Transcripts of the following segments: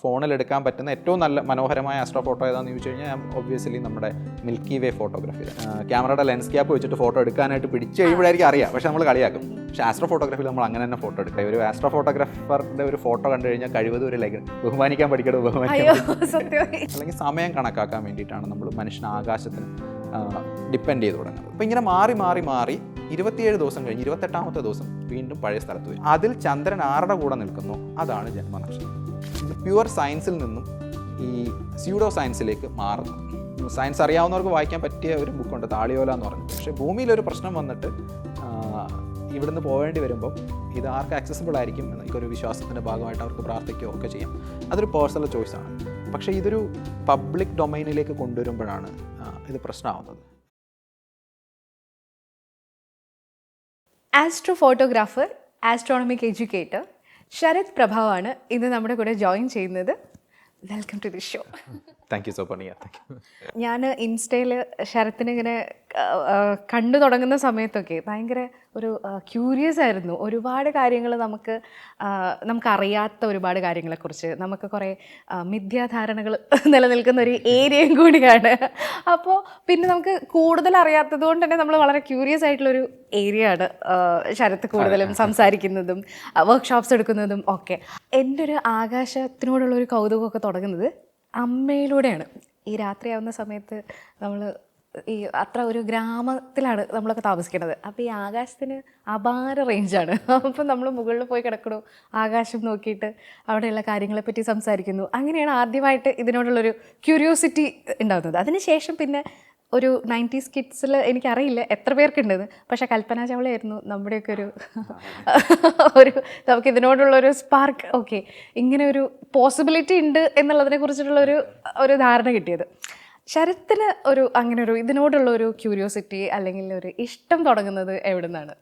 ഫോണിൽ എടുക്കാൻ പറ്റുന്ന ഏറ്റവും നല്ല മനോഹരമായ ആസ്ട്രോ ഫോട്ടോ ഏതാണെന്ന് ചോദിച്ചു കഴിഞ്ഞാൽ ഒബ്വിയസ്ലി നമ്മുടെ മിൽക്കി വേ ഫോട്ടോഗ്രാഫി. ക്യാമറയുടെ ലെൻസ് ക്യാപ്പ് വെച്ചിട്ട് ഫോട്ടോ എടുക്കാനായിട്ട് പിടിച്ച് കഴിയുമ്പോഴായിരിക്കും അറിയാം, പക്ഷേ നമ്മൾ കളിയാക്കും. പക്ഷേ ആസ്ട്രോ ഫോട്ടോഗ്രാഫിയിൽ നമ്മൾ അങ്ങനെ തന്നെ ഫോട്ടോ എടുക്കുക. ഒരു ആസ്ട്രോ ഫോട്ടോഗ്രാഫറുടെ ഒരു ഫോട്ടോ കണ്ടു കഴിഞ്ഞാൽ കഴിവതും ഒരു ബഹുമാനിക്കാൻ പഠിക്കണം, അല്ലെങ്കിൽ സമയം കണക്കാക്കാൻ വേണ്ടിയിട്ടാണ് നമ്മൾ മനുഷ്യൻ ആകാശത്തിന് ഡിപ്പെൻഡ് ചെയ്ത് തുടങ്ങുന്നത്. അപ്പോൾ ഇങ്ങനെ മാറി മാറി മാറി 27 ദിവസം കഴിഞ്ഞ് 28ാമത്തെ ദിവസം വീണ്ടും പഴയ സ്ഥലത്ത് പോയി. അതിൽ ചന്ദ്രൻ ആരുടെ കൂടെ നിൽക്കുന്നു അതാണ് ജന്മനക്ഷത്രം. പ്യുവർ സയൻസിൽ നിന്നും ഈ സ്യൂഡോ സയൻസിലേക്ക് മാറുന്നു. സയൻസ് അറിയാവുന്നവർക്ക് വായിക്കാൻ പറ്റിയ ഒരു ബുക്കുണ്ട്, താളിയോല എന്ന് പറഞ്ഞിട്ട്. പക്ഷേ ഭൂമിയിലൊരു പ്രശ്നം വന്നിട്ട് ഇവിടുന്ന് പോവേണ്ടി വരുമ്പം ഇത് ആർക്ക് ആക്സസിബിൾ ആയിരിക്കും എന്നൊരു വിശ്വാസത്തിൻ്റെ ഭാഗമായിട്ട് അവർക്ക് പ്രാർത്ഥിക്കുകയോ ഒക്കെ ചെയ്യാം. അതൊരു പേഴ്സണൽ ചോയ്സാണ്. പക്ഷേ ഇതൊരു പബ്ലിക് ഡൊമൈനിലേക്ക് കൊണ്ടുവരുമ്പോഴാണ് ഇത് പ്രശ്നമാവുന്നത്. Astro photographer, astronomic educator Sarath പ്രഭാവാണ് ഇന്ന് നമ്മുടെ കൂടെ ജോയിൻ ചെയ്യുന്നത്. Welcome to the show. Thank you so much. ഞാൻ ഇൻസ്റ്റയിൽ ശരത്തിനിങ്ങനെ കണ്ടു തുടങ്ങുന്ന സമയത്തൊക്കെ ഭയങ്കര ഒരു ക്യൂരിയസ് ആയിരുന്നു. ഒരുപാട് കാര്യങ്ങൾ നമുക്കറിയാത്ത ഒരുപാട് കാര്യങ്ങളെക്കുറിച്ച്, നമുക്ക് കുറേ മിഥ്യാധാരണകൾ നിലനിൽക്കുന്ന ഒരു ഏരിയയും കൂടിയാണ്. അപ്പോൾ പിന്നെ നമുക്ക് കൂടുതൽ അറിയാത്തത് കൊണ്ട് തന്നെ നമ്മൾ വളരെ ക്യൂരിയസ് ആയിട്ടുള്ളൊരു ഏരിയ ആണ് ശരത്ത് കൂടുതലും സംസാരിക്കുന്നതും വർക്ക്ഷോപ്സ് എടുക്കുന്നതും ഒക്കെ. എൻ്റെ ഒരു ആകാശത്തിനോടുള്ളൊരു കൗതുകമൊക്കെ തുടങ്ങുന്നത് അമ്മയിലൂടെയാണ്. ഈ രാത്രിയാവുന്ന സമയത്ത് നമ്മൾ ഈ അത്ര ഒരു ഗ്രാമത്തിലാണ് നമ്മളൊക്കെ താമസിക്കുന്നത്. അപ്പോൾ ഈ ആകാശത്തിന് അപാര റേഞ്ചാണ്. അപ്പം നമ്മൾ മുകളിൽ പോയി കിടക്കണു, ആകാശം നോക്കിയിട്ട് അവിടെയുള്ള കാര്യങ്ങളെപ്പറ്റി സംസാരിക്കുന്നു. അങ്ങനെയാണ് ആദ്യമായിട്ട് ഇതിനോടുള്ളൊരു ക്യൂരിയോസിറ്റി ഉണ്ടാകുന്നത്. അതിനുശേഷം പിന്നെ ഒരു 90s കിഡ്സിൽ എനിക്കറിയില്ല എത്ര പേർക്കുണ്ടെന്ന്, പക്ഷേ കൽപ്പന ചൗളയായിരുന്നു നമ്മുടെയൊക്കെ ഒരു നമുക്ക് ഇതിനോടുള്ളൊരു സ്പാർക്ക്. ഓക്കെ, ഇങ്ങനെ ഒരു പോസിബിലിറ്റി ഉണ്ട് എന്നുള്ളതിനെ കുറിച്ചിട്ടുള്ള ഒരു ധാരണ കിട്ടിയത്. ശരത്തിന് അങ്ങനെ ഇതിനോടുള്ള ഒരു ക്യൂരിയോസിറ്റി അല്ലെങ്കിൽ ഒരു ഇഷ്ടം തുടങ്ങുന്നത് എവിടെ നിന്നാണ്?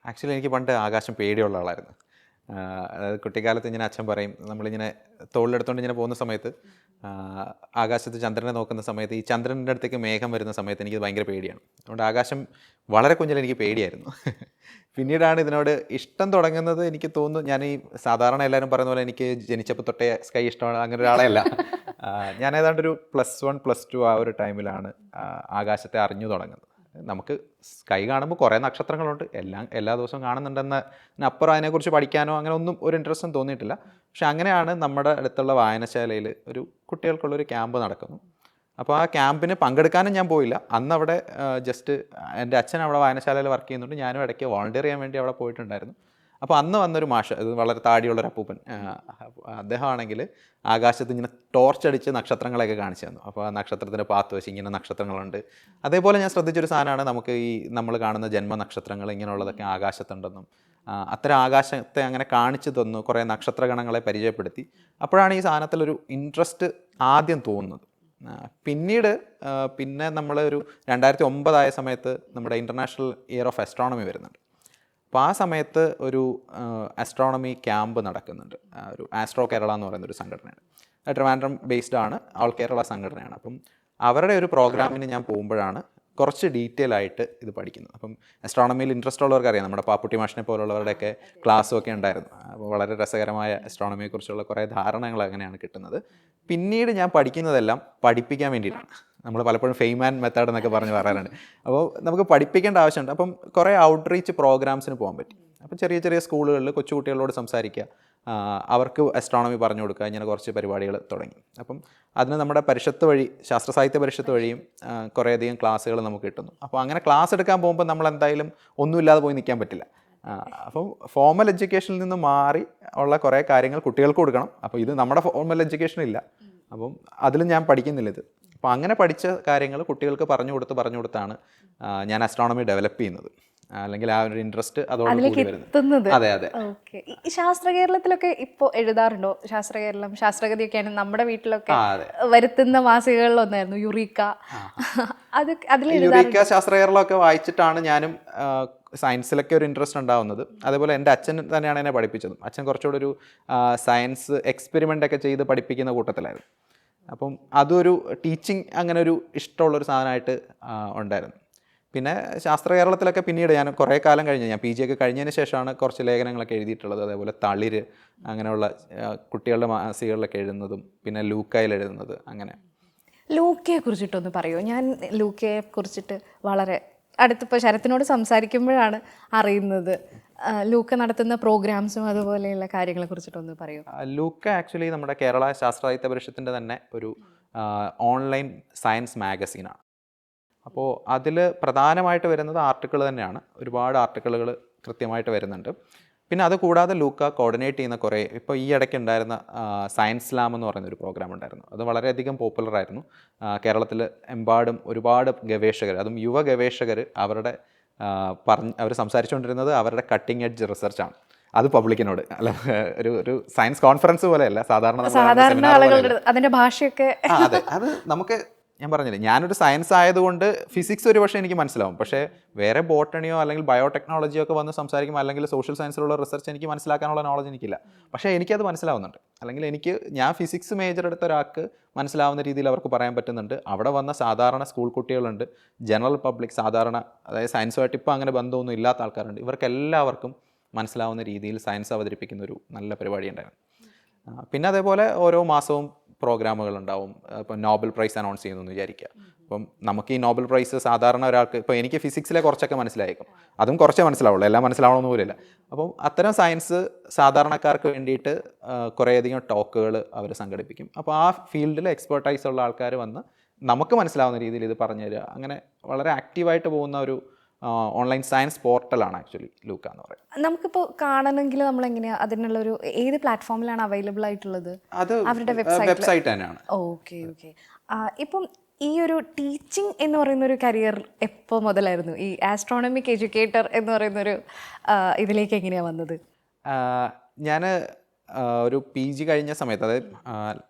ആക്ച്വലി എനിക്ക് പണ്ട് ആകാശം പേടിയുള്ള ആളായിരുന്നു. അതായത് കുട്ടിക്കാലത്ത് ഇങ്ങനെ അച്ഛൻ പറയും, നമ്മളിങ്ങനെ തോളിലെടുത്തുകൊണ്ട് ഇങ്ങനെ പോകുന്ന സമയത്ത് ആകാശത്ത് ചന്ദ്രനെ നോക്കുന്ന സമയത്ത് ഈ ചന്ദ്രൻ്റെ അടുത്തേക്ക് മേഘം വരുന്ന സമയത്ത് എനിക്ക് ഭയങ്കര പേടിയാണ്. അതുകൊണ്ട് ആകാശം വളരെ കുഞ്ഞിൽ എനിക്ക് പേടിയായിരുന്നു. പിന്നീടാണ് ഇതിനോട് ഇഷ്ടം തുടങ്ങുന്നത്. എനിക്ക് തോന്നുന്നു ഞാൻ ഈ സാധാരണ എല്ലാവരും പറയുന്ന പോലെ എനിക്ക് ജനിച്ചപ്പോൾ തൊട്ടേ സ്കൈ ഇഷ്ടമാണ് അങ്ങനെ ഒരാളെ അല്ല. ഞാൻ ഏതാണ്ടൊരു +1 +2 ആ ഒരു ടൈമിലാണ് ആകാശത്തെ അറിഞ്ഞു തുടങ്ങുന്നത്. നമുക്ക് സ്കൈ കാണുമ്പോൾ കുറേ നക്ഷത്രങ്ങളുണ്ട്, എല്ലാ ദിവസവും കാണുന്നുണ്ടെന്നപ്പുറം അതിനെക്കുറിച്ച് പഠിക്കാനോ അങ്ങനെ ഒന്നും ഒരു ഇൻട്രസ്റ്റും തോന്നിയിട്ടില്ല. പക്ഷെ അങ്ങനെയാണ് നമ്മുടെ അടുത്തുള്ള വായനശാലയിൽ ഒരു കുട്ടികൾക്കുള്ളൊരു ക്യാമ്പ് നടക്കുന്നു. അപ്പോൾ ആ ക്യാമ്പിന് പങ്കെടുക്കാനും ഞാൻ പോയില്ല. അന്ന് അവിടെ ജസ്റ്റ് എൻ്റെ അച്ഛൻ അവിടെ വായനശാലയിൽ വർക്ക് ചെയ്യുന്നുണ്ട്, ഞാനും ഇടയ്ക്ക് വോളണ്ടിയർ ചെയ്യാൻ വേണ്ടി അവിടെ പോയിട്ടുണ്ടായിരുന്നു. അപ്പോൾ അന്ന് വന്നൊരു മാഷ്, ഇത് വളരെ താടിയുള്ളൊരു അപ്പൂപ്പൻ, അദ്ദേഹമാണെങ്കിൽ ആകാശത്ത് ഇങ്ങനെ ടോർച്ചടിച്ച് നക്ഷത്രങ്ങളെയൊക്കെ കാണിച്ചു തന്നു. അപ്പോൾ ആ നക്ഷത്രത്തിൻ്റെ പാത്ത് വെച്ച് ഇങ്ങനെ നക്ഷത്രങ്ങളുണ്ട്. അതേപോലെ ഞാൻ ശ്രദ്ധിച്ചൊരു സാധനമാണ്, നമുക്ക് ഈ നമ്മൾ കാണുന്ന ജന്മനക്ഷത്രങ്ങൾ ഇങ്ങനെയുള്ളതൊക്കെ ആകാശത്തുണ്ടെന്നും അത്തരം ആകാശത്തെ അങ്ങനെ കാണിച്ചു തന്നു, കുറേ നക്ഷത്രഗണങ്ങളെ പരിചയപ്പെടുത്തി. അപ്പോഴാണ് ഈ സാധനത്തിലൊരു ഇൻട്രസ്റ്റ് ആദ്യം തോന്നുന്നത്. പിന്നെ നമ്മൾ ഒരു 2009 ആയ സമയത്ത് നമ്മുടെ ഇൻ്റർനാഷണൽ ഇയർ ഓഫ് ആസ്ട്രോണമി വരുന്നുണ്ട്. അപ്പോൾ ആ സമയത്ത് ഒരു ആസ്ട്രോണമി ക്യാമ്പ് നടക്കുന്നുണ്ട്. ഒരു ആസ്ട്രോ കേരള എന്ന് പറയുന്നൊരു സംഘടനയാണ്, ട്രിവാൻഡ്രം ബേസ്ഡ് ആണ്, ഓൾ കേരള സംഘടനയാണ്. അപ്പം അവരുടെ ഒരു പ്രോഗ്രാമിന് ഞാൻ പോകുമ്പോഴാണ് കുറച്ച് ഡീറ്റെയിൽ ആയിട്ട് ഇത് പഠിക്കുന്നത്. അപ്പം ആസ്ട്രോണമിയിൽ ഇൻട്രസ്റ്റ് ഉള്ളവർക്ക് അറിയാം, നമ്മുടെ പാപ്പുട്ടി മാഷിനെ പോലുള്ളവരുടെയൊക്കെ ക്ലാസ്സും ഒക്കെ ഉണ്ടായിരുന്നു. അപ്പോൾ വളരെ രസകരമായ ആസ്ട്രോണമിയെക്കുറിച്ചുള്ള കുറേ ധാരണകൾ അങ്ങനെയാണ് കിട്ടുന്നത്. പിന്നീട് ഞാൻ പഠിക്കുന്നതെല്ലാം പഠിപ്പിക്കാൻ വേണ്ടിയിട്ടാണ്. നമ്മൾ പലപ്പോഴും ഫെയിം ആൻഡ് മെത്തേഡ് എന്നൊക്കെ പറഞ്ഞ് പറയാറുണ്ട്. അപ്പോൾ നമുക്ക് പഠിപ്പിക്കേണ്ട ആവശ്യമുണ്ട്. അപ്പം കുറേ ഔട്ട്റീച്ച് പ്രോഗ്രാംസിന് പോകാൻ പറ്റി. അപ്പം ചെറിയ ചെറിയ സ്കൂളുകളിൽ കൊച്ചുകുട്ടികളോട് സംസാരിക്കുക, അവർക്ക് ആസ്ട്രോണമി പറഞ്ഞു കൊടുക്കുക, ഇങ്ങനെ കുറച്ച് പരിപാടികൾ തുടങ്ങി. അപ്പം അതിന് നമ്മുടെ പരിഷത്ത് വഴി, ശാസ്ത്ര സാഹിത്യ പരിഷത്ത് വഴിയും കുറേയധികം ക്ലാസ്സുകൾ നമുക്ക് കിട്ടുന്നു. അപ്പോൾ അങ്ങനെ ക്ലാസ് എടുക്കാൻ പോകുമ്പോൾ നമ്മൾ എന്തായാലും ഒന്നുമില്ലാതെ പോയി നിൽക്കാൻ പറ്റില്ല. അപ്പം ഫോർമൽ എഡ്യൂക്കേഷനിൽ നിന്ന് മാറി ഉള്ള കുറേ കാര്യങ്ങൾ കുട്ടികൾക്ക് കൊടുക്കണം. അപ്പോൾ ഇത് നമ്മുടെ ഫോർമൽ എഡ്യൂക്കേഷൻ ഇല്ല, അപ്പം അതിലും ഞാൻ പഠിക്കുന്നില്ല ഇത്. അപ്പോൾ അങ്ങനെ പഠിച്ച കാര്യങ്ങൾ കുട്ടികൾക്ക് പറഞ്ഞു കൊടുത്താണ് ഞാൻ ആസ്ട്രോണമി ഡെവലപ്പ് ചെയ്യുന്നത്, അല്ലെങ്കിൽ ആ ഒരു ഇൻട്രസ്റ്റ് അതോടുകൂടി വരുന്നത്. അതെ അതെ. ശാസ്ത്ര കേരളത്തിലൊക്കെ ഇപ്പോൾ എഴുതാറുണ്ടോ? ശാസ്ത്ര കേരളം, ശാസ്ത്രഗതിയൊക്കെയാണ് നമ്മുടെ വീട്ടിലൊക്കെ വരുത്തുന്ന മാസികകളിലൊന്നായിരുന്നു യുറീക്ക. യുറീക്ക, ശാസ്ത്ര കേരളമൊക്കെ വായിച്ചിട്ടാണ് ഞാനും സയൻസിലൊക്കെ ഒരു ഇൻട്രസ്റ്റ് ഉണ്ടാവുന്നത്. അതേപോലെ എൻ്റെ അച്ഛൻ തന്നെയാണ് എന്നെ പഠിപ്പിച്ചതും. അച്ഛൻ കുറച്ചുകൂടെ ഒരു സയൻസ് എക്സ്പെരിമെൻ്റ് ഒക്കെ ചെയ്ത് പഠിപ്പിക്കുന്ന കൂട്ടത്തിലായിരുന്നു. അപ്പം അതൊരു ടീച്ചിങ് അങ്ങനെ ഒരു ഇഷ്ടമുള്ളൊരു സാധനമായിട്ട് ഉണ്ടായിരുന്നു. പിന്നെ ശാസ്ത്ര കേരളത്തിലൊക്കെ പിന്നീട് ഞാൻ കുറേ കാലം കഴിഞ്ഞ് ഞാൻ PG ഒക്കെ കഴിഞ്ഞതിന് ശേഷമാണ് കുറച്ച് ലേഖനങ്ങളൊക്കെ എഴുതിയിട്ടുള്ളത്. അതേപോലെ തളിര് അങ്ങനെയുള്ള കുട്ടികളുടെ മാസികകളിലൊക്കെ എഴുതുന്നതും പിന്നെ ലൂക്കായിൽ എഴുതുന്നത് അങ്ങനെ. ലൂക്കയെ കുറിച്ചിട്ടൊന്ന് പറയുമോ? ഞാൻ ലൂക്കയെ കുറിച്ചിട്ട് വളരെ അടുത്തിപ്പോൾ ശരത്തിനോട് സംസാരിക്കുമ്പോഴാണ് അറിയുന്നത്. ലൂക്ക നടത്തുന്ന പ്രോഗ്രാംസും അതുപോലെയുള്ള കാര്യങ്ങളെ കുറിച്ചിട്ടൊന്ന് പറയുമോ? ലൂക്ക ആക്ച്വലി നമ്മുടെ കേരള ശാസ്ത്ര സാഹിത്യ പരിഷത്തിൻ്റെ തന്നെ ഒരു ഓൺലൈൻ സയൻസ് മാഗസീനാണ്. അപ്പോൾ അതിൽ പ്രധാനമായിട്ട് വരുന്നത് ആർട്ടിക്കിൾ തന്നെയാണ്. ഒരുപാട് ആർട്ടിക്കിളുകൾ കൃത്യമായിട്ട് വരുന്നുണ്ട്. പിന്നെ അത് കൂടാതെ ലൂക്ക കോർഡിനേറ്റ് ചെയ്യുന്ന കുറേ, ഇപ്പോൾ ഈ ഇടയ്ക്ക് ഉണ്ടായിരുന്ന സയൻസ് സ്ലാം എന്ന് പറയുന്നൊരു പ്രോഗ്രാം ഉണ്ടായിരുന്നു. അത് വളരെയധികം പോപ്പുലറായിരുന്നു. കേരളത്തിൽ എമ്പാടും ഒരുപാട് ഗവേഷകർ, അതും യുവ ഗവേഷകർ അവർ സംസാരിച്ചുകൊണ്ടിരുന്നത് അവരുടെ കട്ടിംഗ് എഡ്ജ് റിസർച്ചാണ്. അത് പബ്ലിക്കിനോട് അല്ല, ഒരു സയൻസ് കോൺഫറൻസ് പോലെയല്ല, സാധാരണ ആളുകളുടെ അതിൻ്റെ ഭാഷയൊക്കെ. അതെ, അത് നമുക്ക് ഞാൻ പറഞ്ഞില്ലേ, ഞാനൊരു സയൻസ് ആയതുകൊണ്ട് ഫിസിക്സ് ഒരു പക്ഷേ എനിക്ക് മനസ്സിലാവും. പക്ഷേ വേറെ ബോട്ടണിയോ അല്ലെങ്കിൽ ബയോടെക്നോളജിയോ ഒക്കെ വന്ന് സംസാരിക്കുമ്പോൾ അല്ലെങ്കിൽ സോഷ്യൽ സയൻസിലുള്ള റിസർച്ച് എനിക്ക് മനസ്സിലാക്കാനുള്ള നോളജ് എനിക്കില്ല. പക്ഷേ എനിക്കത് മനസ്സിലാവുന്നുണ്ട്. അല്ലെങ്കിൽ ഞാൻ ഫിസിക്സ് മേജർ എടുത്ത ഒരാൾക്ക് മനസ്സിലാവുന്ന രീതിയിൽ അവർക്ക് പറയാൻ പറ്റുന്നുണ്ട്. അവിടെ വന്ന സാധാരണ സ്കൂൾ കുട്ടികളുണ്ട്, ജനറൽ പബ്ലിക്, സാധാരണ അതായത് സയൻസുമായിട്ട് ഇപ്പോൾ അങ്ങനെ ബന്ധമൊന്നും ഇല്ലാത്ത ആൾക്കാരുണ്ട്. ഇവർക്കെല്ലാവർക്കും മനസ്സിലാവുന്ന രീതിയിൽ സയൻസ് അവതരിപ്പിക്കുന്ന ഒരു നല്ല പരിപാടി ഉണ്ടായിരുന്നു. പിന്നെ അതേപോലെ ഓരോ മാസവും പ്രോഗ്രാമുകൾ ഉണ്ടാവും. ഇപ്പം നോബൽ പ്രൈസ് അനൗൺസ് ചെയ്യുന്നു എന്ന് വിചാരിക്കുക. അപ്പം നമുക്ക് ഈ നോബൽ പ്രൈസ് സാധാരണ ഒരാൾക്ക്, ഇപ്പോൾ എനിക്ക് ഫിസിക്സിലെ കുറച്ചൊക്കെ മനസ്സിലായേക്കും, അതും കുറച്ചേ മനസ്സിലാവുള്ളൂ, എല്ലാം മനസ്സിലാവണമെന്ന് പോലില്ല. അപ്പം അത്തരം സയൻസ് സാധാരണക്കാർക്ക് വേണ്ടിയിട്ട് കുറേയധികം ടോക്കുകൾ അവർ സംഘടിപ്പിക്കും. അപ്പോൾ ആ ഫീൽഡിൽ എക്സ്പെർട്ടൈസ് ഉള്ള ആൾക്കാർ വന്ന് നമുക്ക് മനസ്സിലാവുന്ന രീതിയിൽ ഇത് പറഞ്ഞു തരിക. അങ്ങനെ വളരെ ആക്റ്റീവായിട്ട് പോകുന്ന ഒരു ഓൺലൈൻ സയൻസ് പോർട്ടലാണ് ആക്ച്വലി ലൂക്ക എന്ന് പറയുന്നത്. നമുക്കിപ്പോൾ കാണണമെങ്കിൽ നമ്മളെങ്ങനെയാണ് അതിനുള്ളൊരു ഏത് പ്ലാറ്റ്ഫോമിലാണ് അവൈലബിൾ ആയിട്ടുള്ളത്? അത് അവരുടെ വെബ്സൈറ്റ് തന്നെയാണ്. ഓക്കെ. ഇപ്പം ഈ ഒരു ടീച്ചിങ് എന്ന് പറയുന്ന ഒരു കരിയർ എപ്പോൾ മുതലായിരുന്നു? ഈ ആസ്ട്രോണമിക് എഡ്യൂക്കേറ്റർ എന്ന് പറയുന്നൊരു ഇതിലേക്ക് എങ്ങനെയാണ് വന്നത്? ഞാൻ ഒരു PG കഴിഞ്ഞ സമയത്ത്, അതായത്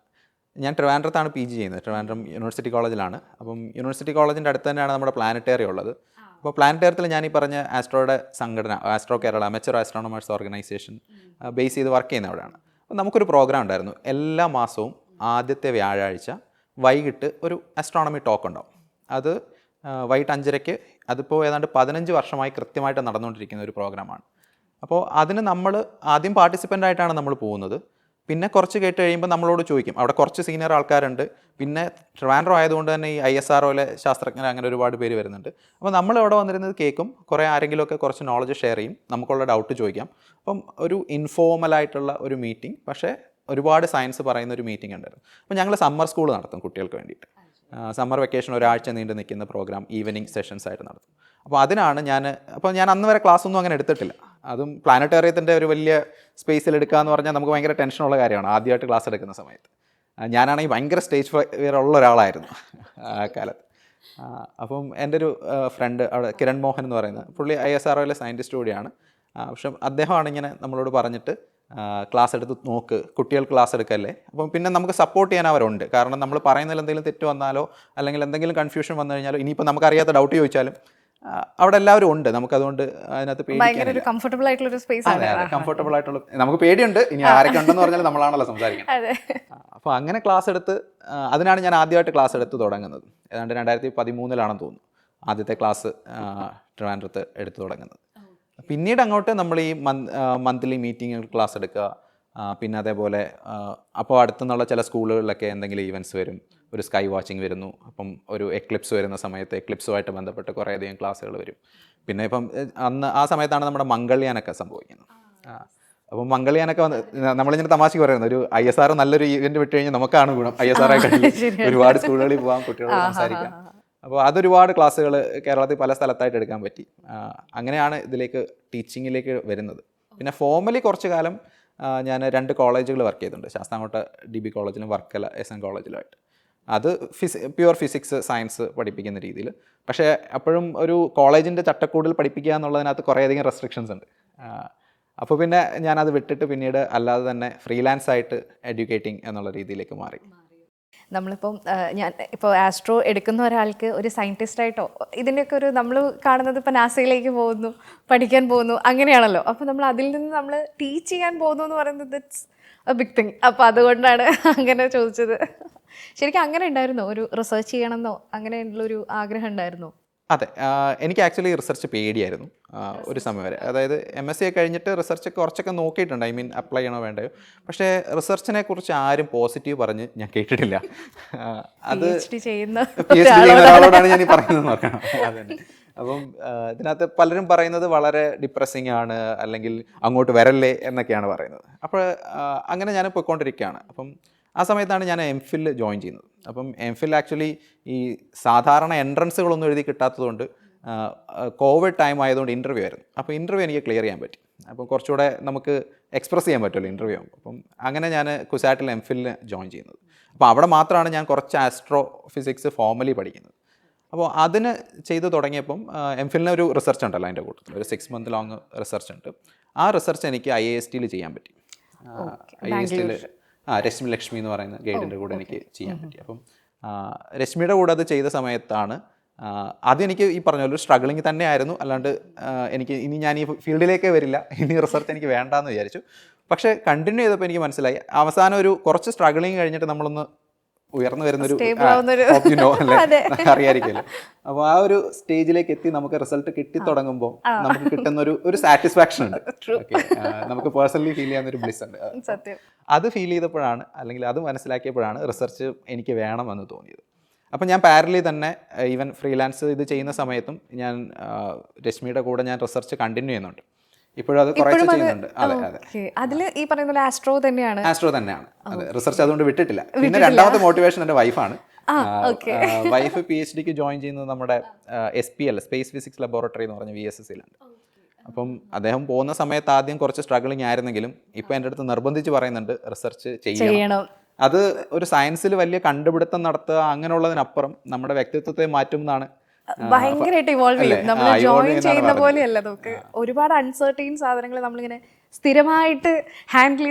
ഞാൻ ട്രിവാൻഡ്രത്താണ് PG ചെയ്യുന്നത്, ട്രിവാൻഡ്രം യൂണിവേഴ്സിറ്റി കോളേജിലാണ്. അപ്പം യൂണിവേഴ്സിറ്റി കോളേജിൻ്റെ അടുത്ത് തന്നെയാണ് നമ്മുടെ പ്ലാനറ്റേറിയം ഉള്ളത്. അപ്പോൾ പ്ലാനറ്റേറിയത്തിൽ ഞാൻ ഈ പറഞ്ഞ ആസ്ട്രോയുടെ സംഘടന, astro Kerala amateur astronomers organisation base ചെയ്ത് വർക്ക് ചെയ്യുന്ന അവിടെയാണ്. അപ്പോൾ നമുക്കൊരു പ്രോഗ്രാം ഉണ്ടായിരുന്നു. എല്ലാ മാസവും ആദ്യത്തെ വ്യാഴാഴ്ച വൈകിട്ട് ഒരു ആസ്ട്രോണമി ടോക്ക് ഉണ്ടാവും. അത് വൈകിട്ട് 5:30. അതിപ്പോൾ ഏതാണ്ട് 15 വർഷമായി കൃത്യമായിട്ട് നടന്നുകൊണ്ടിരിക്കുന്ന ഒരു പ്രോഗ്രാമാണ്. അപ്പോൾ അതിന് നമ്മൾ ആദ്യം പാർട്ടിസിപ്പൻ്റ് ആയിട്ടാണ് നമ്മൾ പോകുന്നത്. പിന്നെ കുറച്ച് കേട്ട് കഴിയുമ്പോൾ നമ്മളോട് ചോദിക്കും, അവിടെ കുറച്ച് സീനിയർ ആൾക്കാരുണ്ട്, പിന്നെ ട്രിവാൻഡ്രം ആയതുകൊണ്ട് തന്നെ ഈ ISROയിലെ ശാസ്ത്രജ്ഞർ അങ്ങനെ ഒരുപാട് പേര് വരുന്നുണ്ട്. അപ്പോൾ നമ്മൾ അവിടെ വന്നിരുന്നത് കേൾക്കും, കുറേ ആരെങ്കിലുമൊക്കെ കുറച്ച് നോളജ് ഷെയർ ചെയ്യും, നമുക്കുള്ള ഡൗട്ട് ചോദിക്കാം. അപ്പം ഒരു ഇൻഫോർമലായിട്ടുള്ള ഒരു മീറ്റിംഗ്, പക്ഷേ ഒരുപാട് സയൻസ് പറയുന്ന ഒരു മീറ്റിംഗ് ഉണ്ടായിരുന്നു. അപ്പോൾ ഞങ്ങൾ സമ്മർ സ്കൂൾ നടത്തും കുട്ടികൾക്ക് വേണ്ടിയിട്ട്. സമ്മർ വെക്കേഷൻ ഒരാഴ്ച നീണ്ടു നിൽക്കുന്ന പ്രോഗ്രാം ഈവനിങ് സെഷൻസ് ആയിട്ട് നടത്തും. അപ്പോൾ അതിനാണ് ഞാൻ അന്ന് വരെ ക്ലാസ് ഒന്നും അങ്ങനെ എടുത്തിട്ടില്ല. അതും പ്ലാനറ്റേറിയത്തിൻ്റെ ഒരു വലിയ സ്പേസിൽ എടുക്കുക എന്ന് പറഞ്ഞാൽ നമുക്ക് ഭയങ്കര ടെൻഷനുള്ള കാര്യമാണ് ആദ്യമായിട്ട് ക്ലാസ് എടുക്കുന്ന സമയത്ത്. ഞാനാണെങ്കിൽ ഭയങ്കര സ്റ്റേജ് ഫിയർ ഉള്ള ഒരാളായിരുന്നു ആ കാലത്ത്. അപ്പം എൻ്റെ ഒരു ഫ്രണ്ട് അവിടെ കിരൺ മോഹൻ എന്ന് പറയുന്നത്, പുള്ളി ISROയിലെ സയൻറ്റിസ്റ്റ് കൂടിയാണ്. പക്ഷെ അദ്ദേഹമാണ് ഇങ്ങനെ നമ്മളോട് പറഞ്ഞിട്ട് ക്ലാസ് എടുത്ത് നോക്ക്, കുട്ടികൾ ക്ലാസ് എടുക്കല്ലേ. അപ്പം പിന്നെ നമുക്ക് സപ്പോർട്ട് ചെയ്യാൻ അവരുണ്ട്. കാരണം നമ്മൾ പറയുന്നതിൽ എന്തെങ്കിലും തെറ്റ് വന്നാലോ അല്ലെങ്കിൽ എന്തെങ്കിലും കൺഫ്യൂഷൻ വന്നു കഴിഞ്ഞാലോ, ഇനിയിപ്പോൾ നമുക്കറിയാത്ത ഡൗട്ട് ചോദിച്ചാലും അവിടെ എല്ലാവരും ഉണ്ട്. നമുക്കതുകൊണ്ട് അതിനകത്ത് പേടിക്കാനില്ല. കംഫർട്ടബിൾ ആയിട്ടുള്ള സ്പേസ് ആണ്. കംഫർട്ടബിൾ ആയിട്ടുള്ള, നമുക്ക് പേടിയുണ്ട്, ഇനി ആരൊക്കെ ഉണ്ടെന്ന് പറഞ്ഞാൽ നമ്മളാണല്ലോ സംസാരിക്കുന്നത്. അപ്പോൾ അങ്ങനെ ക്ലാസ് എടുത്ത്, അതിനാണ് ഞാൻ ആദ്യമായിട്ട് ക്ലാസ് എടുത്ത് തുടങ്ങുന്നത്. ഏതാണ്ട് 2013 തോന്നുന്നു ആദ്യത്തെ ക്ലാസ് ട്രിവാൻഡ്രത്ത് എടുത്തു തുടങ്ങുന്നത്. പിന്നീട് അങ്ങോട്ട് നമ്മൾ ഈ മന്ത്ലി മീറ്റിംഗ് ക്ലാസ് എടുക്കുക. പിന്നെ അതേപോലെ അപ്പോൾ അടുത്തുനിന്നുള്ള ചില സ്കൂളുകളിലൊക്കെ എന്തെങ്കിലും ഈവൻറ്റ്സ് വരും, ഒരു സ്കൈ വാച്ചിങ് വരുന്നു, അപ്പം ഒരു എക്ലിപ്സ് വരുന്ന സമയത്ത് എക്ലിപ്സുമായിട്ട് ബന്ധപ്പെട്ട് കുറേയധികം ക്ലാസ്സുകൾ വരും. പിന്നെ ഇപ്പം ആ സമയത്താണ് നമ്മുടെ മംഗൾയാനൊക്കെ സംഭവിക്കുന്നത്. അപ്പം മംഗൾയാനൊക്കെ നമ്മളിങ്ങനെ തമാശക്ക് പറയുന്നത്, ഒരു ISR നല്ലൊരു ഇവൻറ്റ് വിട്ട് കഴിഞ്ഞാൽ നമുക്കാണ് ഗുണം. ISR ആയിട്ട് ഒരുപാട് സ്കൂളുകളിൽ പോകാം, കുട്ടികളോട് സംസാരിക്കാം. അപ്പോൾ അതൊരുപാട് ക്ലാസ്സുകൾ കേരളത്തിൽ പല സ്ഥലത്തായിട്ട് എടുക്കാൻ പറ്റി. അങ്ങനെയാണ് ഇതിലേക്ക് ടീച്ചിങ്ങിലേക്ക് വരുന്നത്. പിന്നെ ഫോർമലി കുറച്ച് കാലം ഞാൻ 2 കോളേജുകൾ വർക്ക് ചെയ്തിട്ടുണ്ട്. ശാസ്താംകോട്ട DB കോളേജിലും വർക്കല SN കോളേജിലുമായിട്ട്. അത് പ്യുവർ ഫിസിക്സ് സയൻസ് പഠിപ്പിക്കുന്ന രീതിയിൽ. പക്ഷേ അപ്പോഴും ഒരു കോളേജിൻ്റെ ചട്ടക്കൂടിൽ പഠിപ്പിക്കുക എന്നുള്ളതിനകത്ത് കുറേയധികം റെസ്ട്രിക്ഷൻസ് ഉണ്ട്. അപ്പോൾ പിന്നെ ഞാനത് വിട്ടിട്ട് പിന്നീട് അല്ലാതെ തന്നെ ഫ്രീലാൻസ് ആയിട്ട് എഡ്യൂക്കേറ്റിംഗ് എന്നുള്ള രീതിയിലേക്ക് മാറി. നമ്മളിപ്പം ഇപ്പോൾ ആസ്ട്രോ എടുക്കുന്ന ഒരാൾക്ക് ഒരു സയൻറ്റിസ്റ്റായിട്ടോ ഇതിൻ്റെയൊക്കെ ഒരു നമ്മൾ കാണുന്നത് ഇപ്പോൾ നാസയിലേക്ക് പോകുന്നു, പഠിക്കാൻ പോകുന്നു, അങ്ങനെയാണല്ലോ. അപ്പോൾ നമ്മൾ അതിൽ നിന്ന് നമ്മൾ ടീച്ച് ചെയ്യാൻ പോകുന്നു എന്ന് പറയുന്നത് ഇറ്റ്സ് എ ബിഗ് തിങ്. അപ്പോൾ അതുകൊണ്ടാണ് അങ്ങനെ ചോദിച്ചത്. ശരിക്കും അങ്ങനെ ഉണ്ടായിരുന്നോ? ഒരു റിസർച്ച് ചെയ്യണമെന്നോ അങ്ങനെയുള്ളൊരു ആഗ്രഹം ഉണ്ടായിരുന്നോ? അതെ. എനിക്ക് ആക്ച്വലി റിസർച്ച് പേടിയായിരുന്നു ഒരു സമയം വരെ. അതായത് MSc ഒക്കെ കഴിഞ്ഞിട്ട് റിസർച്ച് കുറച്ചൊക്കെ നോക്കിയിട്ടുണ്ട്. ഐ മീൻ അപ്ലൈ ചെയ്യണോ വേണ്ടയോ. പക്ഷേ റിസർച്ചിനെ കുറിച്ച് ആരും പോസിറ്റീവ് പറഞ്ഞ് ഞാൻ കേട്ടിട്ടില്ല. അത് PhD ചെയ്യുന്ന PhD ചെയ്യുന്ന ഒരാളോടാണ് ഞാൻ ഈ പറയുന്നത് നോക്കണം. അതന്നെ. അപ്പം ഇതിനകത്ത് പലരും പറയുന്നത് വളരെ ഡിപ്രസിങ് ആണ്, അല്ലെങ്കിൽ അങ്ങോട്ട് വരല്ലേ എന്നൊക്കെയാണ് പറയുന്നത്. അപ്പോൾ അങ്ങനെ ഞാൻ പോയിക്കൊണ്ടിരിക്കുകയാണ്. അപ്പം ആ സമയത്താണ് ഞാൻ MPhil ജോയിൻ ചെയ്യുന്നത്. അപ്പം MPhil ആക്ച്വലി ഈ സാധാരണ എൻട്രൻസുകളൊന്നും എഴുതി കിട്ടാത്തതുകൊണ്ട് കോവിഡ് ടൈം ആയതുകൊണ്ട് ഇൻ്റർവ്യൂ ആയിരുന്നു. അപ്പോൾ ഇൻ്റർവ്യൂ എനിക്ക് ക്ലിയർ ചെയ്യാൻ പറ്റി. അപ്പം കുറച്ചുകൂടെ നമുക്ക് എക്സ്പ്രസ് ചെയ്യാൻ പറ്റുമല്ലോ ഇൻ്റർവ്യൂ ആകുമ്പോൾ. അപ്പം അങ്ങനെ ഞാൻ കുസാറ്റിൽ MPhil ജോയിൻ ചെയ്യുന്നത്. അപ്പോൾ അവിടെ മാത്രമാണ് ഞാൻ കുറച്ച് ആസ്ട്രോ ഫിസിക്സ് ഫോർമലി പഠിക്കുന്നത്. അപ്പോൾ അതിന് ചെയ്ത് തുടങ്ങിയപ്പം MPhilന് ഒരു റിസർച്ച് ഉണ്ടല്ലോ അതിൻ്റെ കൂട്ടത്തിൽ, ഒരു 6 month ലോങ് റിസർച്ച് ഉണ്ട്. ആ റിസർച്ച് എനിക്ക് IISTയിൽ ചെയ്യാൻ പറ്റി. IISTയിൽ രശ്മി ലക്ഷ്മി എന്ന് പറയുന്ന ഗൈഡിൻ്റെ കൂടെ എനിക്ക് ചെയ്യാൻ പറ്റി. അപ്പം രശ്മിയുടെ കൂടെ അത് ചെയ്ത സമയത്താണ് അതെനിക്ക് ഈ പറഞ്ഞ പോലെ ഒരു സ്ട്രഗിളിങ് തന്നെയായിരുന്നു. അല്ലാണ്ട് എനിക്ക് ഇനി ഞാൻ ഈ ഫീൽഡിലേക്കേ വരില്ല, ഇനി റിസർച്ച് എനിക്ക് വേണ്ടാന്ന് വിചാരിച്ചു. പക്ഷേ കണ്ടിന്യൂ ചെയ്തപ്പോൾ എനിക്ക് മനസ്സിലായി അവസാനം ഒരു കുറച്ച് സ്ട്രഗിളിങ് കഴിഞ്ഞിട്ട് നമ്മളൊന്ന് ഉയർന്നു വരുന്നൊരു അറിയായിരിക്കുമല്ലോ. അപ്പോൾ ആ ഒരു സ്റ്റേജിലേക്ക് എത്തി നമുക്ക് റിസൾട്ട് കിട്ടി തുടങ്ങുമ്പോൾ നമുക്ക് കിട്ടുന്ന ഒരു സാറ്റിസ്ഫാക്ഷൻ ഉണ്ട്. ഓക്കെ, നമുക്ക് പേഴ്സണലി ഫീൽ ചെയ്യാവുന്ന ഒരു ബ്ലിസ് ഉണ്ട്. അത് ഫീൽ ചെയ്തപ്പോഴാണ്, അല്ലെങ്കിൽ അത് മനസ്സിലാക്കിയപ്പോഴാണ് റിസർച്ച് എനിക്ക് വേണമെന്ന് തോന്നിയത്. അപ്പം ഞാൻ പാരലി തന്നെ ഈവൻ ഫ്രീലാൻസ് ഇത് ചെയ്യുന്ന സമയത്തും ഞാൻ രശ്മിയുടെ കൂടെ ഞാൻ റിസർച്ച് കണ്ടിന്യൂ ചെയ്യുന്നുണ്ട്. ഇപ്പോഴും അത് കുറച്ച് ചെയ്യുന്നുണ്ട്. അതെ അതെ, അതിൽ ഈ പറയുന്ന പോലെ ആസ്ട്രോ തന്നെയാണ്. അതെ, റിസർച്ച് അതുകൊണ്ട് വിട്ടിട്ടില്ല. പിന്നെ രണ്ടാമത്തെ മോട്ടിവേഷൻ എൻ്റെ വൈഫാണ്. വൈഫ് PhDക്ക് ജോയിൻ ചെയ്യുന്നത് നമ്മുടെ SPL സ്പേസ് ഫിസിക്സ് ലബോറട്ടറി എന്ന് പറഞ്ഞ VSSയിലാണ്. അപ്പം അദ്ദേഹം പോകുന്ന സമയത്ത് ആദ്യം കുറച്ച് സ്ട്രഗിളിങ് ആയിരുന്നെങ്കിലും ഇപ്പം എൻ്റെ അടുത്ത് നിർബന്ധിച്ച് പറയുന്നുണ്ട് റിസർച്ച് ചെയ്യണം. അത് ഒരു സയൻസിൽ വലിയ കണ്ടുപിടുത്തം നടത്തുക അങ്ങനെയുള്ളതിനപ്പുറം നമ്മുടെ വ്യക്തിത്വത്തെ മാറ്റും എന്നാണ്. ഭയങ്കരമായിട്ട് ഇവോൾവ് ചെയ്യും. നമ്മൾ ജോയിൻ ചെയ്യുന്ന പോലെയല്ല. നമുക്ക് ഒരുപാട് അൺസർട്ടൈൻ സാധനങ്ങൾ നമ്മളിങ്ങനെ സ്ഥിരമായിട്ട് ഹാൻഡിൽ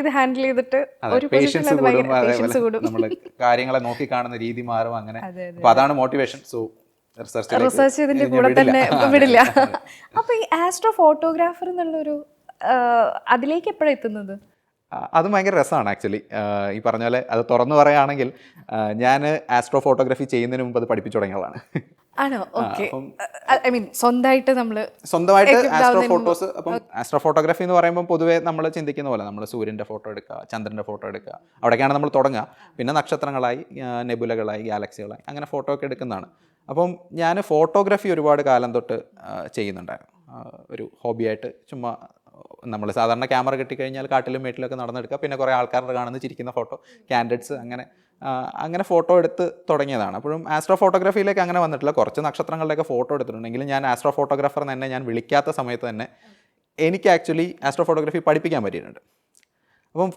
ചെയ്തിട്ട് ഒരു പേഷ്യൻസ് കൂടും, നമ്മൾ കാര്യങ്ങളെ നോക്കി കാണുന്ന രീതി മാറും. അങ്ങനെ അപ്പൊ അതാണ് മോട്ടിവേഷൻ. സോ റിസർച്ച് ഇതിന്റെ കൂടെ തന്നെ വിടില്ല. അപ്പൊ ഈ ആസ്ട്രോ ഫോട്ടോഗ്രാഫർ എന്നുള്ളൊരു അതിലേക്ക് എപ്പോഴാണ് എത്തുന്നത്? അത് ഭയങ്കര രസമാണ് ആക്ച്വലി. ഈ പറഞ്ഞ പോലെ അത് തുറന്നു പറയുകയാണെങ്കിൽ ഞാൻ ആസ്ട്രോ ഫോട്ടോഗ്രാഫി ചെയ്യുന്നതിന് മുമ്പ് അത് പഠിപ്പിച്ചു തുടങ്ങിയതാണ്. ആണോ? ഓക്കെ. ഐ മീൻ സ്വന്തമായിട്ട് ആസ്ട്രോ ഫോട്ടോസ്. അപ്പം ആസ്ട്രോ ഫോട്ടോഗ്രാഫി എന്ന് പറയുമ്പോൾ പൊതുവേ നമ്മൾ ചിന്തിക്കുന്ന പോലെ നമ്മൾ സൂര്യൻ്റെ ഫോട്ടോ എടുക്കുക, ചന്ദ്രൻ്റെ ഫോട്ടോ എടുക്കുക, അവിടേക്കാണ് നമ്മൾ തുടങ്ങുക. പിന്നെ നക്ഷത്രങ്ങളായി, നെബുലകളായി, ഗാലക്സികളായി അങ്ങനെ ഫോട്ടോ ഒക്കെ എടുക്കുന്നതാണ്. അപ്പം ഞാൻ ഫോട്ടോഗ്രാഫി ഒരുപാട് കാലം തൊട്ട് ചെയ്യുന്നുണ്ടായിരുന്നു. ഒരു ഹോബിയായിട്ട് ചുമ്മാ നമ്മൾ സാധാരണ ക്യാമറ കിട്ടിക്കഴിഞ്ഞാൽ കാട്ടിലും മേട്ടിലൊക്കെ നടന്നെടുക്കുക. പിന്നെ കുറേ ആൾക്കാരുടെ കാണുന്ന ചിരിക്കുന്ന ഫോട്ടോ, ക്യാൻഡിഡ്സ്, അങ്ങനെ ഫോട്ടോ എടുത്ത് തുടങ്ങിയതാണ്. അപ്പോഴും ആസ്ട്രോ ഫോട്ടോഗ്രാഫിയിലേക്ക് അങ്ങനെ വന്നിട്ടില്ല. കുറച്ച് നക്ഷത്രങ്ങളുടെയൊക്കെ ഫോട്ടോ എടുത്തിട്ടുണ്ടെങ്കിലും ഞാൻ ആസ്ട്രോ ഫോട്ടോഗ്രാഫർ തന്നെ ഞാൻ വിളിക്കാത്ത സമയത്ത് തന്നെ എനിക്ക് ആക്ച്വലി ആസ്ട്രോ ഫോട്ടോഗ്രാഫി പഠിപ്പിക്കാൻ പറ്റിയിട്ടുണ്ട്. അപ്പം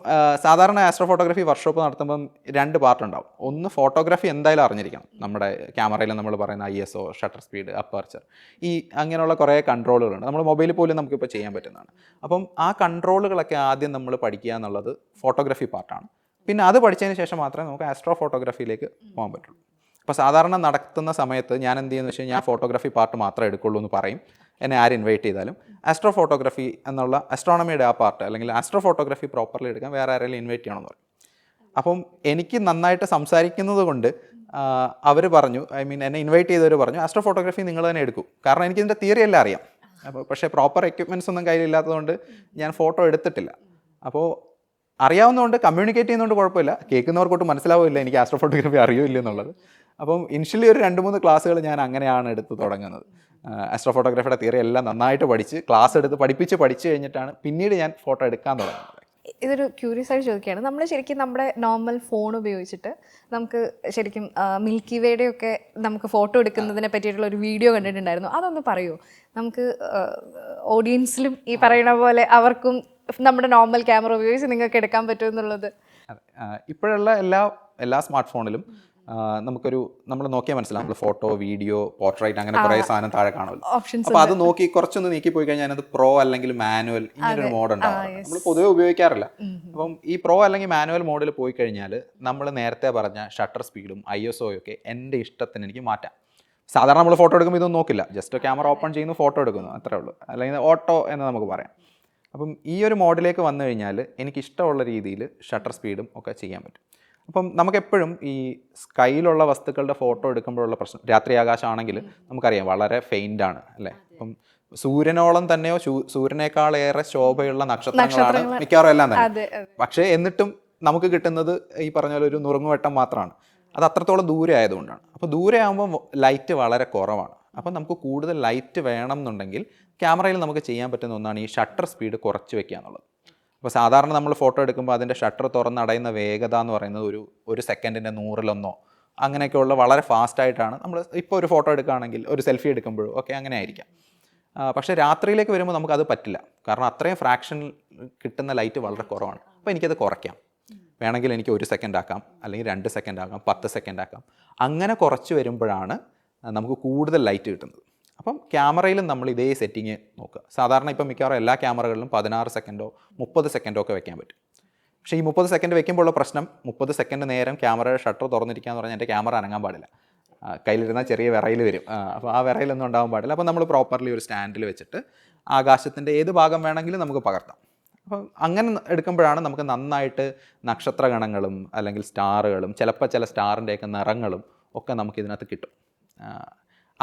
സാധാരണ ആസ്ട്രോ ഫോട്ടോഗ്രാഫി വർക്ക്ഷോപ്പ് നടത്തുമ്പം 2 പാർട്ട് ഉണ്ടാവും. ഒന്ന്, ഫോട്ടോഗ്രാഫി എന്തായാലും അറിഞ്ഞിരിക്കണം. നമ്മുടെ ക്യാമറയിൽ നമ്മൾ പറയുന്ന ISO, ഷട്ടർ സ്പീഡ്, അപ്പർച്ചർ, ഈ അങ്ങനെയുള്ള കുറേ കൺട്രോളുകളുണ്ട്. നമ്മൾ മൊബൈലിൽ പോലും നമുക്കിപ്പോൾ ചെയ്യാൻ പറ്റുന്നതാണ്. അപ്പം ആ കൺട്രോളുകളൊക്കെ ആദ്യം നമ്മൾ പഠിക്കുക എന്നുള്ളത് ഫോട്ടോഗ്രാഫി പാർട്ടാണ്. പിന്നെ അത് പഠിച്ചതിന് ശേഷം മാത്രമേ നമുക്ക് ആസ്ട്രോ ഫോട്ടോഗ്രാഫിയിലേക്ക് പോകാൻ പറ്റുള്ളൂ. അപ്പോൾ സാധാരണ നടത്തുന്ന സമയത്ത് ഞാൻ എന്ത് ചെയ്യുന്നത് വെച്ച് കഴിഞ്ഞാൽ ഫോട്ടോഗ്രാഫി പാർട്ട് മാത്രമേ എടുക്കുള്ളൂ എന്ന് പറയും. എന്നെ ആര് ഇൻവൈറ്റ് ചെയ്താലും ആസ്ട്രോ ഫോട്ടോഗ്രാഫി എന്നുള്ള അസ്ട്രോണമിയുടെ ആ പാർട്ട്, അല്ലെങ്കിൽ ആസ്ട്രോ ഫോട്ടോഗ്രാഫി പ്രോപ്പർലി എടുക്കാൻ വേറെ ആരെങ്കിലും ഇൻവൈറ്റ് ചെയ്യണമെന്ന് പറയും. അപ്പം എനിക്ക് നന്നായിട്ട് സംസാരിക്കുന്നത് കൊണ്ട് അവർ പറഞ്ഞു, ഐ മീൻ എന്നെ ഇൻവൈറ്റ് ചെയ്തവർ പറഞ്ഞു, ആസ്ട്രോ ഫോട്ടോഗ്രാഫി നിങ്ങൾ തന്നെ എടുക്കൂ. കാരണം എനിക്കിതിൻ്റെ തിയറി എല്ലാം അറിയാം. അപ്പോൾ പക്ഷേ പ്രോപ്പർ എക്യുപ്മെൻറ്റ്സ് ഒന്നും കയ്യിലില്ലാത്തതുകൊണ്ട് ഞാൻ ഫോട്ടോ എടുത്തിട്ടില്ല. അപ്പോൾ അറിയാവുന്നതുകൊണ്ട്, കമ്മ്യൂണിക്കേറ്റ് ചെയ്യുന്നതുകൊണ്ട് കുഴപ്പമില്ല. കേൾക്കുന്നവർക്കൊട്ട് മനസ്സിലാവില്ല എനിക്ക് ആസ്ട്രോ ഫോട്ടോഗ്രാഫി അറിയില്ല എന്നുള്ളത്. അപ്പം ഇനിഷ്യലി ഒരു 2-3 ക്ലാസ്സുകൾ ഞാൻ അങ്ങനെയാണ് എടുത്ത് തുടങ്ങുന്നത്. ആസ്ട്രോ ഫോട്ടോഗ്രാഫിയുടെ തിയറി എല്ലാം നന്നായിട്ട് പഠിച്ച് ക്ലാസ് എടുത്ത് പഠിച്ചു കഴിഞ്ഞിട്ടാണ് പിന്നീട് ഞാൻ ഫോട്ടോ എടുക്കാൻ തുടങ്ങുന്നത്. ഇതൊരു ക്യൂരിയസ് ആയിട്ട് ചോദിക്കുകയാണ്. നമ്മൾ ശരിക്കും നമ്മുടെ നോർമൽ ഫോൺ ഉപയോഗിച്ചിട്ട് നമുക്ക് ശരിക്കും മിൽക്കി വേയുടെ ഒക്കെ നമുക്ക് ഫോട്ടോ എടുക്കുന്നതിനെ പറ്റിയിട്ടുള്ള ഒരു വീഡിയോ കണ്ടിട്ടുണ്ടായിരുന്നു. അതൊന്ന് പറയുമോ? നമുക്ക് ഓഡിയൻസിലും ഈ പറയുന്ന പോലെ അവർക്കും നമ്മുടെ നോർമൽ ക്യാമറ ഉപയോഗിച്ച് നിങ്ങൾക്ക് എടുക്കാൻ പറ്റുമെന്നുള്ളത്. ഇപ്പോഴുള്ള എല്ലാ സ്മാർട്ട് ഫോണിലും നമ്മൾ നോക്കിയാൽ മനസ്സിലാവും. നമ്മൾ ഫോട്ടോ, വീഡിയോ, പോർട്രൈറ്റ് അങ്ങനെ കുറേ സാധനം താഴെ കാണുമല്ലോ. അപ്പോൾ അത് നോക്കി കുറച്ചൊന്ന് നീക്കി പോയി കഴിഞ്ഞാൽ അത് പ്രോ അല്ലെങ്കിൽ മാനുവൽ ഇങ്ങനൊരു മോഡ് ഉണ്ടാവും. നമ്മൾ പൊതുവെ ഉപയോഗിക്കാറില്ല. അപ്പം ഈ പ്രോ അല്ലെങ്കിൽ മാനുവൽ മോഡിൽ പോയി കഴിഞ്ഞാൽ നമ്മൾ നേരത്തെ പറഞ്ഞ ഷട്ടർ സ്പീഡും ISO ഒക്കെ എൻ്റെ ഇഷ്ടത്തിന് എനിക്ക് മാറ്റാം. സാധാരണ നമ്മൾ ഫോട്ടോ എടുക്കുമ്പോൾ ഇതൊന്നും നോക്കില്ല, ജസ്റ്റ് ക്യാമറ ഓപ്പൺ ചെയ്യുന്നു, ഫോട്ടോ എടുക്കുന്നു, അത്രേ ഉള്ളൂ. അല്ലെങ്കിൽ ഓട്ടോ എന്ന് നമുക്ക് പറയാം. അപ്പം ഈ ഒരു മോഡിലേക്ക് വന്നു കഴിഞ്ഞാൽ എനിക്ക് ഇഷ്ടമുള്ള രീതിയിൽ ഷട്ടർ സ്പീഡും ഒക്കെ ചെയ്യാൻ പറ്റും. അപ്പം നമുക്കെപ്പോഴും ഈ സ്കൈയിലുള്ള വസ്തുക്കളുടെ ഫോട്ടോ എടുക്കുമ്പോഴുള്ള പ്രശ്നം, രാത്രി ആകാശമാണെങ്കിൽ നമുക്കറിയാം വളരെ ഫെയിൻ്റാണ് അല്ലേ. അപ്പം സൂര്യനോളം തന്നെയോ സൂര്യനേക്കാളേറെ ശോഭയുള്ള നക്ഷത്രങ്ങളാണ് മിക്കവാറും എല്ലാം തന്നെ. പക്ഷേ എന്നിട്ടും നമുക്ക് കിട്ടുന്നത് ഈ പറഞ്ഞ പോലെ ഒരു നുറുങ്ങുവെട്ടം മാത്രമാണ്. അത് അത്രത്തോളം ദൂരെ ആയതുകൊണ്ടാണ്. അപ്പോൾ ദൂരെ ആകുമ്പോൾ ലൈറ്റ് വളരെ കുറവാണ്. അപ്പം നമുക്ക് കൂടുതൽ ലൈറ്റ് വേണം എന്നുണ്ടെങ്കിൽ ക്യാമറയിൽ നമുക്ക് ചെയ്യാൻ പറ്റുന്ന ഒന്നാണ് ഈ ഷട്ടർ സ്പീഡ് കുറച്ച് വെക്കുക എന്നുള്ളത്. അപ്പോൾ സാധാരണ നമ്മൾ ഫോട്ടോ എടുക്കുമ്പോൾ അതിൻ്റെ ഷട്ടർ തുറന്നടയുന്ന വേഗത എന്ന് പറയുന്നത് ഒരു സെക്കൻഡിൻ്റെ 100-1 അങ്ങനെയൊക്കെയുള്ള വളരെ ഫാസ്റ്റായിട്ടാണ് നമ്മൾ ഇപ്പോൾ ഒരു ഫോട്ടോ എടുക്കുകയാണെങ്കിൽ, ഒരു സെൽഫി എടുക്കുമ്പോഴും ഒക്കെ അങ്ങനെ ആയിരിക്കാം. പക്ഷേ രാത്രിയിലേക്ക് വരുമ്പോൾ നമുക്കത് പറ്റില്ല. കാരണം അത്രയും ഫ്രാക്ഷൻ കിട്ടുന്ന ലൈറ്റ് വളരെ കുറവാണ്. അപ്പോൾ എനിക്കത് കുറയ്ക്കാം. വേണമെങ്കിൽ എനിക്ക് 1 സെക്കൻഡ് ആക്കാം, അല്ലെങ്കിൽ 2 സെക്കൻഡ് ആക്കാം, 10 സെക്കൻഡ് ആക്കാം. അങ്ങനെ കുറച്ച് വരുമ്പോഴാണ് നമുക്ക് കൂടുതൽ ലൈറ്റ് കിട്ടുന്നത്. അപ്പം ക്യാമറയിലും നമ്മൾ ഇതേ സെറ്റിങ് നോക്കുക. സാധാരണ ഇപ്പം മിക്കവാറും എല്ലാ ക്യാമറകളിലും 16 സെക്കൻഡോ 30 സെക്കൻഡോ ഒക്കെ വെക്കാൻ പറ്റും. പക്ഷേ ഈ 30 സെക്കൻഡ് വെക്കുമ്പോഴുള്ള പ്രശ്നം, 30 സെക്കൻഡ് നേരം ക്യാമറയുടെ ഷട്ടർ തുറന്നിരിക്കുക എന്ന് പറഞ്ഞാൽ എൻ്റെ ക്യാമറ അനങ്ങാൻ പാടില്ല. കയ്യിലിരുന്നാൽ ചെറിയ വിറയിൽ വരും. അപ്പോൾ ആ വിറയിലൊന്നും ഉണ്ടാകാൻ പാടില്ല. അപ്പോൾ നമ്മൾ പ്രോപ്പർലി ഒരു സ്റ്റാൻഡിൽ വെച്ചിട്ട് ആകാശത്തിൻ്റെ ഏത് ഭാഗം വേണമെങ്കിലും നമുക്ക് പകർത്താം. അപ്പം അങ്ങനെ എടുക്കുമ്പോഴാണ് നമുക്ക് നന്നായിട്ട് നക്ഷത്രഗണങ്ങളും അല്ലെങ്കിൽ സ്റ്റാറുകളും ചിലപ്പോൾ ചില സ്റ്റാറിൻ്റെയൊക്കെ നിറങ്ങളും ഒക്കെ നമുക്ക് ഇതിനകത്ത് കിട്ടും.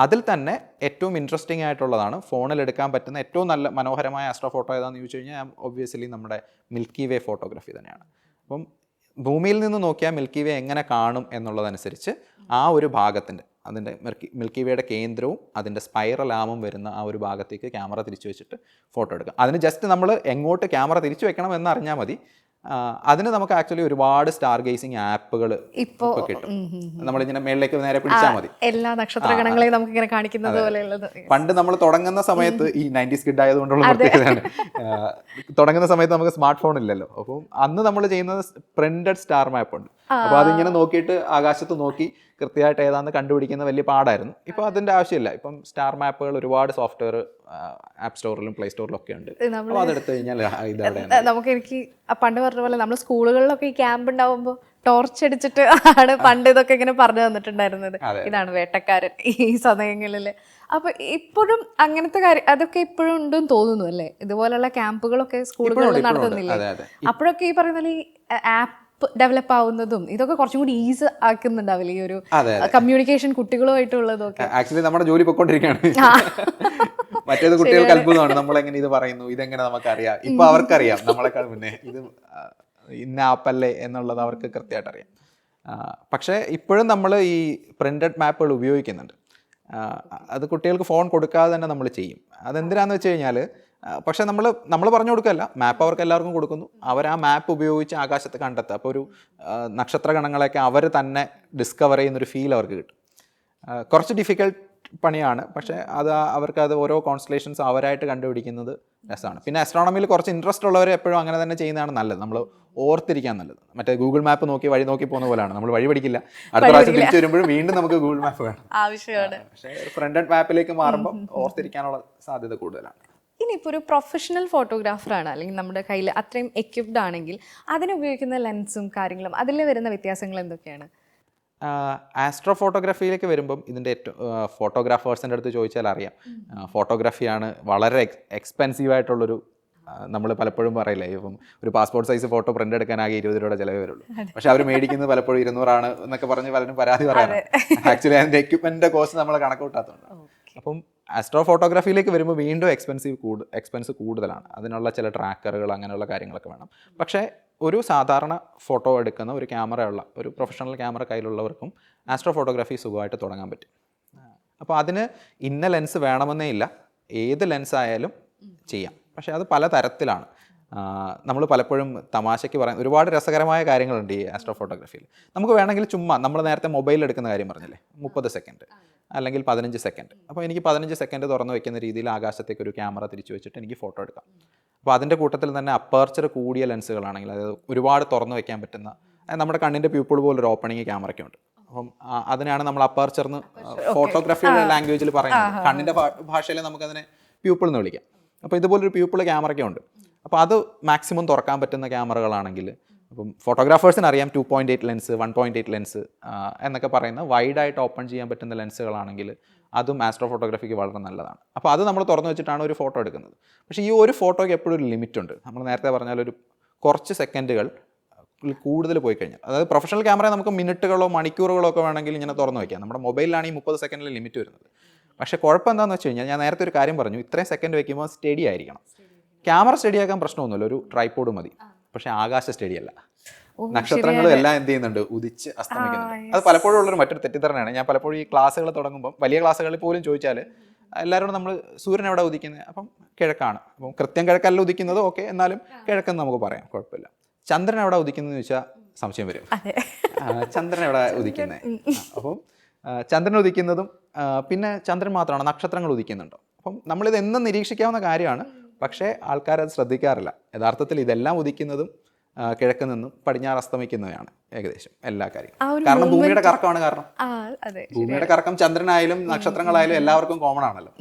അതിൽ തന്നെ ഏറ്റവും ഇൻട്രസ്റ്റിംഗ് ആയിട്ടുള്ളതാണ് ഫോണിൽ എടുക്കാൻ പറ്റുന്ന ഏറ്റവും നല്ല മനോഹരമായ ആസ്ട്രോ ഫോട്ടോ ഏതാണെന്ന് ചോദിച്ചു കഴിഞ്ഞാൽ ഒബ്വിയസ്ലി നമ്മുടെ മിൽക്കി വേ ഫോട്ടോഗ്രാഫി തന്നെയാണ്. അപ്പം ഭൂമിയിൽ നിന്ന് നോക്കിയാൽ മിൽക്കി വേ എങ്ങനെ കാണും എന്നുള്ളതനുസരിച്ച് ആ ഒരു ഭാഗത്തിൻ്റെ, അതിൻ്റെ മിൽക്കി വേയുടെ കേന്ദ്രവും അതിൻ്റെ സ്പൈറൽ ആമും വരുന്ന ആ ഒരു ഭാഗത്തേക്ക് ക്യാമറ തിരിച്ചു വെച്ചിട്ട് ഫോട്ടോ എടുക്കാം. അതിന് ജസ്റ്റ് നമ്മൾ എങ്ങോട്ട് ക്യാമറ തിരിച്ചു വെക്കണം എന്നറിഞ്ഞാൽ മതി. അതിന് നമുക്ക് ആക്ച്വലി ഒരുപാട് സ്റ്റാർ ഗേസിങ് ആപ്പുകൾ ഇപ്പോൾ കിട്ടും. നമ്മളിങ്ങനെ മേളിലേക്ക് നേരെ പിടിച്ചാൽ മതി. എല്ലാ നക്ഷത്രഗണങ്ങളെയും നമുക്ക് ഇങ്ങനെ കാണിക്കുന്നത് പോലെയുള്ളത്. പണ്ട് നമ്മൾ തുടങ്ങുന്ന സമയത്ത് ഈ 90s കിഡ് ആയതുകൊണ്ടുള്ള പ്രത്യേകതയാണ്. തുടങ്ങുന്ന സമയത്ത് നമുക്ക് സ്മാർട്ട് ഫോൺ ഇല്ലല്ലോ. അപ്പം അന്ന് നമ്മൾ ചെയ്യുന്നത് പ്രിന്റഡ് സ്റ്റാർ മാപ്പ് ഉണ്ട്. അപ്പോൾ അതിങ്ങനെ നോക്കിയിട്ട് ആകാശത്ത് നോക്കി കൃത്യമായിട്ട് ഏതാന്ന് കണ്ടുപിടിക്കുന്ന വലിയ പാടായിരുന്നു. ഇപ്പോൾ അതിൻ്റെ ആവശ്യമില്ല. ഇപ്പം സ്റ്റാർ മാപ്പുകൾ ഒരുപാട് സോഫ്റ്റ്വെയർ ആപ്പ് സ്റ്റോറിലും പ്ലേ സ്റ്റോറിലും ഒക്കെ ഉണ്ട്. അപ്പോൾ അതെടുത്ത് കഴിഞ്ഞാൽ എനിക്ക് പണ്ട് പറഞ്ഞ പോലെ നമ്മൾ സ്കൂളുകളിലൊക്കെ ഈ ക്യാമ്പ് ഉണ്ടാവുമ്പോൾ ടോർച്ച് അടിച്ചിട്ട് ആണ് പണ്ട് ഇതൊക്കെ ഇങ്ങനെ പറഞ്ഞു തന്നിട്ടുണ്ടായിരുന്നത്. ഇതാണ് വേട്ടക്കാരൻ ഈ സമയങ്ങളിൽ. അപ്പൊ ഇപ്പോഴും അങ്ങനത്തെ കാര്യം അതൊക്കെ ഇപ്പോഴും ഉണ്ടെന്ന് തോന്നുന്നു അല്ലേ? ഇതുപോലുള്ള ക്യാമ്പുകളൊക്കെ സ്കൂളുകളിൽ നടത്തുന്നില്ലേ? അപ്പോഴൊക്കെ ഈ പറയുന്ന ഈ ആപ്പ് ഡെവലപ്പ് ആവുന്നതും ഇതൊക്കെ കുറച്ചും കൂടി ഈസി ആക്കുന്നുണ്ടാവില്ല ഈ ഒരു കമ്മ്യൂണിക്കേഷൻ കുട്ടികളുമായിട്ടുള്ളതൊക്കെ. ആക്ച്വലി നമ്മുടെ ജോലി പൊയ്ക്കൊണ്ടിരിക്കുകയാണ്. മറ്റേത് കുട്ടികൾക്ക് അത്ഭുതമാണ് നമ്മളെങ്ങനെ ഇത് പറയുന്നു, ഇതെങ്ങനെ നമുക്കറിയാം. ഇപ്പൊ അവർക്കറിയാം നമ്മളെക്കാൾ മുന്നേ ഇത് ഇന്ന ആപ്പല്ലേ എന്നുള്ളത് അവർക്ക് കൃത്യമായിട്ട് അറിയാം. പക്ഷേ ഇപ്പോഴും നമ്മൾ ഈ പ്രിന്റഡ് മാപ്പുകൾ ഉപയോഗിക്കുന്നുണ്ട്. അത് കുട്ടികൾക്ക് ഫോൺ കൊടുക്കാതെ തന്നെ നമ്മൾ ചെയ്യും. അതെന്തിനാന്ന് വെച്ച് കഴിഞ്ഞാൽ, പക്ഷേ നമ്മൾ പറഞ്ഞു കൊടുക്കുകയല്ല, മാപ്പ് അവർക്ക് എല്ലാവർക്കും കൊടുക്കുന്നു. അവർ ആ മാപ്പ് ഉപയോഗിച്ച് ആകാശത്ത് കണ്ടെത്തുക. അപ്പോൾ ഒരു നക്ഷത്രഗണങ്ങളെയൊക്കെ അവർ തന്നെ ഡിസ്കവർ ചെയ്യുന്നൊരു ഫീൽ അവർക്ക് കിട്ടും. കുറച്ച് ഡിഫിക്കൽട്ട് പണിയാണ്, പക്ഷേ അവർക്കത് ഓരോ കോൺസ്റ്റലേഷൻസ് അവരായിട്ട് കണ്ടുപിടിക്കുന്നത് രസമാണ്. പിന്നെ അസ്ട്രോണമിയിൽ കുറച്ച് ഇൻട്രസ്റ്റ് ഉള്ളവർ എപ്പോഴും അങ്ങനെ തന്നെ ചെയ്യുന്നതാണ് നല്ലത്. നമ്മൾ ഓർത്തിരിക്കാൻ നല്ലത്. മറ്റേ ഗൂഗിൾ മാപ്പ് നോക്കി വഴി നോക്കി പോകുന്ന പോലെയാണ്. നമ്മൾ വഴി പഠിക്കില്ല, അടുത്ത പ്രാവശ്യം തിരിച്ചു വരുമ്പോഴും വീണ്ടും നമുക്ക് ഗൂഗിൾ മാപ്പ് വേണം, ആവശ്യമാണ്. പക്ഷേ ഫ്രണ്ടഡ് മാപ്പിലേക്ക് മാറുമ്പോൾ ഓർത്തിരിക്കാനുള്ള സാധ്യത കൂടുതലാണ്. ഇനിയിപ്പോൾ ഒരു പ്രൊഫഷണൽ ഫോട്ടോഗ്രാഫറാണ്, അല്ലെങ്കിൽ നമ്മുടെ കയ്യിൽ അത്രയും എക്യുപ്ഡ് ആണെങ്കിൽ അതിനുപയോഗിക്കുന്ന ലെൻസും കാര്യങ്ങളും അതിൽ വരുന്ന വ്യത്യാസങ്ങൾ എന്തൊക്കെയാണ്? ആസ്ട്രോ ഫോട്ടോഗ്രാഫിയിലേക്ക് വരുമ്പം ഇതിൻ്റെ ഏറ്റവും ഫോട്ടോഗ്രാഫേഴ്സിൻ്റെ അടുത്ത് ചോദിച്ചാൽ അറിയാം, ഫോട്ടോഗ്രാഫിയാണ് വളരെ എക്സ്പെൻസീവായിട്ടുള്ളൊരു, നമ്മൾ പലപ്പോഴും പറയില്ലേ, ഇപ്പം ഒരു പാസ്പോർട്ട് സൈസ് ഫോട്ടോ പ്രിൻ്റ് എടുക്കാനാകെ 20 രൂപയുടെ ചിലവേ വരുള്ളൂ. പക്ഷെ അവർ മേടിക്കുന്നത് പലപ്പോഴും 200 എന്നൊക്കെ പറഞ്ഞ് പലരും പരാതി പറയാറുണ്ട്. ആക്ച്വലി അതിൻ്റെ എക്യുപ്മെൻറ്റിൻ്റെ കോസ്റ്റ് നമ്മൾ കണക്ക് കൂട്ടാത്തതുണ്ട്. അപ്പം ആസ്ട്രോ ഫോട്ടോഗ്രാഫിയിലേക്ക് വരുമ്പോൾ വീണ്ടും എക്സ്പെൻസ് കൂടുതലാണ്. അതിനുള്ള ചില ട്രാക്കറുകൾ അങ്ങനെയുള്ള കാര്യങ്ങളൊക്കെ വേണം. പക്ഷേ ഒരു സാധാരണ ഫോട്ടോ എടുക്കുന്ന ഒരു ക്യാമറയുള്ള ഒരു പ്രൊഫഷണൽ ക്യാമറ കയ്യിലുള്ളവർക്കും ആസ്ട്രോ ഫോട്ടോഗ്രാഫി സുഖമായിട്ട് തുടങ്ങാൻ പറ്റും. അപ്പോൾ അതിന് ഇന്ന ലെൻസ് വേണമെന്നേ ഇല്ല, ഏത് ലെൻസ് ആയാലും ചെയ്യാം. പക്ഷേ അത് പല തരത്തിലാണ്. നമ്മൾ പലപ്പോഴും തമാശയ്ക്ക് പറയാൻ ഒരുപാട് രസകരമായ കാര്യങ്ങളുണ്ട് ഈ ആസ്ട്രോ ഫോട്ടോഗ്രാഫിയിൽ. നമുക്ക് വേണമെങ്കിൽ ചുമ്മാ നമ്മൾ നേരത്തെ മൊബൈൽ എടുക്കുന്ന കാര്യം പറഞ്ഞില്ലേ, 30 സെക്കൻഡ് അല്ലെങ്കിൽ 15 സെക്കൻഡ്. അപ്പോൾ എനിക്ക് 15 സെക്കൻഡ് തുറന്ന് വെക്കുന്ന രീതിയിൽ ആകാശത്തേക്ക് ഒരു ക്യാമറ തിരിച്ചു വെച്ചിട്ട് എനിക്ക് ഫോട്ടോ എടുക്കാം. അപ്പോൾ അതിൻ്റെ കൂട്ടത്തിൽ തന്നെ അപ്പർച്ചർ കൂടിയ ലെൻസുകളാണെങ്കിൽ, അതായത് ഒരുപാട് തുറന്ന് വെക്കാൻ പറ്റുന്ന, നമ്മുടെ കണ്ണിൻ്റെ പ്യൂപ്പിൾ പോലൊരു ഓപ്പണിങ് ക്യാമറയ്ക്കുണ്ട്. അപ്പം അതിനാണ് നമ്മൾ അപ്പർച്ചർന്ന് ഫോട്ടോഗ്രാഫിയുടെ ലാംഗ്വേജിൽ പറയുന്നത്. കണ്ണിൻ്റെ ഭാഷയിൽ നമുക്കതിനെ പ്യൂപ്പിൾ എന്ന് വിളിക്കാം. അപ്പോൾ ഇതുപോലൊരു പ്യൂപ്പിൾ ക്യാമറയ്ക്കും ഉണ്ട്. അപ്പോൾ അത് മാക്സിമം തുറക്കാൻ പറ്റുന്ന ക്യാമറകളാണെങ്കിൽ, അപ്പം ഫോട്ടോഗ്രാഫേഴ്സിന് അറിയാം 2.8 ലെൻസ്, 1.8 ലെൻസ് എന്നൊക്കെ പറയുന്ന വൈഡായിട്ട് ഓപ്പൺ ചെയ്യാൻ പറ്റുന്ന ലെൻസുകളാണെങ്കിൽ അതും ആസ്ട്രോ ഫോട്ടോഗ്രാഫിക്ക് വളരെ നല്ലതാണ്. അപ്പോൾ അത് നമ്മൾ തുറന്നു വെച്ചിട്ടാണ് ഒരു ഫോട്ടോ എടുക്കുന്നത്. പക്ഷേ ഈ ഒരു ഫോട്ടോയ്ക്ക് എപ്പോഴും ഒരു ലിമിറ്റ് ഉണ്ട്. നമ്മൾ നേരത്തെ പറഞ്ഞാൽ ഒരു കുറച്ച് സെക്കൻഡുകൾ കൂടുതൽ പോയി കഴിഞ്ഞാൽ, അതായത് പ്രൊഫഷണൽ ക്യാമറ നമുക്ക് മിനിറ്റുകളോ മണിക്കൂറുകളോ ഒക്കെ വേണമെങ്കിൽ ഇങ്ങനെ തുറന്നു വയ്ക്കാം. നമ്മുടെ മൊബൈലിലാണ് ഈ 30 സെക്കൻഡിൽ ലിമിറ്റ് വരുന്നത്. പക്ഷേ കുഴപ്പം എന്താണെന്ന് വെച്ച് കഴിഞ്ഞാൽ, ഞാൻ നേരത്തെ ഒരു കാര്യം പറഞ്ഞു, ഇത്രയും സെക്കൻഡ് വയ്ക്കുമ്പോൾ സ്റ്റഡി ആയിരിക്കണം. ക്യാമറ സ്റ്റഡി ആക്കാൻ പ്രശ്നമൊന്നുമില്ല, ഒരു ട്രൈപോഡ് മതി. പക്ഷേ ആകാശ സ്റ്റഡി അല്ല. നക്ഷത്രങ്ങളും എല്ലാം എന്ത് ചെയ്യുന്നുണ്ട്, ഉദിച്ച് അസ്തമിക്കുന്നുണ്ട്. അത് പലപ്പോഴും ഉള്ളൊരു മറ്റൊരു തെറ്റിദ്ധാരണയാണ്. ഞാൻ പലപ്പോഴും ഈ ക്ലാസ്സുകൾ തുടങ്ങുമ്പോൾ വലിയ ക്ലാസ്സുകളിൽ പോലും ചോദിച്ചാൽ എല്ലാവരോടും നമ്മൾ സൂര്യൻ എവിടെ ഉദിക്കുന്നത്, അപ്പം കിഴക്കാണ്. അപ്പം കൃത്യം കിഴക്കല്ല ഉദിക്കുന്നത്, ഓക്കെ, എന്നാലും കിഴക്കെന്ന് നമുക്ക് പറയാം, കുഴപ്പമില്ല. ചന്ദ്രൻ എവിടെ ഉദിക്കുന്നത് ചോദിച്ചാൽ സംശയം വരും. ചന്ദ്രൻ എവിടെ ഉദിക്കുന്നത്? അപ്പം ചന്ദ്രൻ ഉദിക്കുന്നതും പിന്നെ ചന്ദ്രൻ മാത്രമാണ്, നക്ഷത്രങ്ങൾ ഉദിക്കുന്നുണ്ടോ? അപ്പം നമ്മളിത് എന്നും നിരീക്ഷിക്കാവുന്ന കാര്യമാണ്. പക്ഷേ ആൾക്കാരത് ശ്രദ്ധിക്കാറില്ല. യഥാർത്ഥത്തിൽ ഇതെല്ലാം ഉദിക്കുന്നതും കിഴക്ക് നിന്നും പടിഞ്ഞാറ് അസ്തമിക്കുന്നവയാണ് ഏകദേശം എല്ലാ കാര്യങ്ങളും. കാരണം ഭൂമിയുടെ കറക്കമാണ് കാരണം. ഭൂമിയുടെ കറക്കം ചന്ദ്രനായാലും നക്ഷത്രങ്ങളായാലും എല്ലാവർക്കും കോമൺ ആണല്ലോ.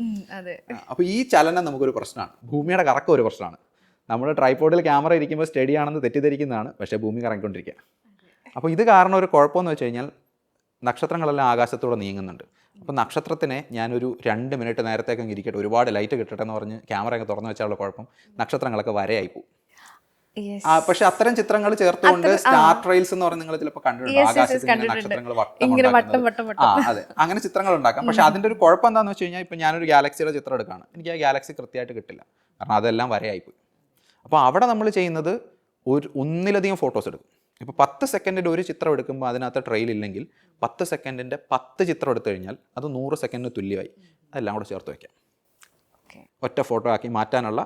അപ്പോൾ ഈ ചലനം നമുക്കൊരു പ്രശ്നമാണ്. ഭൂമിയുടെ കറക്കം ഒരു പ്രശ്നമാണ്. നമ്മൾ ട്രൈപോഡിൽ ക്യാമറ ഇരിക്കുമ്പോൾ സ്റ്റഡി ആണെന്ന് തെറ്റിദ്ധരിക്കുന്നതാണ്, പക്ഷേ ഭൂമി കറങ്ങിക്കൊണ്ടിരിക്കുക. അപ്പോൾ ഇത് കാരണം ഒരു കുഴപ്പമെന്ന് വെച്ച് കഴിഞ്ഞാൽ നക്ഷത്രങ്ങളെല്ലാം ആകാശത്തൂടെ നീങ്ങുന്നുണ്ട്. അപ്പോൾ നക്ഷത്രത്തിനെ ഞാനൊരു 2 മിനിറ്റ് നേരത്തേക്ക് അങ്ങ് ഇരിക്കട്ടെ, ഒരുപാട് ലൈറ്റ് കിട്ടട്ടെ എന്ന് പറഞ്ഞ് ക്യാമറ അങ്ങ് തുറന്നു വെച്ചാലുള്ള കുഴപ്പം, നക്ഷത്രങ്ങളൊക്കെ വരയായി പോകും. പക്ഷെ അത്തരം ചിത്രങ്ങൾ ചേർത്തുകൊണ്ട് സ്റ്റാർ ട്രെയിൽസ് എന്ന് പറഞ്ഞ് നിങ്ങൾ ചിലപ്പോൾ കണ്ടിട്ടുണ്ട്. ആകാശത്തിൽ നക്ഷത്രങ്ങൾ അതെ, അങ്ങനെ ചിത്രങ്ങൾ ഉണ്ടാക്കാം. പക്ഷെ അതിന്റെ ഒരു കുഴപ്പം എന്താണെന്ന് വെച്ച് കഴിഞ്ഞാൽ, ഇപ്പം ഞാനൊരു ഗാലക്സിയുടെ ചിത്രം എടുക്കുകയാണ്, എനിക്ക് ആ ഗാലക്സി കൃത്യമായിട്ട് കിട്ടില്ല, കാരണം അതെല്ലാം വരയായിപ്പോയി. അപ്പോൾ അവിടെ നമ്മൾ ചെയ്യുന്നത് ഒന്നിലധികം ഫോട്ടോസ് എടുക്കും. ഇപ്പോൾ 10 സെക്കൻഡിൻ്റെ ഒരു ചിത്രം എടുക്കുമ്പോൾ അതിനകത്ത് ട്രെയിൽ ഇല്ലെങ്കിൽ 10 സെക്കൻഡിൻ്റെ 10 ചിത്രം എടുത്തു കഴിഞ്ഞാൽ അത് 100 സെക്കൻഡിന് തുല്യമായി. അതെല്ലാം കൂടെ ചേർത്ത് വയ്ക്കാം. ഒറ്റ ഫോട്ടോ ആക്കി മാറ്റാനുള്ള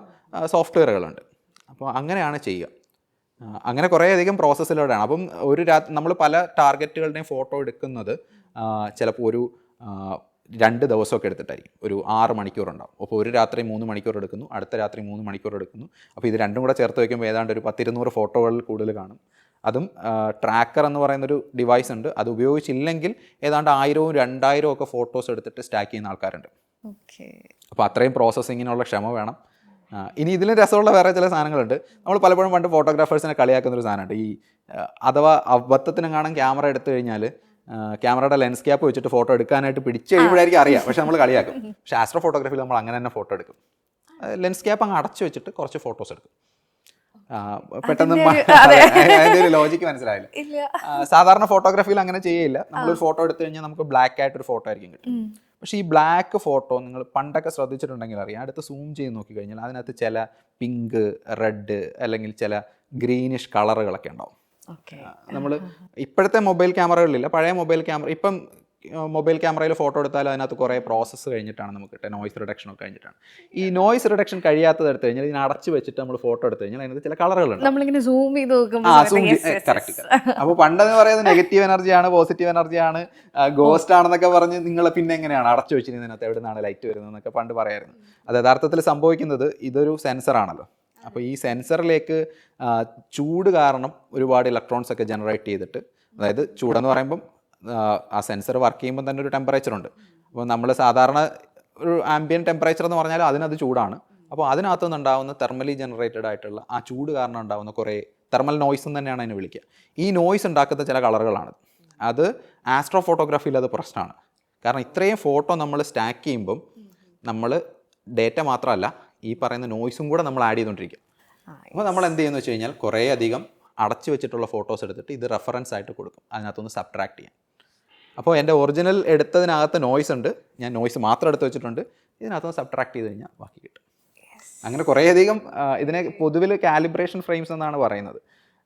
സോഫ്റ്റ്വെയറുകളുണ്ട്. അപ്പോൾ അങ്ങനെയാണ് ചെയ്യുക. അങ്ങനെ കുറേയധികം പ്രോസസ്സിലൂടെയാണ്. അപ്പം നമ്മൾ പല ടാർഗറ്റുകളുടെയും ഫോട്ടോ എടുക്കുന്നത് ചിലപ്പോൾ ഒരു 2 ദിവസമൊക്കെ എടുത്തിട്ടായിരിക്കും. ഒരു 6 മണിക്കൂറുണ്ടാവും. അപ്പോൾ ഒരു രാത്രി 3 മണിക്കൂർ എടുക്കുന്നു, അടുത്ത രാത്രി 3 മണിക്കൂർ എടുക്കുന്നു. അപ്പോൾ ഇത് രണ്ടും കൂടെ ചേർത്ത് വയ്ക്കുമ്പോൾ ഏതാണ്ട് ഒരു 10-200 ഫോട്ടോകളിൽ കൂടുതൽ കാണും. അതും ട്രാക്കർ എന്ന് പറയുന്നൊരു ഡിവൈസ് ഉണ്ട്. അത് ഉപയോഗിച്ചില്ലെങ്കിൽ ഏതാണ്ട് 1000-2000 ഒക്കെ ഫോട്ടോസ് എടുത്തിട്ട് സ്റ്റാക്ക് ചെയ്യുന്ന ആൾക്കാരുണ്ട്. അപ്പോൾ അത്രയും പ്രോസസ്സിങ്ങിനുള്ള ക്ഷമ വേണം. ഇനി ഇതിലും രസമുള്ള വേറെ ചില സാധനങ്ങളുണ്ട്. നമ്മൾ പലപ്പോഴും പണ്ട് ഫോട്ടോഗ്രാഫേഴ്സിനെ കളിയാക്കുന്നൊരു സാധനമുണ്ട്. ഈ അഥവാ അബദ്ധത്തിനും കാണാൻ ക്യാമറ എടുത്തു കഴിഞ്ഞാൽ ക്യാമറയുടെ ലെൻസ് ക്യാപ്പ് വെച്ചിട്ട് ഫോട്ടോ എടുക്കാനായിട്ട് പിടിച്ച് കഴിയുമ്പോഴായിരിക്കും അറിയാം, പക്ഷെ നമ്മൾ കളിയാക്കും. പക്ഷേ ആസ്ട്രോ ഫോട്ടോഗ്രാഫിയിൽ നമ്മൾ അങ്ങനെ തന്നെ ഫോട്ടോ എടുക്കും. ലെൻസ് ക്യാപ്പ് അങ്ങ് അടച്ചു വെച്ചിട്ട് കുറച്ച് ഫോട്ടോസ് എടുക്കും. പെട്ടെന്ന് അതിൻ്റെ ഒരു ലോജിക്ക് മനസ്സിലായില്ല. സാധാരണ ഫോട്ടോഗ്രാഫിയിൽ അങ്ങനെ ചെയ്യില്ല. നമ്മളൊരു ഫോട്ടോ എടുത്തു കഴിഞ്ഞാൽ നമുക്ക് ബ്ലാക്ക് ആയിട്ടൊരു ഫോട്ടോ ആയിരിക്കും കിട്ടും. പക്ഷേ ഈ ബ്ലാക്ക് ഫോട്ടോ നിങ്ങൾ പണ്ടൊക്കെ ശ്രദ്ധിച്ചിട്ടുണ്ടെങ്കിൽ അറിയാം, അടുത്ത് സൂം ചെയ്ത് നോക്കിക്കഴിഞ്ഞാൽ അതിനകത്ത് ചില പിങ്ക്, റെഡ് അല്ലെങ്കിൽ ചില ഗ്രീനിഷ് കളറുകളൊക്കെ ഉണ്ടാവും. നമ്മൾ ഇപ്പോഴത്തെ മൊബൈൽ ക്യാമറകളിലില്ല, പഴയ മൊബൈൽ ക്യാമറ, ഇപ്പം മൊബൈൽ ക്യാമറയിൽ ഫോട്ടോ എടുത്താൽ അതിനകത്ത് കുറേ പ്രോസസ്സ് കഴിഞ്ഞിട്ടാണ് നമുക്ക് കിട്ടുക. നോയ്സ് റിഡക്ഷനൊക്കെ കഴിഞ്ഞിട്ടാണ്. ഈ നോയ്സ് റിഡക്ഷൻ കഴിയാത്തത് എടുത്തു കഴിഞ്ഞാൽ ഇതിന് അടച്ചു വെച്ചിട്ട് നമ്മൾ ഫോട്ടോ എടുത്തു കഴിഞ്ഞാൽ അതിനകത്ത് ചില കളറുകളുണ്ട്. കറക്റ്റ്. അപ്പോൾ പണ്ടെന്ന് പറയുന്നത് നെഗറ്റീവ് എനർജിയാണ്, പോസിറ്റീവ് എനർജിയാണ്, ഗോസ്റ്റ് ആണെന്നൊക്കെ പറഞ്ഞ് നിങ്ങൾ പിന്നെ എങ്ങനെയാണ് അടച്ചു വെച്ചിരുന്നതിനകത്ത് എവിടെ നിന്നാണ് ലൈറ്റ് വരുന്നത് എന്നൊക്കെ പണ്ട് പറയായിരുന്നു. അത് യഥാർത്ഥത്തിൽ സംഭവിക്കുന്നത് ഇതൊരു സെൻസറാണല്ലോ. അപ്പോൾ ഈ സെൻസറിലേക്ക് ചൂട് കാരണം ഒരുപാട് ഇലക്ട്രോൺസ് ഒക്കെ ജനറേറ്റ് ചെയ്തിട്ട്, അതായത് ചൂടെന്ന് പറയുമ്പം ആ സെൻസർ വർക്ക് ചെയ്യുമ്പോൾ തന്നെ ഒരു ടെമ്പറേച്ചറുണ്ട്. അപ്പോൾ നമ്മൾ സാധാരണ ഒരു ആംബിയൻ ടെമ്പറേച്ചർ എന്ന് പറഞ്ഞാൽ അതിനത് ചൂടാണ്. അപ്പോൾ അതിനകത്തു നിന്നുണ്ടാകുന്ന തെർമലി ജനറേറ്റഡ് ആയിട്ടുള്ള ആ ചൂട് കാരണം ഉണ്ടാകുന്ന കുറേ തെർമൽ നോയ്സ് എന്ന് തന്നെയാണ് അതിനെ വിളിക്കുക. ഈ നോയ്സ് ഉണ്ടാക്കുന്ന ചില കളറുകളാണ്. അത് ആസ്ട്രോ ഫോട്ടോഗ്രാഫിയിൽ അത് പ്രശ്നമാണ്. കാരണം ഇത്രയും ഫോട്ടോ നമ്മൾ സ്റ്റാക്ക് ചെയ്യുമ്പം നമ്മൾ ഡേറ്റ മാത്രമല്ല ഈ പറയുന്ന നോയ്സും കൂടെ നമ്മൾ ആഡ് ചെയ്തുകൊണ്ടിരിക്കും. അപ്പോൾ നമ്മൾ എന്ത് ചെയ്യുന്നു വെച്ച് കഴിഞ്ഞാൽ കുറേ അധികം അടച്ചു വെച്ചിട്ടുള്ള ഫോട്ടോസ് എടുത്തിട്ട് ഇത് റെഫറൻസ് ആയിട്ട് കൊടുക്കും, അതിനകത്തൊന്ന് സബ്ട്രാക്ട് ചെയ്യാൻ. അപ്പോൾ എൻ്റെ ഒറിജിനൽ എടുത്തതിനകത്ത് നോയ്സ് ഉണ്ട്, ഞാൻ നോയ്സ് മാത്രം എടുത്ത് വെച്ചിട്ടുണ്ട്, ഇതിനകത്തൊന്ന് സബ്ട്രാക്ട് ചെയ്ത് കഴിഞ്ഞാൽ ബാക്കി കിട്ടും. അങ്ങനെ കുറേയധികം ഇതിനെ പൊതുവിൽ കാലിബ്രേഷൻ ഫ്രെയിംസ് എന്നാണ് പറയുന്നത്.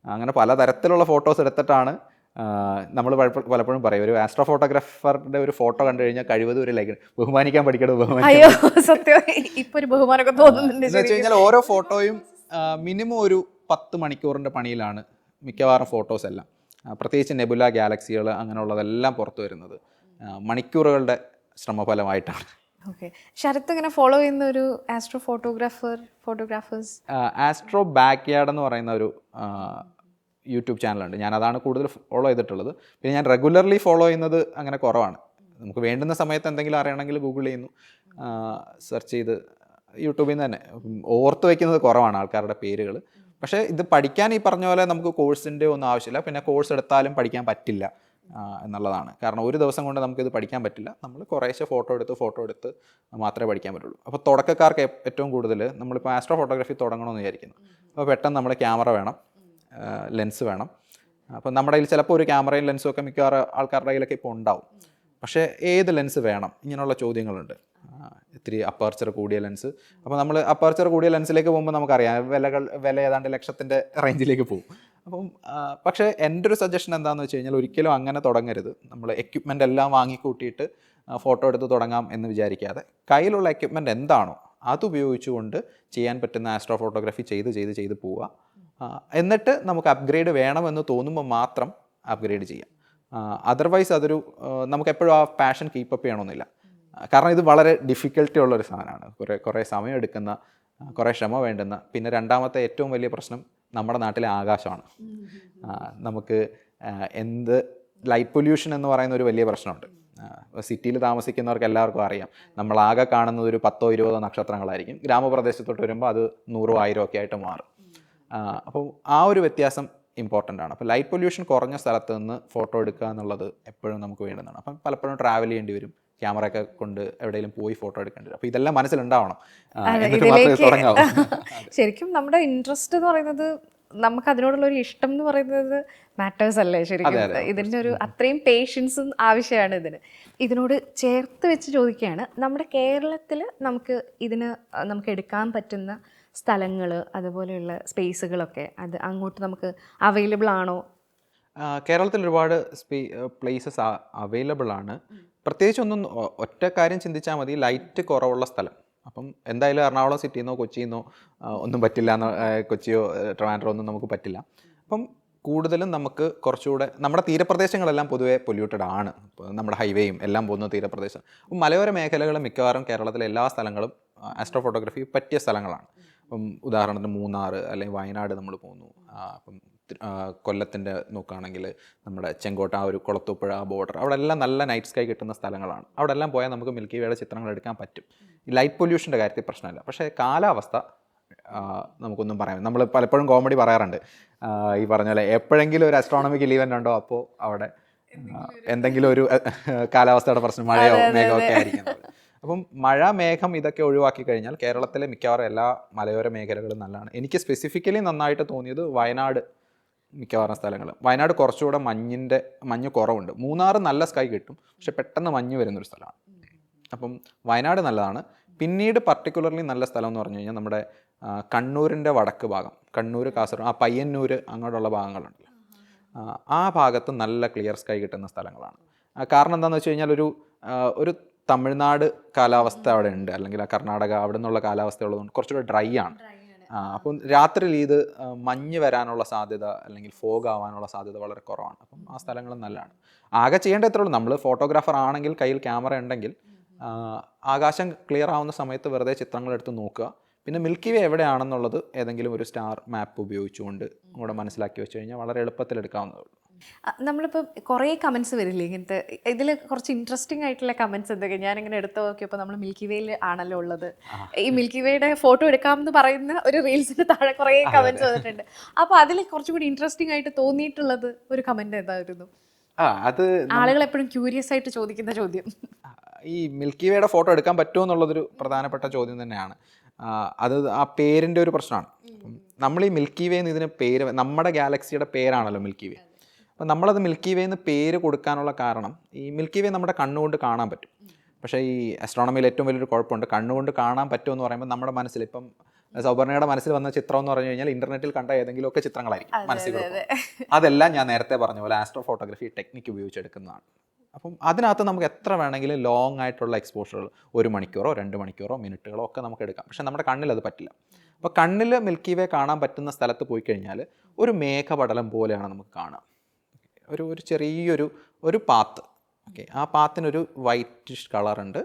അങ്ങനെ പലതരത്തിലുള്ള ഫോട്ടോസ് എടുത്തിട്ടാണ് നമ്മൾ പലപ്പോഴും പറയും, ഒരു ആസ്ട്രോ ഫോട്ടോഗ്രാഫറുടെ ഒരു ഫോട്ടോ കണ്ടു കഴിഞ്ഞാൽ കഴിവതും ഒരു ലൈക്ക് ബഹുമാനിക്കാൻ പഠിക്കണം. എന്ന് വെച്ച് കഴിഞ്ഞാൽ ഓരോ ഫോട്ടോയും മിനിമം ഒരു 10 മണിക്കൂറിൻ്റെ പണിയിലാണ് മിക്കവാറും ഫോട്ടോസ് എല്ലാം. പ്രത്യേകിച്ച് നെബുല ഗാലക്സികൾ അങ്ങനെയുള്ളതെല്ലാം പുറത്തു വരുന്നത് മണിക്കൂറുകളുടെ ശ്രമഫലമായിട്ടാണ്. ശരത്ത് ഇങ്ങനെ ഫോളോ ചെയ്യുന്ന ഒരു astro photographers astro backyard എന്ന് പറയുന്ന ഒരു യൂട്യൂബ് ചാനലുണ്ട്. ഞാൻ അതാണ് കൂടുതൽ ഫോളോ ചെയ്തിട്ടുള്ളത്. പിന്നെ ഞാൻ റെഗുലർലി ഫോളോ ചെയ്യുന്നത് അങ്ങനെ കുറവാണ്. നമുക്ക് വേണ്ടുന്ന സമയത്ത് എന്തെങ്കിലും അറിയണമെങ്കിൽ ഗൂഗിൾ ചെയ്യുന്നു, സെർച്ച് ചെയ്ത് യൂട്യൂബിൽ നിന്ന് തന്നെ ഓർത്ത് വയ്ക്കുന്നത് കുറവാണ് ആൾക്കാരുടെ പേരുകൾ. പക്ഷേ ഇത് പഠിക്കാൻ ഈ പറഞ്ഞ പോലെ നമുക്ക് കോഴ്സിൻ്റെ ഒന്നും ആവശ്യമില്ല. പിന്നെ കോഴ്സ് എടുത്താലും പഠിക്കാൻ പറ്റില്ല എന്നുള്ളതാണ്. കാരണം ഒരു ദിവസം കൊണ്ട് നമുക്കിത് പഠിക്കാൻ പറ്റില്ല. നമ്മൾ കുറേശ്ശെ ഫോട്ടോ എടുത്ത് മാത്രമേ പഠിക്കാൻ പറ്റുള്ളൂ. അപ്പോൾ തുടക്കക്കാർക്ക് ഏറ്റവും കൂടുതൽ നമ്മളിപ്പോൾ ആസ്ട്രോ ഫോട്ടോഗ്രാഫി തുടങ്ങണമെന്ന് വിചാരിക്കുന്നു. അപ്പോൾ പെട്ടെന്ന് നമ്മൾ ക്യാമറ വേണം, ലെൻസ് വേണം, അപ്പം നമ്മുടെ കയ്യിൽ ചിലപ്പോൾ ഒരു ക്യാമറയും ലെൻസും ഒക്കെ മിക്കവാറും ആൾക്കാരുടെ കയ്യിലൊക്കെ ഇപ്പോൾ ഉണ്ടാവും. പക്ഷേ ഏത് ലെൻസ് വേണം, ഇങ്ങനെയുള്ള ചോദ്യങ്ങളുണ്ട്. ഇത്തിരി അപ്പർച്ചർ കൂടിയ ലെൻസ്. അപ്പോൾ നമ്മൾ അപ്പർച്ചർ കൂടിയ ലെൻസിലേക്ക് പോകുമ്പോൾ നമുക്കറിയാം വില ഏതാണ്ട് ലക്ഷത്തിൻ്റെ റേഞ്ചിലേക്ക് പോകും. അപ്പം പക്ഷേ എൻ്റെ ഒരു സജഷൻ എന്താണെന്ന് വെച്ച് കഴിഞ്ഞാൽ ഒരിക്കലും അങ്ങനെ തുടങ്ങരുത്. നമ്മൾ എക്യുപ്മെൻ്റ് എല്ലാം വാങ്ങിക്കൂട്ടിയിട്ട് ഫോട്ടോ എടുത്ത് തുടങ്ങാം എന്ന് വിചാരിക്കാതെ കയ്യിലുള്ള എക്യുപ്മെൻ്റ് എന്താണോ അതുപയോഗിച്ചുകൊണ്ട് ചെയ്യാൻ പറ്റുന്ന ആസ്ട്രോ ഫോട്ടോഗ്രാഫി ചെയ്ത് പോവുക. എന്നിട്ട് നമുക്ക് അപ്ഗ്രേഡ് വേണമെന്ന് തോന്നുമ്പോൾ മാത്രം അപ്ഗ്രേഡ് ചെയ്യാം. അതർവൈസ് അതൊരു നമുക്കെപ്പോഴും ആ പാഷൻ കീപ്പപ്പ് ചെയ്യണമെന്നില്ല. കാരണം ഇത് വളരെ ഡിഫിക്കൽട്ടി ഉള്ളൊരു സാധനമാണ്. കുറേ സമയം എടുക്കുന്ന, കുറേ ക്ഷമ വേണ്ടുന്ന. പിന്നെ രണ്ടാമത്തെ ഏറ്റവും വലിയ പ്രശ്നം നമ്മുടെ നാട്ടിലെ ആകാശമാണ്. നമുക്ക് ലൈറ്റ് പൊല്യൂഷൻ എന്ന് പറയുന്ന ഒരു വലിയ പ്രശ്നമുണ്ട്. സിറ്റിയിൽ താമസിക്കുന്നവർക്ക് എല്ലാവർക്കും അറിയാം, നമ്മളാകെ കാണുന്നത് ഒരു 10-20 നക്ഷത്രങ്ങളായിരിക്കും. ഗ്രാമപ്രദേശത്തോട്ട് വരുമ്പോൾ അത് 100-1000 ഒക്കെ ആയിട്ട് മാറും. അപ്പോൾ ആ ഒരു വ്യത്യാസം ഇമ്പോർട്ടൻ്റ് ആണ്. അപ്പോൾ ലൈറ്റ് പൊല്യൂഷൻ കുറഞ്ഞ സ്ഥലത്ത് നിന്ന് ഫോട്ടോ എടുക്കുക എന്നുള്ളത് എപ്പോഴും നമുക്ക് വേണ്ടുന്നതാണ്. അപ്പം പലപ്പോഴും ട്രാവൽ ചെയ്യേണ്ടി വരും, ക്യാമറയൊക്കെ കൊണ്ട് എവിടെയെങ്കിലും പോയി ഫോട്ടോ എടുക്കേണ്ടി വരും. അപ്പോൾ ഇതെല്ലാം മനസ്സിലുണ്ടാവണം, എന്നിട്ട് മാത്രമേ തുടങ്ങാവൂ. ശരിക്കും നമ്മുടെ ഇൻട്രസ്റ്റ് എന്ന് പറയുന്നത്, നമുക്ക് അതിനോടുള്ള ഒരു ഇഷ്ടം എന്ന് പറയുന്നത് മാറ്റേഴ്സ് അല്ലേ ശരിക്കും. ഇതിൻ്റെ ഒരു അത്രയും പേഷ്യൻസും ആവശ്യമാണ് ഇതിനോട് ചേർത്ത് വെച്ച് ചോദിക്കുകയാണ്. നമ്മുടെ കേരളത്തിൽ നമുക്ക് എടുക്കാൻ പറ്റുന്ന സ്ഥലങ്ങൾ, അതുപോലെയുള്ള സ്പേസുകളൊക്കെ അത് അങ്ങോട്ട് നമുക്ക് അവൈലബിൾ ആണോ? കേരളത്തിൽ ഒരുപാട് പ്ലേസസ് അവൈലബിൾ ആണ്. പ്രത്യേകിച്ച് ഒറ്റ കാര്യം ചിന്തിച്ചാൽ മതി, ലൈറ്റ് കുറവുള്ള സ്ഥലം. അപ്പം എന്തായാലും എറണാകുളം സിറ്റിയിൽ നിന്നോ കൊച്ചിയിൽ നിന്നോ ഒന്നും പറ്റില്ല, കൊച്ചിയോ ട്രിവാൻഡ്രോ ഒന്നും നമുക്ക് പറ്റില്ല. അപ്പം കൂടുതലും നമുക്ക് കുറച്ചുകൂടെ നമ്മുടെ തീരപ്രദേശങ്ങളെല്ലാം പൊതുവേ പൊല്യൂട്ടഡ് ആണ്. നമ്മുടെ ഹൈവേയും എല്ലാം പോകുന്ന തീരപ്രദേശം. അപ്പം മലയോര മേഖലകൾ മിക്കവാറും കേരളത്തിലെ എല്ലാ സ്ഥലങ്ങളും ആസ്ട്രോ ഫോട്ടോഗ്രാഫി പറ്റിയ സ്ഥലങ്ങളാണ്. അപ്പം ഉദാഹരണത്തിന് മൂന്നാർ അല്ലെങ്കിൽ വയനാട് നമ്മൾ പോകുന്നു. അപ്പം കൊല്ലത്തിൻ്റെ നോക്കുകയാണെങ്കിൽ നമ്മുടെ ചെങ്കോട്ട, ഒരു കുളത്തൂപ്പുഴ ബോർഡർ, അവിടെ എല്ലാം നല്ല നൈറ്റ് സ്കൈ കിട്ടുന്ന സ്ഥലങ്ങളാണ്. അവിടെ എല്ലാം പോയാൽ നമുക്ക് മിൽക്കി വേയുടെ ചിത്രങ്ങൾ എടുക്കാൻ പറ്റും. ഈ ലൈറ്റ് പൊല്യൂഷൻ്റെ കാര്യത്തിൽ പ്രശ്നമില്ല. പക്ഷേ കാലാവസ്ഥ നമുക്കൊന്നും പറയാം. നമ്മൾ പലപ്പോഴും കോമഡി പറയാറുണ്ട്, ഈ പറഞ്ഞ പോലെ എപ്പോഴെങ്കിലും ഒരു അസ്ട്രോണമിക്കൽ ഈവൻ്റ് ഉണ്ടോ അപ്പോൾ അവിടെ എന്തെങ്കിലും ഒരു കാലാവസ്ഥയുടെ പ്രശ്നം, മഴയോ മേഘമോ ഒക്കെ ആയിരിക്കും. അപ്പം മഴ, മേഘം ഇതൊക്കെ ഒഴിവാക്കി കഴിഞ്ഞാൽ കേരളത്തിലെ മിക്കവാറും എല്ലാ മലയോര മേഖലകളും നല്ലതാണ്. എനിക്ക് സ്പെസിഫിക്കലി നന്നായിട്ട് തോന്നിയത് വയനാട്. മിക്കവാറും സ്ഥലങ്ങൾ വയനാട് കുറച്ചുകൂടെ മഞ്ഞ് കുറവുണ്ട്. മൂന്നാർ നല്ല സ്കൈ കിട്ടും, പക്ഷെ പെട്ടെന്ന് മഞ്ഞ് വരുന്നൊരു സ്ഥലമാണ്. അപ്പം വയനാട് നല്ലതാണ്. പിന്നീട് പർട്ടിക്കുലർലി നല്ല സ്ഥലം എന്ന് പറഞ്ഞു കഴിഞ്ഞാൽ നമ്മുടെ കണ്ണൂരിൻ്റെ വടക്ക് ഭാഗം, കണ്ണൂർ, കാസർഗോഡ്, പയ്യന്നൂർ അങ്ങോട്ടുള്ള ഭാഗങ്ങളുണ്ടല്ലോ, ആ ഭാഗത്ത് നല്ല ക്ലിയർ സ്കൈ കിട്ടുന്ന സ്ഥലങ്ങളാണ്. കാരണം എന്താണെന്ന് വെച്ച് കഴിഞ്ഞാൽ ഒരു തമിഴ്നാട് കാലാവസ്ഥ അവിടെ ഉണ്ട്, അല്ലെങ്കിൽ കർണാടക അവിടെ നിന്നുള്ള കാലാവസ്ഥ ഉള്ളതുകൊണ്ട് കുറച്ചുകൂടെ ഡ്രൈ ആണ്. അപ്പം രാത്രിയിൽ ഇത് മഞ്ഞ് വരാനുള്ള സാധ്യത അല്ലെങ്കിൽ ഫോഗ് ആവാനുള്ള സാധ്യത വളരെ കുറവാണ്. അപ്പം ആ സ്ഥലങ്ങളും നല്ലതാണ്. ആകെ ചെയ്യേണ്ട എത്ര ഉള്ളൂ, നമ്മൾ ഫോട്ടോഗ്രാഫർ ആണെങ്കിൽ കയ്യിൽ ക്യാമറ ഉണ്ടെങ്കിൽ ആകാശം ക്ലിയർ ആവുന്ന സമയത്ത് വെറുതെ ചിത്രങ്ങൾ എടുത്ത് നോക്കുക. പിന്നെ മിൽക്കി വേ എവിടെയാണെന്നുള്ളത് ഏതെങ്കിലും ഒരു സ്റ്റാർ മാപ്പ് ഉപയോഗിച്ചുകൊണ്ട് കൂടെ മനസ്സിലാക്കി വെച്ച് കഴിഞ്ഞാൽ വളരെ എളുപ്പത്തിൽ എടുക്കാവുന്നതേ ഉള്ളൂ. നമ്മളിപ്പോൾ കുറേ കമൻസ് വരില്ലേ ഇങ്ങനത്തെ, ഇതിൽ കുറച്ച് ഇൻട്രസ്റ്റിംഗ് ആയിട്ടുള്ള കമൻസ് എന്തൊക്കെ ഞാനിങ്ങനെ എടുത്ത് നോക്കിയപ്പോൾ നമ്മൾ മിൽക്കി വേയിൽ ആണല്ലോ ഉള്ളത്. ഈ മിൽക്കി വേയുടെ ഫോട്ടോ എടുക്കാമെന്ന് പറയുന്ന ഒരു റീൽസിന് താഴെ കുറേ കമൻസ് വന്നിട്ടുണ്ട്. അപ്പോൾ അതിൽ കുറച്ചും കൂടി ഇൻട്രസ്റ്റിംഗ് ആയിട്ട് തോന്നിയിട്ടുള്ളത് ഒരു കമൻറ്റ് എന്തായിരുന്നു? അത് ആളുകൾ എപ്പോഴും ക്യൂരിയസ് ആയിട്ട് ചോദിക്കുന്ന ചോദ്യം, ഈ മിൽക്കി വേയുടെ ഫോട്ടോ എടുക്കാൻ പറ്റുമോ എന്നുള്ളതൊരു പ്രധാനപ്പെട്ട ചോദ്യം തന്നെയാണ്. അത് ആ പേരിൻ്റെ ഒരു പ്രശ്നമാണ്. നമ്മൾ ഈ മിൽക്കി വേ എന്ന് ഇതിന് പേര്, നമ്മുടെ ഗാലക്സിയുടെ പേരാണല്ലോ മിൽക്കി വേ. അപ്പം നമ്മളത് മിൽക്കി വേ എന്ന് പേര് കൊടുക്കാനുള്ള കാരണം, ഈ മിൽക്കി വേ നമ്മുടെ കണ്ണുകൊണ്ട് കാണാൻ പറ്റും. പക്ഷേ ഈ അസ്ട്രോണമിയിൽ ഏറ്റവും വലിയൊരു കുഴപ്പമുണ്ട്, കണ്ണുകൊണ്ട് കാണാൻ പറ്റുമെന്ന് പറയുമ്പോൾ നമ്മുടെ മനസ്സിൽ, ഇപ്പം സൗപർണയുടെ മനസ്സിൽ വന്ന ചിത്രം എന്ന് പറഞ്ഞു കഴിഞ്ഞാൽ ഇന്റർനെറ്റിൽ കണ്ട ഏതെങ്കിലുമൊക്കെ ചിത്രങ്ങളായിരിക്കും മനസ്സിൽ കൊടുക്കുന്നത്. അതെല്ലാം ഞാൻ നേരത്തെ പറഞ്ഞ പോലെ ആസ്ട്രോ ഫോട്ടോഗ്രാഫി ടെക്നിക്ക് ഉപയോഗിച്ചെടുക്കുന്നതാണ്. അപ്പം അതിനകത്ത് നമുക്ക് എത്ര വേണമെങ്കിലും ലോങ് ആയിട്ടുള്ള എക്സ്പോഷറുകൾ, 1 മണിക്കൂറോ 2 മണിക്കൂറോ മിനിറ്റുകളോ ഒക്കെ നമുക്ക് എടുക്കാം. പക്ഷേ നമ്മുടെ കണ്ണിൽ അത് പറ്റില്ല. അപ്പോൾ കണ്ണിൽ മിൽക്കി വേ കാണാൻ പറ്റുന്ന സ്ഥലത്ത് പോയി കഴിഞ്ഞാൽ ഒരു മേഘപടലം പോലെയാണ് നമുക്ക് കാണുക. ഒരു ചെറിയൊരു പാത്ത്. ഓക്കെ, ആ പാത്തിനൊരു വൈറ്റിഷ് കളറുണ്ട്.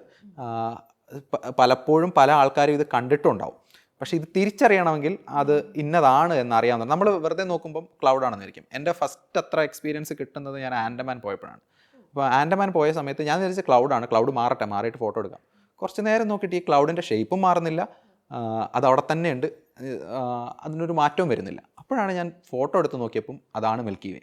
പലപ്പോഴും പല ആൾക്കാരും ഇത് കണ്ടിട്ടുണ്ടാവും. പക്ഷേ ഇത് തിരിച്ചറിയണമെങ്കിൽ അത് ഇന്നതാണ് എന്നറിയാവുന്നത്. നമ്മൾ വെറുതെ നോക്കുമ്പം ക്ലൗഡാണെന്നായിരിക്കും. എൻ്റെ ഫസ്റ്റ് അത്ര എക്സ്പീരിയൻസ് കിട്ടുന്നത് ഞാൻ ആൻഡമാൻ പോയപ്പോഴാണ്. അപ്പോൾ ആൻഡമാൻ പോയ സമയത്ത് ഞാൻ വിചാരിച്ച ക്ലൗഡാണ്, ക്ലൗഡ് മാറിയിട്ട് ഫോട്ടോ എടുക്കാം. കുറച്ച് നേരം നോക്കിയിട്ട് ഈ ക്ലൗഡിൻ്റെ ഷേപ്പും മാറുന്നില്ല, അത് അവിടെ തന്നെ ഉണ്ട്, അതിനൊരു മാറ്റവും വരുന്നില്ല. അപ്പോഴാണ് ഞാൻ ഫോട്ടോ എടുത്ത് നോക്കിയപ്പം അതാണ് മിൽക്കി വേ.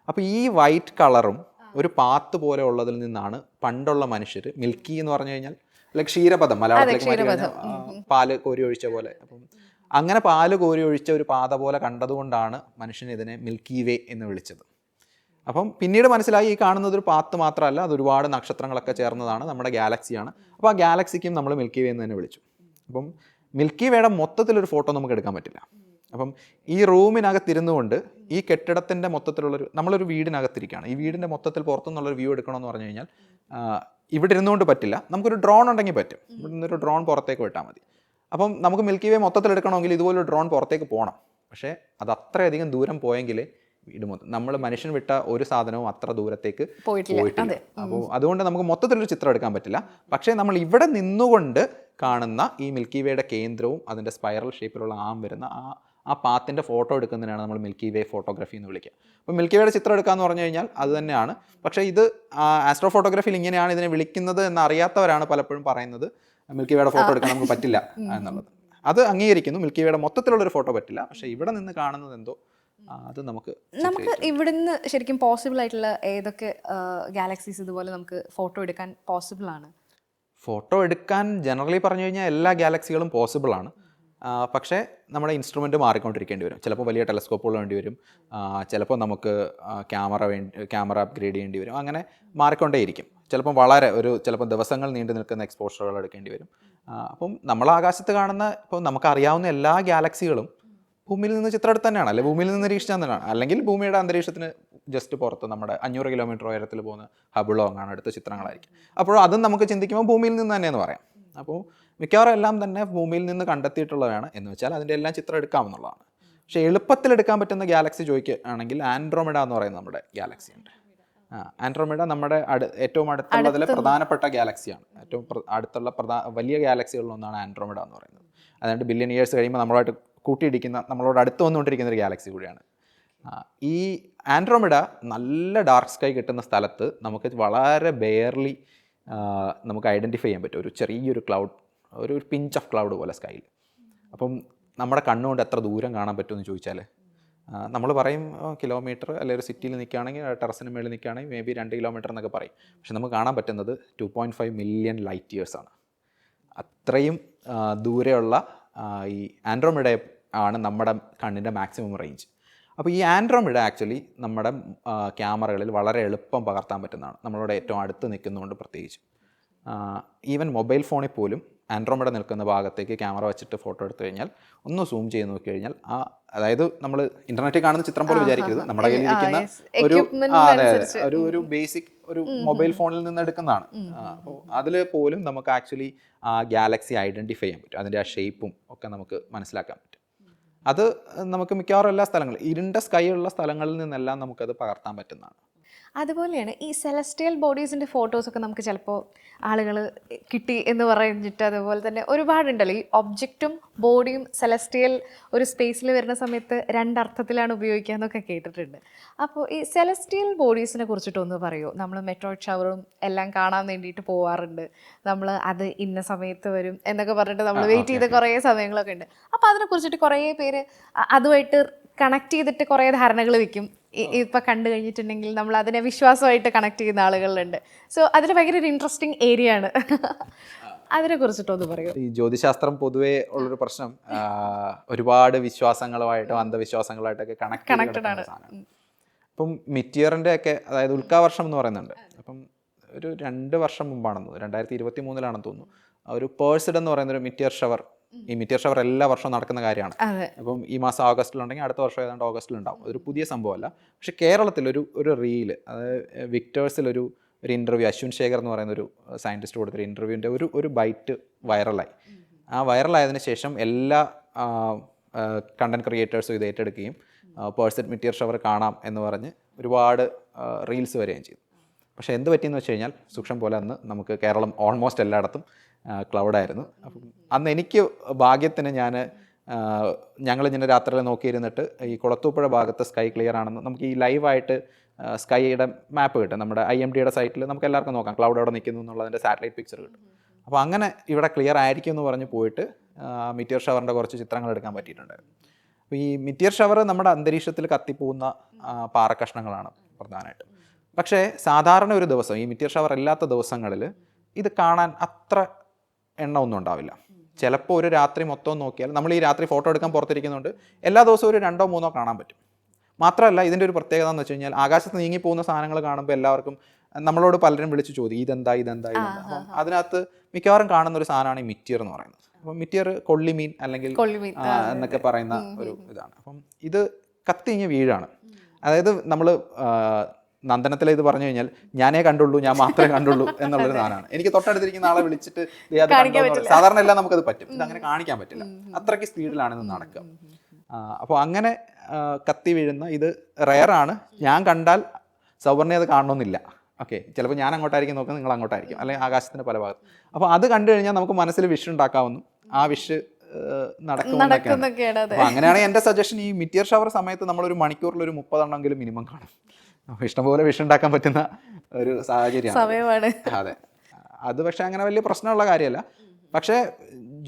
അപ്പോൾ ഈ വൈറ്റ് കളറും ഒരു പാത്ത് പോലെ ഉള്ളതിൽ നിന്നാണ് പണ്ടുള്ള മനുഷ്യർ, മിൽക്കി എന്ന് പറഞ്ഞു കഴിഞ്ഞാൽ ലൈക്ക് ക്ഷീരപഥം, മലയാളത്തിലേക്ക് പാല് കോരി ഒഴിച്ച പോലെ. അപ്പം അങ്ങനെ പാല് കോരി ഒഴിച്ച ഒരു പാത പോലെ കണ്ടതുകൊണ്ടാണ് മനുഷ്യൻ ഇതിനെ മിൽക്കി വേ എന്ന് വിളിച്ചത്. അപ്പം പിന്നീട് മനസ്സിലായി ഈ കാണുന്നത് ഒരു പാത്ത് മാത്രമല്ല, അത് ഒരുപാട് നക്ഷത്രങ്ങളൊക്കെ ചേർന്നതാണ്, നമ്മുടെ ഗാലക്സിയാണ്. അപ്പോൾ ആ ഗാലക്സിക്കും നമ്മൾ മിൽക്കി വേ എന്ന് തന്നെ വിളിച്ചു. അപ്പം മിൽക്കി വേയുടെ മൊത്തത്തിലൊരു ഫോട്ടോ നമുക്ക് എടുക്കാൻ പറ്റില്ല. അപ്പം ഈ റൂമിനകത്തിരുന്നു കൊണ്ട് ഈ കെട്ടിടത്തിൻ്റെ മൊത്തത്തിലുള്ളൊരു, നമ്മളൊരു വീടിനകത്തിരിക്കുകയാണ്, ഈ വീടിൻ്റെ മൊത്തത്തിൽ പുറത്തുനിന്നുള്ളൊരു വ്യൂ എടുക്കണമെന്ന് പറഞ്ഞു കഴിഞ്ഞാൽ ഇവിടെ ഇരുന്നുകൊണ്ട് പറ്റില്ല. നമുക്കൊരു ഡ്രോൺ ഉണ്ടെങ്കിൽ പറ്റും. ഇവിടെ നിന്നൊരു ഡ്രോൺ പുറത്തേക്ക് വിട്ടാൽ മതി. അപ്പം നമുക്ക് മിൽക്കി വേ മൊത്തത്തിൽ എടുക്കണമെങ്കിൽ ഇതുപോലൊരു ഡ്രോൺ പുറത്തേക്ക് പോകണം. പക്ഷേ അത് അത്രയധികം ദൂരം പോയെങ്കിൽ വീട് മൊത്തം, നമ്മൾ മനുഷ്യൻ വിട്ട ഒരു സാധനവും അത്ര ദൂരത്തേക്ക് പോയിട്ടില്ല. അപ്പോൾ അതുകൊണ്ട് നമുക്ക് മൊത്തത്തിലൊരു ചിത്രം എടുക്കാൻ പറ്റില്ല. പക്ഷേ നമ്മൾ ഇവിടെ നിന്നുകൊണ്ട് കാണുന്ന ഈ മിൽക്കി വേയുടെ കേന്ദ്രവും അതിൻ്റെ സ്പൈറൽ ഷേപ്പിലുള്ള വരുന്ന ആ പാത്തിൻ്റെ ഫോട്ടോ എടുക്കുന്നതിനാണ് നമ്മൾ മിൽക്കി വേ ഫോട്ടോഗ്രാഫി എന്ന് വിളിക്കുക. അപ്പോൾ മിൽക്കി വേയുടെ ചിത്രം എടുക്കാമെന്ന് പറഞ്ഞു കഴിഞ്ഞാൽ അത് തന്നെയാണ്. പക്ഷേ ഇത് ആസ്ട്രോ ഫോട്ടോഗ്രാഫിയിൽ ഇങ്ങനെയാണ് ഇതിനെ വിളിക്കുന്നത് എന്ന് അറിയാത്തവരാണ് പലപ്പോഴും പറയുന്നത് മിൽക്കി വേയുടെ ഫോട്ടോ എടുക്കാൻ നമുക്ക് പറ്റില്ല എന്നുള്ളത്. അത് അംഗീകരിക്കുന്നു, മിൽക്കി വേയുടെ മൊത്തത്തിലുള്ളൊരു ഫോട്ടോ പറ്റില്ല. പക്ഷേ ഇവിടെ നിന്ന് കാണുന്നത് എന്തോ അത് നമുക്ക് ഇവിടുന്ന് ശരിക്കും പോസിബിൾ ആയിട്ടുള്ള ഏതൊക്കെ ഗാലക്സീസ് ഇതുപോലെ നമുക്ക് ഫോട്ടോ എടുക്കാൻ പോസിബിൾ ആണ്? ഫോട്ടോ എടുക്കാൻ ജനറലി പറഞ്ഞു കഴിഞ്ഞാൽ എല്ലാ ഗാലക്സികളും പോസിബിൾ ആണ്. പക്ഷേ നമ്മുടെ ഇൻസ്ട്രുമെൻറ്റ് മാറിക്കൊണ്ടിരിക്കേണ്ടി വരും. ചിലപ്പോൾ വലിയ ടെലസ്കോപ്പുകൾ വേണ്ടി വരും, ചിലപ്പോൾ നമുക്ക് ക്യാമറ അപ്ഗ്രേഡ് ചെയ്യേണ്ടി വരും. അങ്ങനെ മാറിക്കൊണ്ടേയിരിക്കും. ചിലപ്പം ചിലപ്പോൾ ദിവസങ്ങൾ നീണ്ടു നിൽക്കുന്ന എക്സ്പോഷറുകൾ എടുക്കേണ്ടി വരും. അപ്പം നമ്മൾ ആകാശത്ത് കാണുന്ന, ഇപ്പോൾ നമുക്കറിയാവുന്ന എല്ലാ ഗാലക്സികളും ഭൂമിയിൽ നിന്ന് ചിത്രം എടുത്ത് തന്നെയാണ്, അല്ലെങ്കിൽ ഭൂമിയിൽ നിന്ന് നിരീക്ഷിച്ചാൽ തന്നെയാണ്, അല്ലെങ്കിൽ ഭൂമിയുടെ അന്തരീക്ഷത്തിന് ജസ്റ്റ് പുറത്ത് നമ്മുടെ 500 കിലോമീറ്റർ ഉയരത്തിൽ പോകുന്ന ഹബിളോ അങ്ങനെ എടുത്ത ചിത്രങ്ങളായിരിക്കും. അപ്പോൾ അതും നമുക്ക് ചിന്തിക്കുമ്പോൾ ഭൂമിയിൽ നിന്ന് തന്നെയെന്ന് പറയാം. അപ്പോൾ മിക്കവാറും എല്ലാം തന്നെ ഭൂമിയിൽ നിന്ന് കണ്ടെത്തിയിട്ടുള്ളതാണ് എന്ന് വെച്ചാൽ അതിൻ്റെ എല്ലാം ചിത്രം എടുക്കാമെന്നുള്ളതാണ്. പക്ഷേ എളുപ്പത്തിൽ എടുക്കാൻ പറ്റുന്ന ഗാലക്സി ചോദിക്കുകയാണെങ്കിൽ ആൻഡ്രോമിഡ എന്ന് പറയുന്ന നമ്മുടെ ഗാലക്സി ഉണ്ട്. ആൻഡ്രോമിഡ നമ്മുടെ ഏറ്റവും അടുത്തുള്ളതിലെ പ്രധാനപ്പെട്ട ഗാലക്സിയാണ്. ഏറ്റവും അടുത്തുള്ള വലിയ ഗാലക്സികളിലൊന്നാണ് ആൻഡ്രോമിഡ എന്ന് പറയുന്നത്. അതുകൊണ്ട് ബില്യൺ ഇയേഴ്സ് കഴിയുമ്പോൾ നമ്മളായിട്ട് കൂട്ടിയിടിക്കുന്ന, നമ്മളോട് അടുത്ത് വന്നുകൊണ്ടിരിക്കുന്ന ഒരു ഗാലക്സി കൂടിയാണ്. ഈ ആൻഡ്രോമിഡ നല്ല ഡാർക്ക് സ്കൈ കിട്ടുന്ന സ്ഥലത്ത് നമുക്ക് വളരെ ബെയർലി നമുക്ക് ഐഡൻറ്റിഫൈ ചെയ്യാൻ പറ്റും. ഒരു ചെറിയൊരു ക്ലൗഡ്, ഒരു പിഞ്ച് ഓഫ് ക്ലൗഡ് പോലെ സ്കൈയിൽ. അപ്പം നമ്മുടെ കണ്ണുകൊണ്ട് എത്ര ദൂരം കാണാൻ പറ്റുമെന്ന് ചോദിച്ചാൽ നമ്മൾ പറയും കിലോമീറ്റർ, അല്ലെങ്കിൽ ഒരു സിറ്റിയിൽ നിൽക്കുകയാണെങ്കിൽ ടെറസിന് മേളിൽ നിൽക്കുകയാണെങ്കിൽ മേ ബി 2 കിലോമീറ്റർ എന്നൊക്കെ പറയും. പക്ഷെ നമുക്ക് കാണാൻ പറ്റുന്നത് 2.5 മില്യൺ ലൈറ്റ് ഇയേഴ്സാണ്. അത്രയും ദൂരെയുള്ള ഈ ആൻഡ്രോമിഡ ആണ് നമ്മുടെ കണ്ണിൻ്റെ മാക്സിമം റേഞ്ച്. അപ്പോൾ ഈ ആൻഡ്രോമിഡ ആക്ച്വലി നമ്മുടെ ക്യാമറകളിൽ വളരെ എളുപ്പം പകർത്താൻ പറ്റുന്നതാണ്, നമ്മളോട് ഏറ്റവും അടുത്ത് നിൽക്കുന്നതുകൊണ്ട് പ്രത്യേകിച്ച്. ഈവൻ മൊബൈൽ ഫോണിൽ പോലും ആൻഡ്രോമിഡ നിൽക്കുന്ന ഭാഗത്തേക്ക് ക്യാമറ വെച്ചിട്ട് ഫോട്ടോ എടുത്തു കഴിഞ്ഞാൽ ഒന്ന് സൂം ചെയ്ത് നോക്കി കഴിഞ്ഞാൽ അതായത് നമ്മൾ ഇന്റർനെറ്റിൽ കാണുന്ന ചിത്രം പോലെ വിചാരിക്കരുത്, നമ്മുടെ കയ്യിൽ ഇരിക്കുന്ന ഒരു ബേസിക് ഒരു മൊബൈൽ ഫോണിൽ നിന്ന് എടുക്കുന്നതാണ്. അപ്പോൾ അതിൽ പോലും നമുക്ക് ആക്ച്വലി ആ ഗാലക്സി ഐഡൻറ്റിഫൈ ചെയ്യാൻ പറ്റും, അതിൻ്റെ ആ ഷേപ്പും ഒക്കെ നമുക്ക് മനസ്സിലാക്കാൻ പറ്റും. അത് നമുക്ക് മിക്കവാറും എല്ലാ സ്ഥലങ്ങളും, ഇരുണ്ട സ്കൈ ഉള്ള സ്ഥലങ്ങളിൽ നിന്നെല്ലാം നമുക്കത് പകർത്താൻ പറ്റുന്നതാണ്. അതുപോലെയാണ് ഈ സെലസ്റ്റിയൽ ബോഡീസിൻ്റെ ഫോട്ടോസൊക്കെ നമുക്ക് ചിലപ്പോൾ ആളുകൾ കിട്ടി എന്ന് പറഞ്ഞിട്ട്, അതുപോലെ തന്നെ ഒരുപാടുണ്ടല്ലോ ഈ ഒബ്ജക്റ്റും ബോഡിയും സെലസ്റ്റിയൽ ഒരു സ്പേസിൽ വരുന്ന സമയത്ത് രണ്ടർത്ഥത്തിലാണ് ഉപയോഗിക്കുക എന്നൊക്കെ കേട്ടിട്ടുണ്ട്. അപ്പോൾ ഈ സെലസ്റ്റിയൽ ബോഡീസിനെ കുറിച്ചിട്ടൊന്ന് പറയുമോ? നമ്മൾ മെറ്റോയിഡ് ഷവറും എല്ലാം കാണാൻ വേണ്ടിയിട്ട് പോവാറുണ്ട്, നമ്മൾ അത് ഇന്ന സമയത്ത് വരും എന്നൊക്കെ പറഞ്ഞിട്ട് നമ്മൾ വെയിറ്റ് ചെയ്ത കുറേ സമയങ്ങളൊക്കെ ഉണ്ട്. അപ്പോൾ അതിനെക്കുറിച്ചിട്ട് കുറേ പേര് അതുമായിട്ട് കണക്ട് ചെയ്തിട്ട് കുറേ ധാരണകൾ വയ്ക്കും. ഇപ്പം കണ്ടു കഴിഞ്ഞിട്ടുണ്ടെങ്കിൽ നമ്മൾ അതിനെ വിശ്വാസമായിട്ട് കണക്ട് ചെയ്യുന്ന ആളുകളുണ്ട്. സോ അതിന് ഭയങ്കര ഒരു ഇൻട്രസ്റ്റിംഗ് ഏരിയ ആണ്. അതിനെ കുറിച്ചിട്ടൊന്ന് പറയും. ഈ ജ്യോതിശാസ്ത്രം പൊതുവേ ഉള്ളൊരു പ്രശ്നം ഒരുപാട് വിശ്വാസങ്ങളുമായിട്ടും അന്ധവിശ്വാസങ്ങളായിട്ടൊക്കെ കണക്റ്റഡ് ആണ്. ഇപ്പം മിറ്റിയറിൻ്റെ ഒക്കെ, അതായത് ഉൽക്കാവർഷം എന്ന് പറയുന്നുണ്ട്. അപ്പം ഒരു 2 വർഷം മുമ്പാണെന്ന് തോന്നുന്നു, 2023 തോന്നുന്നു, ഒരു പേഴ്സിഡ് എന്ന് പറയുന്ന ഒരു മിറ്റിയർ ഷവർ. ഈ മിറ്റിയർ ഷവർ എല്ലാ വർഷവും നടക്കുന്ന കാര്യമാണ്. അപ്പം ഈ മാസം ഓഗസ്റ്റിലുണ്ടെങ്കിൽ അടുത്ത വർഷം ഏതാണ്ട് ഓഗസ്റ്റിലുണ്ടാവും. അതൊരു പുതിയ സംഭവമല്ല. പക്ഷെ കേരളത്തിൽ ഒരു റീല്, അതായത് വിക്ടേഴ്സിലൊരു ഇൻ്റർവ്യൂ, അശ്വിൻ ശേഖർ എന്ന് പറയുന്ന ഒരു സയൻറ്റിസ്റ്റ് കൊടുത്തൊരു ഇൻ്റർവ്യൂവിൻ്റെ ഒരു ബൈറ്റ് വൈറലായി. ആ വൈറലായതിനു ശേഷം എല്ലാ കണ്ടന്റ് ക്രിയേറ്റേഴ്സും ഇത് ഏറ്റെടുക്കുകയും പേഴ്സിഡ് മിറ്റിയർ ഷവർ കാണാം എന്ന് പറഞ്ഞ് ഒരുപാട് റീൽസ് വരികയും ചെയ്തു. പക്ഷേ എന്ത് പറ്റിയെന്ന് വെച്ച് കഴിഞ്ഞാൽ സൂക്ഷ്മം പോലെ അന്ന് നമുക്ക് കേരളം ഓൾമോസ്റ്റ് എല്ലായിടത്തും ക്ലൗഡായിരുന്നു. അപ്പം അന്ന് എനിക്ക് ഭാഗ്യത്തിന് ഞങ്ങളിങ്ങനെ രാത്രിയിൽ നോക്കിയിരുന്നിട്ട് ഈ കുളത്തൂപ്പുഴ ഭാഗത്ത് സ്കൈ ക്ലിയർ ആണെന്ന് നമുക്ക് ഈ ലൈവായിട്ട് സ്കൈയുടെ മാപ്പ് കിട്ടും. നമ്മുടെ IMDയുടെ സൈറ്റിൽ നമുക്ക് എല്ലാവർക്കും നോക്കാം ക്ലൗഡ് എവിടെ നിൽക്കുന്നു എന്നുള്ളതിൻ്റെ സാറ്റലൈറ്റ് പിക്ചർ കിട്ടും. അപ്പോൾ അങ്ങനെ ഇവിടെ ക്ലിയർ ആയിരിക്കും എന്ന് പറഞ്ഞ് പോയിട്ട് മിറ്റിയർ ഷവറിൻ്റെ കുറച്ച് ചിത്രങ്ങൾ എടുക്കാൻ പറ്റിയിട്ടുണ്ടായിരുന്നു. അപ്പോൾ ഈ മിറ്റിയർ ഷവർ നമ്മുടെ അന്തരീക്ഷത്തിൽ കത്തിപ്പോകുന്ന പാറക്കഷ്ണങ്ങളാണ് പ്രധാനമായിട്ടും. പക്ഷേ സാധാരണ ഒരു ദിവസം, ഈ മിറ്റിയർ ഷവർ ഇല്ലാത്ത ദിവസങ്ങളിൽ ഇത് കാണാൻ അത്ര എണ്ണമൊന്നും ഉണ്ടാവില്ല. ചിലപ്പോൾ ഒരു രാത്രി മൊത്തം നോക്കിയാൽ, നമ്മൾ ഈ രാത്രി ഫോട്ടോ എടുക്കാൻ പുറത്തിരിക്കുന്നുണ്ട്, എല്ലാ ദിവസവും ഒരു 2-3 കാണാൻ പറ്റും. മാത്രമല്ല ഇതിൻ്റെ ഒരു പ്രത്യേകത എന്ന് വെച്ച് കഴിഞ്ഞാൽ ആകാശത്ത് നീങ്ങിപ്പോകുന്ന സാധനങ്ങൾ കാണുമ്പോൾ എല്ലാവർക്കും നമ്മളോട് പലരും വിളിച്ച് ചോദിക്കും ഇതെന്താ. അപ്പം അതിനകത്ത് മിക്കവാറും കാണുന്ന ഒരു സാധനമാണ് ഈ മിറ്റിയർ എന്ന് പറയുന്നത്. അപ്പം മിറ്റിയർ കൊള്ളിമീൻ അല്ലെങ്കിൽ എന്നൊക്കെ പറയുന്ന ഒരു ഇതാണ്. അപ്പം ഇത് കത്തിഞ്ഞ് വീഴാണ്. അതായത് നമ്മൾ നന്ദനത്തിൽ ഇത് പറഞ്ഞു കഴിഞ്ഞാൽ ഞാനേ കണ്ടുള്ളൂ, ഞാൻ മാത്രമേ കണ്ടുള്ളൂ എന്നുള്ളൊരു സാധനമാണ്. എനിക്ക് തൊട്ടടുത്തിരിക്കുന്ന ആളെ വിളിച്ചിട്ട് സാധാരണ എല്ലാം നമുക്കത് പറ്റും, ഇത് അങ്ങനെ കാണിക്കാൻ പറ്റില്ല, അത്രയ്ക്ക് സ്പീഡിലാണ് ഇത് നടക്കുക. അപ്പോൾ അങ്ങനെ കത്തി വീഴുന്ന ഇത് റെയറാണ്. ഞാൻ കണ്ടാൽ സൗവർണ്ണ അത് കാണണമെന്നില്ല. ഓക്കെ, ചിലപ്പോൾ ഞാൻ അങ്ങോട്ടായിരിക്കും നോക്കുന്നത്, നിങ്ങൾ അങ്ങോട്ടായിരിക്കും, അല്ലെങ്കിൽ ആകാശത്തിൻ്റെ പല ഭാഗത്ത്. അപ്പോൾ അത് കണ്ടു കഴിഞ്ഞാൽ നമുക്ക് മനസ്സിൽ വിഷ് ഉണ്ടാക്കാവുന്നു, ആ വിഷ് നടക്കുന്നൊക്കെയാണ്. അപ്പോൾ അങ്ങനെയാണെങ്കിൽ എൻ്റെ സജഷൻ ഈ മിറ്റിയർ ഷവർ സമയത്ത് നമ്മളൊരു മണിക്കൂറിൽ ഒരു 30 എണ്ണമെങ്കിലും മിനിമം കാണും. അപ്പോൾ ഇഷ്ടംപോലെ വിഷ് ഉണ്ടാക്കാൻ പറ്റുന്ന ഒരു സാഹചര്യമാണ്. അതെ, അത് പക്ഷേ അങ്ങനെ വലിയ പ്രശ്നമുള്ള കാര്യമല്ല. പക്ഷേ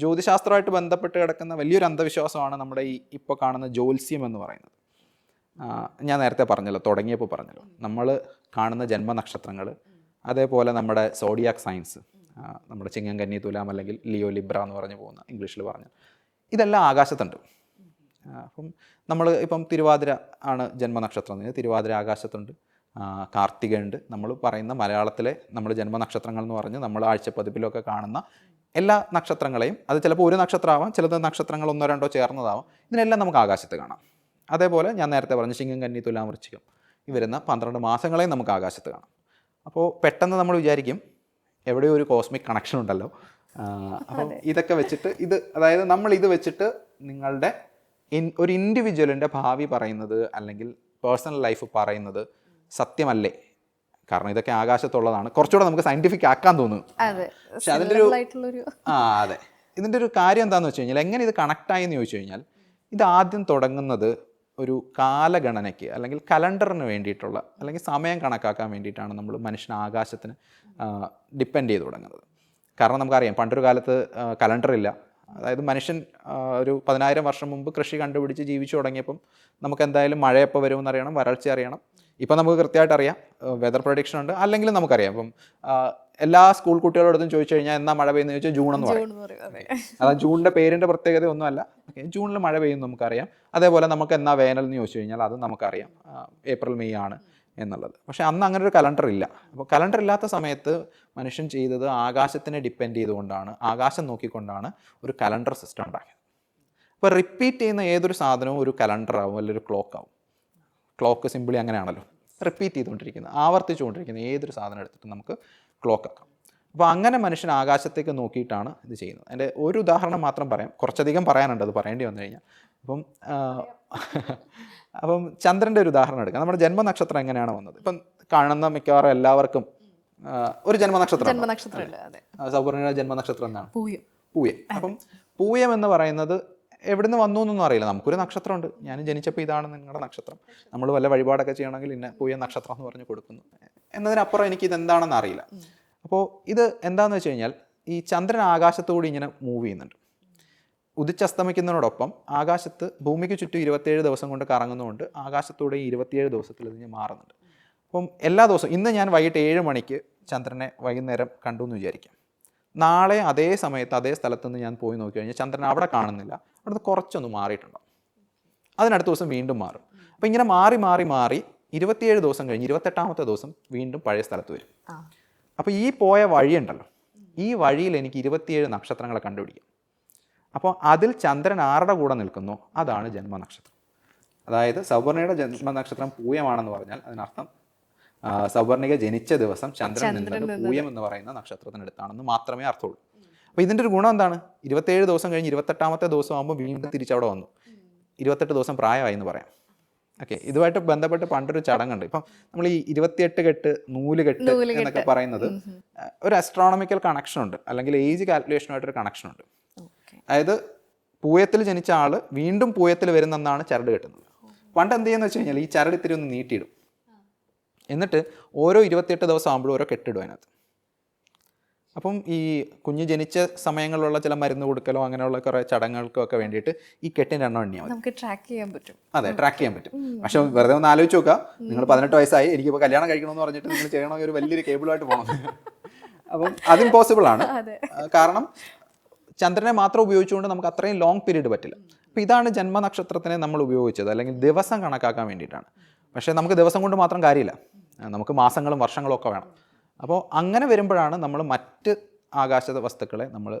ജ്യോതിശാസ്ത്രമായിട്ട് ബന്ധപ്പെട്ട് കിടക്കുന്ന വലിയൊരു അന്ധവിശ്വാസമാണ് നമ്മുടെ ഈ ഇപ്പോൾ കാണുന്ന ജ്യോത്സ്യം എന്ന് പറയുന്നത്. ഞാൻ നേരത്തെ പറഞ്ഞല്ലോ, തുടങ്ങിയപ്പോൾ പറഞ്ഞല്ലോ, നമ്മൾ കാണുന്ന ജന്മനക്ഷത്രങ്ങൾ, അതേപോലെ നമ്മുടെ സോഡിയാക് സയൻസ്, നമ്മുടെ ചിങ്ങം, കന്നി, തുലാം അല്ലെങ്കിൽ ലിയോ, ലിബ്ര എന്ന് പറഞ്ഞു പോകുന്ന ഇംഗ്ലീഷിൽ പറഞ്ഞാൽ, ഇതെല്ലാം ആകാശത്തുണ്ട്. അപ്പം നമ്മൾ ഇപ്പം തിരുവാതിര ആണ് ജന്മനക്ഷത്രം, തിരുവാതിര ആകാശത്തുണ്ട്, കാർത്തികയുണ്ട്. നമ്മൾ പറയുന്ന മലയാളത്തിലെ നമ്മൾ ജന്മനക്ഷത്രങ്ങൾ എന്ന് പറഞ്ഞ് നമ്മൾ ആഴ്ചപ്പതിപ്പിലൊക്കെ കാണുന്ന എല്ലാ നക്ഷത്രങ്ങളെയും, അത് ചിലപ്പോൾ ഒരു നക്ഷത്രമാവാം, ചിലത് നക്ഷത്രങ്ങൾ 1-2 ചേർന്നതാവാം, ഇതിനെല്ലാം നമുക്ക് ആകാശത്ത് കാണാം. അതേപോലെ ഞാൻ നേരത്തെ പറഞ്ഞു ചിങ്ങം, കന്നി, തുലാം, വൃശ്ചികം, ഈ വരുന്ന 12 മാസങ്ങളെയും നമുക്ക് ആകാശത്ത് കാണാം. അപ്പോൾ പെട്ടെന്ന് നമ്മൾ വിചാരിക്കും എവിടെയോ ഒരു കോസ്മിക് കണക്ഷൻ ഉണ്ടല്ലോ. അപ്പം ഇതൊക്കെ വെച്ചിട്ട് അതായത് നമ്മൾ ഇത് വെച്ചിട്ട് നിങ്ങളുടെ ഒരു ഇൻഡിവിജ്വലിൻ്റെ ഭാവി പറയുന്നത് അല്ലെങ്കിൽ പേഴ്സണൽ ലൈഫ് പറയുന്നത് സത്യമല്ലേ? കാരണം ഇതൊക്കെ ആകാശത്തുള്ളതാണ്, കുറച്ചുകൂടെ നമുക്ക് സയൻറ്റിഫിക് ആക്കാൻ തോന്നുന്നു. പക്ഷെ അതിൻ്റെ അതെ, ഇതിൻ്റെ ഒരു കാര്യം എന്താണെന്ന് വെച്ച് കഴിഞ്ഞാൽ, എങ്ങനെ ഇത് കണക്റ്റായി എന്ന് ചോദിച്ചു കഴിഞ്ഞാൽ, ഇത് ആദ്യം തുടങ്ങുന്നത് ഒരു കാലഗണനയ്ക്ക് അല്ലെങ്കിൽ കലണ്ടറിന് വേണ്ടിയിട്ടുള്ള അല്ലെങ്കിൽ സമയം കണക്കാക്കാൻ വേണ്ടിയിട്ടാണ് നമ്മൾ മനുഷ്യൻ ആകാശത്തിന് ഡിപ്പെൻഡ് ചെയ്ത് തുടങ്ങുന്നത്. കാരണം നമുക്കറിയാം പണ്ടൊരു കാലത്ത് കലണ്ടറില്ല. അതായത് മനുഷ്യൻ ഒരു 10,000 വർഷം മുമ്പ് കൃഷി കണ്ടുപിടിച്ച് ജീവിച്ചു തുടങ്ങിയപ്പം നമുക്ക് എന്തായാലും മഴ എപ്പോൾ വരുമെന്ന് അറിയണം, വരൾച്ച അറിയണം. ഇപ്പം നമുക്ക് കൃത്യമായിട്ട് അറിയാം, വെതർ പ്രൊഡിക്ഷൻ ഉണ്ട്. അല്ലെങ്കിൽ നമുക്കറിയാം, ഇപ്പം എല്ലാ സ്കൂൾ കുട്ടികളോടൊന്നും ചോദിച്ചു കഴിഞ്ഞാൽ എന്നാ മഴ പെയ്യുന്നത് ചോദിച്ചാൽ ജൂൺ എന്ന് പറയും. അതായത് ജൂണിൻ്റെ പേരിൻ്റെ പ്രത്യേകത ഒന്നുമല്ല. ഓക്കെ, ജൂണിൽ മഴ പെയ്യും നമുക്കറിയാം. അതേപോലെ നമുക്ക് എന്നാ വേനൽ എന്ന് ചോദിച്ചു കഴിഞ്ഞാൽ അത് നമുക്കറിയാം, ഏപ്രിൽ മെയ് ആണ് എന്നുള്ളത്. പക്ഷേ അന്ന് അങ്ങനെ ഒരു കലണ്ടർ ഇല്ല. അപ്പോൾ കലണ്ടർ ഇല്ലാത്ത സമയത്ത് മനുഷ്യൻ ചെയ്തത് ആകാശത്തിനെ ഡിപ്പെൻഡ് ചെയ്തുകൊണ്ടാണ്, ആകാശം നോക്കിക്കൊണ്ടാണ് ഒരു കലണ്ടർ സിസ്റ്റം ഉണ്ടാക്കിയത്. അപ്പോൾ റിപ്പീറ്റ് ചെയ്യുന്ന ഏതൊരു സാധനവും ഒരു കലണ്ടർ ആവും അല്ലെങ്കിൽ ഒരു ക്ലോക്ക് ആവും. ക്ലോക്ക് സിമ്പിളി അങ്ങനെയാണല്ലോ, റിപ്പീറ്റ് ചെയ്തുകൊണ്ടിരിക്കുന്നത്, ആവർത്തിച്ചുകൊണ്ടിരിക്കുന്ന ഏതൊരു സാധനം എടുത്തിട്ട് നമുക്ക് ക്ലോക്ക് ആക്കാം. അപ്പോൾ അങ്ങനെ മനുഷ്യൻ ആകാശത്തേക്ക് നോക്കിയിട്ടാണ് ഇത് ചെയ്യുന്നത്. എൻ്റെ ഒരു ഉദാഹരണം മാത്രം പറയാം, കുറച്ചധികം പറയാനുണ്ട്, അത് പറയേണ്ടി വന്നു കഴിഞ്ഞാൽ. അപ്പം ചന്ദ്രൻ്റെ ഒരു ഉദാഹരണം എടുക്കാം. നമ്മുടെ ജന്മനക്ഷത്രം എങ്ങനെയാണ് വന്നത്? ഇപ്പം കാണുന്ന മിക്കവാറും എല്ലാവർക്കും ഒരു ജന്മനക്ഷത്രം. സൗവർണ്ണയുടെ ജന്മനക്ഷത്രം എന്താണ്? പൂയം. അപ്പം പൂയം എന്ന് പറയുന്നത് എവിടുന്ന് വന്നു എന്നൊന്നും അറിയില്ല. നമുക്കൊരു നക്ഷത്രമുണ്ട്, ഞാൻ ജനിച്ചപ്പോൾ ഇതാണ് നിങ്ങളുടെ നക്ഷത്രം, നമ്മൾ വല്ല വഴിപാടൊക്കെ ചെയ്യണമെങ്കിൽ ഇന്ന പൂയം നക്ഷത്രം എന്ന് പറഞ്ഞ് കൊടുക്കുന്നു എന്നതിനപ്പുറം എനിക്ക് ഇതെന്താണെന്ന് അറിയില്ല. അപ്പോൾ ഇത് എന്താണെന്ന് വെച്ച് കഴിഞ്ഞാൽ, ഈ ചന്ദ്രൻ ആകാശത്തുകൂടി ഇങ്ങനെ മൂവ് ചെയ്യുന്നുണ്ട്. ഉദിച്ചസ്തമിക്കുന്നതിനോടൊപ്പം ആകാശത്ത് ഭൂമിക്ക് ചുറ്റും 27 ദിവസം കൊണ്ട് കറങ്ങുന്നതുകൊണ്ട് ആകാശത്തൂടെ 27 ദിവസത്തിൽ ഇതിന് മാറുന്നുണ്ട്. അപ്പം എല്ലാ ദിവസവും, ഇന്ന് ഞാൻ വൈകിട്ട് 7 മണിക്ക് ചന്ദ്രനെ വൈകുന്നേരം കണ്ടു എന്ന് വിചാരിക്കാം. നാളെ അതേ സമയത്ത് അതേ സ്ഥലത്തുനിന്ന് ഞാൻ പോയി നോക്കി കഴിഞ്ഞാൽ ചന്ദ്രൻ അവിടെ കാണുന്നില്ല, അവിടുന്ന് കുറച്ചൊന്ന് മാറിയിട്ടുണ്ടാവും. അതിനടുത്ത ദിവസം വീണ്ടും മാറും. അപ്പോൾ ഇങ്ങനെ മാറി മാറി മാറി 27 ദിവസം കഴിഞ്ഞ് 28ാമത്തെ ദിവസം വീണ്ടും പഴയ സ്ഥലത്ത് വരും. അപ്പോൾ ഈ പോയ വഴിയുണ്ടല്ലോ, ഈ വഴിയിൽ എനിക്ക് 27 നക്ഷത്രങ്ങളെ കണ്ടുപിടിക്കാം. അപ്പോൾ അതിൽ ചന്ദ്രൻ ആരുടെ കൂടെ നിൽക്കുന്നു അതാണ് ജന്മനക്ഷത്രം. അതായത് സൗവർണ്ണയുടെ ജന്മനക്ഷത്രം പൂയമാണെന്ന് പറഞ്ഞാൽ അതിനർത്ഥം സൗവർണിക ജനിച്ച ദിവസം ചന്ദ്രൻ നിന്നത് പൂയം എന്ന് പറയുന്ന നക്ഷത്രത്തിനടുത്താണെന്ന് മാത്രമേ അർത്ഥമുള്ളൂ. അപ്പോൾ ഇതിൻ്റെ ഒരു ഗുണം എന്താണ്? 27 ദിവസം കഴിഞ്ഞ് 28ാമത്തെ ദിവസം ആകുമ്പോൾ വീണ്ടും തിരിച്ചവിടെ വന്നു, 28 ദിവസം പ്രായമായി എന്ന് പറയാം. ഓക്കെ, ഇതുമായിട്ട് ബന്ധപ്പെട്ട് പണ്ടൊരു ചടങ്ങുണ്ട്. ഇപ്പം നമ്മൾ ഈ 28 കെട്ട്, നൂലുകെട്ട് എന്നൊക്കെ പറയുന്നത് ഒരു അസ്ട്രോണമിക്കൽ കണക്ഷൻ ഉണ്ട്, അല്ലെങ്കിൽ ഏജ് കാൽക്കുലേഷനുമായിട്ടൊരു കണക്ഷൻ ഉണ്ട്. അതായത് പൂയത്തിൽ ജനിച്ച ആൾ വീണ്ടും പൂയത്തിൽ വരുന്നെന്നാണ് ചരട് കെട്ടുന്നത്. പണ്ട് എന്ത് ചെയ്യുന്നത് വെച്ച് കഴിഞ്ഞാൽ ഈ ചരട് ഇത്തിരി ഒന്ന് നീട്ടിയിടും, എന്നിട്ട് ഓരോ 28 ദിവസം ആകുമ്പോഴും ഓരോ കെട്ടിടും അതിനകത്ത്. അപ്പം ഈ കുഞ്ഞ് ജനിച്ച സമയങ്ങളിലുള്ള ചില മരുന്ന് കൊടുക്കലോ അങ്ങനെയുള്ള കുറേ ചടങ്ങുകൾക്കൊക്കെ വേണ്ടിയിട്ട് ഈ കെട്ടിൻ്റെ എണ്ണം എണ്ണിയാൽ നമുക്ക് ട്രാക്ക് ചെയ്യാൻ പറ്റും. അതെ, ട്രാക്ക് ചെയ്യാൻ പറ്റും. പക്ഷെ വെറുതെ ഒന്ന് ആലോചിച്ച് നോക്കുക, നിങ്ങൾ 18 വയസ്സായി, എനിക്കിപ്പോൾ കല്യാണം കഴിക്കണമെന്ന് പറഞ്ഞിട്ട് നിങ്ങൾ ചെയ്യണമെങ്കിൽ ഒരു വലിയൊരു കേബിളുമായിട്ട് പോകണം. അപ്പം അത് ഇമ്പോസിബിൾ ആണ്. കാരണം ചന്ദ്രനെ മാത്രം ഉപയോഗിച്ചുകൊണ്ട് നമുക്ക് അത്രയും ലോങ് പീരീഡ് പറ്റില്ല. അപ്പോൾ ഇതാണ് ജന്മനക്ഷത്രത്തിനെ നമ്മൾ ഉപയോഗിച്ചത്, അല്ലെങ്കിൽ ദിവസം കണക്കാക്കാൻ വേണ്ടിയിട്ടാണ്. പക്ഷേ നമുക്ക് ദിവസം കൊണ്ട് മാത്രം കാര്യമില്ല, നമുക്ക് മാസങ്ങളും വർഷങ്ങളും ഒക്കെ വേണം. അപ്പോൾ അങ്ങനെ വരുമ്പോഴാണ് നമ്മൾ മറ്റ് ആകാശ വസ്തുക്കളെ നമ്മൾ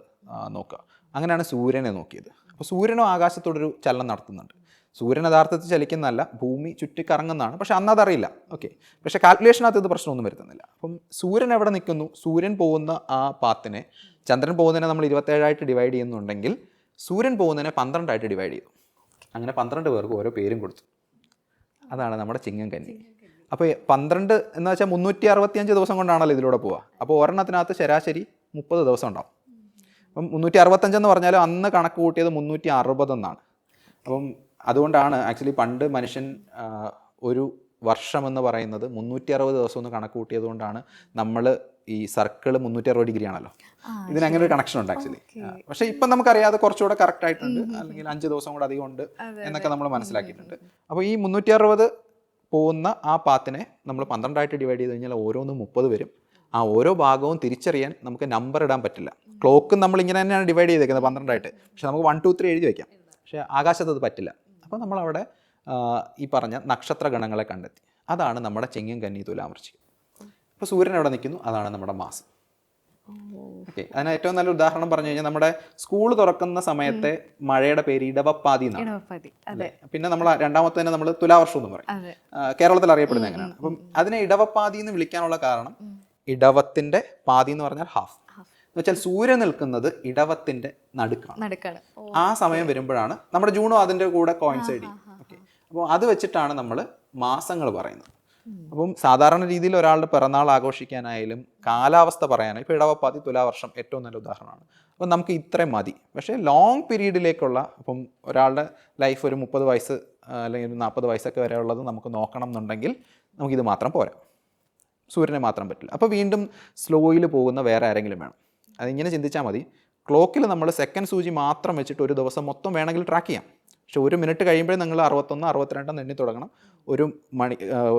നോക്കുക. അങ്ങനെയാണ് സൂര്യനെ നോക്കിയത്. അപ്പോൾ സൂര്യനും ആകാശത്തോടൊരു ചലനം നടത്തുന്നുണ്ട്. സൂര്യൻ യഥാർത്ഥത്തിൽ ചലിക്കുന്നതല്ല, ഭൂമി ചുറ്റിക്കറങ്ങുന്നതാണ്. പക്ഷെ അന്ന് അതറിയില്ല. ഓക്കെ, പക്ഷേ കാൽക്കുലേഷനകത്ത് ഇത് പ്രശ്നമൊന്നും വരുത്തുന്നില്ല. അപ്പം സൂര്യൻ എവിടെ നിൽക്കുന്നു, സൂര്യൻ പോകുന്ന ആ പാത്തിനെ, ചന്ദ്രൻ പോകുന്നതിനെ നമ്മൾ 27ആയിട്ട് ഡിവൈഡ് ചെയ്യുന്നുണ്ടെങ്കിൽ സൂര്യൻ പോകുന്നതിനെ 12ആയിട്ട് ഡിവൈഡ് ചെയ്തു. അങ്ങനെ 12 പേർക്ക് ഓരോ പേരും കൊടുത്തു. അതാണ് നമ്മുടെ ചിങ്ങം കന്നി. അപ്പോൾ 12 എന്ന് വെച്ചാൽ 365 ദിവസം കൊണ്ടാണല്ലോ ഇതിലൂടെ പോവുക. അപ്പോൾ ഒരെണ്ണത്തിനകത്ത് ശരാശരി 30 ദിവസം ഉണ്ടാവും. അപ്പം 365 എന്ന് പറഞ്ഞാൽ അന്ന് കണക്ക് കൂട്ടിയത് 360 എന്നാണ്. അപ്പം അതുകൊണ്ടാണ് ആക്ച്വലി പണ്ട് മനുഷ്യൻ ഒരു വർഷം എന്ന് പറയുന്നത് 360 ദിവസം ഒന്ന് കണക്ക് കൂട്ടിയത് കൊണ്ടാണ് നമ്മൾ ഈ സർക്കിൾ 360 ഡിഗ്രി ആണല്ലോ, ഇതിനങ്ങനെ ഒരു കണക്ഷൻ ഉണ്ട് ആക്ച്വലി. പക്ഷേ ഇപ്പം നമുക്കറിയാതെ കുറച്ചുകൂടെ കറക്റ്റ് ആയിട്ടുണ്ട്, അല്ലെങ്കിൽ 5 ദിവസം കൂടെ അധികം ഉണ്ട് എന്നൊക്കെ നമ്മൾ മനസ്സിലാക്കിയിട്ടുണ്ട്. അപ്പോൾ ഈ 360 പോകുന്ന ആ പാത്തിനെ നമ്മൾ 12ആയിട്ട് ഡിവൈഡ് ചെയ്ത് കഴിഞ്ഞാൽ ഓരോന്നും 30 വരും. ആ ഓരോ ഭാഗവും തിരിച്ചറിയാൻ നമുക്ക് നമ്പർ ഇടാൻ പറ്റില്ല. ക്ലോക്ക് നമ്മൾ ഇങ്ങനെ തന്നെയാണ് ഡിവൈഡ് ചെയ്തേക്കുന്നത് 12ആയിട്ട്. പക്ഷെ നമുക്ക് 1 2 3 എഴുതി വയ്ക്കാം. പക്ഷേ ആകാശത്ത് അത് പറ്റില്ല. അപ്പോൾ നമ്മളവിടെ ഈ പറഞ്ഞ നക്ഷത്ര ഗണങ്ങളെ കണ്ടെത്തി. അതാണ് നമ്മുടെ ചിങ്ങം കന്നി തുലാം വൃശ്ചികം. അപ്പോൾ സൂര്യൻ എവിടെ നിൽക്കുന്നു, അതാണ് നമ്മുടെ മാസം. ഓക്കെ, അതിന് ഏറ്റവും നല്ല ഉദാഹരണം പറഞ്ഞു കഴിഞ്ഞാൽ നമ്മുടെ സ്കൂൾ തുറക്കുന്ന സമയത്തെ മഴയുടെ പേര് ഇടവപ്പാതി എന്നാണ്. പിന്നെ നമ്മൾ രണ്ടാമത്തെ തന്നെ നമ്മൾ തുലാവർഷം എന്ന് പറയും, കേരളത്തിൽ അറിയപ്പെടുന്നത് എങ്ങനെയാണ്. അപ്പം അതിനെ ഇടവപ്പാതി എന്ന് വിളിക്കാനുള്ള കാരണം, ഇടവത്തിന്റെ പാതി എന്ന് പറഞ്ഞാൽ ഹാഫ് എന്ന് വെച്ചാൽ സൂര്യൻ നിൽക്കുന്നത് ഇടവത്തിന്റെ നടുക്കാണ്. ആ സമയം വരുമ്പോഴാണ് നമ്മുടെ ജൂണും അതിൻ്റെ കൂടെ കോയിൻസൈഡ് ചെയ്യും. ഓക്കെ, അപ്പോൾ അത് വെച്ചിട്ടാണ് നമ്മൾ മാസങ്ങൾ പറയുന്നത്. അപ്പം സാധാരണ രീതിയിൽ ഒരാളുടെ പിറന്നാൾ ആഘോഷിക്കാനായാലും കാലാവസ്ഥ പറയാനായി ഇപ്പോൾ ഇടവപ്പാതി തുലാവർഷം ഏറ്റവും നല്ല ഉദാഹരണമാണ്. അപ്പം നമുക്ക് ഇത്രയും മതി. പക്ഷേ ലോങ് പീരീഡിലേക്കുള്ള, അപ്പം ഒരാളുടെ ലൈഫ് ഒരു 30 വയസ്സ് അല്ലെങ്കിൽ 40 വയസ്സൊക്കെ വരെ ഉള്ളത് നമുക്ക് നോക്കണം എന്നുണ്ടെങ്കിൽ നമുക്കിത് മാത്രം പോരാ, സൂര്യനെ മാത്രം പറ്റില്ല. അപ്പോൾ വീണ്ടും സ്ലോയിൽ പോകുന്ന വേറെ ആരെങ്കിലും വേണം. അതിങ്ങനെ ചിന്തിച്ചാൽ മതി. ക്ലോക്കിൽ നമ്മൾ സെക്കൻഡ് സൂചി മാത്രം വെച്ചിട്ട് ഒരു ദിവസം മൊത്തം വേണമെങ്കിൽ ട്രാക്ക് ചെയ്യാം. പക്ഷെ ഒരു മിനിറ്റ് കഴിയുമ്പോഴേ നിങ്ങൾ 61 62 എണ്ണി തുടങ്ങണം.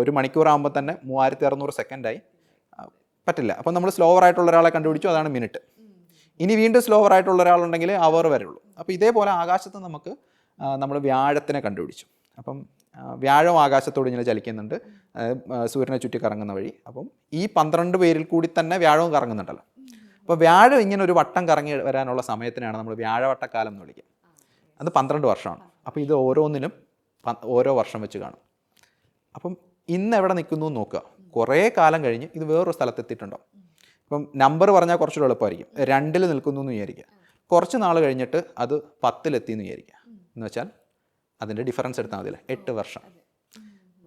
ഒരു മണിക്കൂറാകുമ്പോൾ തന്നെ 3600 സെക്കൻഡായി. പറ്റില്ല. അപ്പോൾ നമ്മൾ സ്ലോവർ ആയിട്ടുള്ള ഒരാളെ കണ്ടുപിടിച്ചു, അതാണ് മിനിറ്റ്. ഇനി വീണ്ടും സ്ലോവർ ആയിട്ടുള്ള ഒരാളുണ്ടെങ്കിൽ അവർ വരുള്ളൂ. അപ്പോൾ ഇതേപോലെ ആകാശത്ത് നമുക്ക് നമ്മൾ വ്യാഴത്തിനെ കണ്ടുപിടിച്ചു. അപ്പം വ്യാഴം ആകാശത്തോട് ഇങ്ങനെ ചലിക്കുന്നുണ്ട്, സൂര്യനെ ചുറ്റി കറങ്ങുന്ന വഴി. അപ്പം ഈ 12 പേരിൽ കൂടി തന്നെ വ്യാഴവും കറങ്ങുന്നുണ്ടല്ലോ. അപ്പോൾ വ്യാഴം ഇങ്ങനെ ഒരു വട്ടം കറങ്ങി വരാനുള്ള സമയത്തിനാണ് നമ്മൾ വ്യാഴവട്ടക്കാലം എന്ന് വിളിക്കുക. അത് 12 വർഷമാണ്. അപ്പോൾ ഇത് ഓരോന്നിനും ഓരോ വർഷം വെച്ച് കാണും. അപ്പം ഇന്ന് എവിടെ നിൽക്കുന്നു എന്ന് നോക്കുക. കുറേ കാലം കഴിഞ്ഞ് ഇത് വേറൊരു സ്ഥലത്തെത്തിയിട്ടുണ്ടോ. ഇപ്പം നമ്പർ പറഞ്ഞാൽ കുറച്ചുകൂടെ എളുപ്പമായിരിക്കും. 2-ൽ നിൽക്കുന്നു എന്ന് വിചാരിക്കുക. കുറച്ച് നാൾ കഴിഞ്ഞിട്ട് അത് 10-ലെത്തി എന്ന് വിചാരിക്കുക. എന്ന് വെച്ചാൽ അതിൻ്റെ ഡിഫറൻസ് എടുത്താൽ മതിയല്ലേ, 8 വർഷം.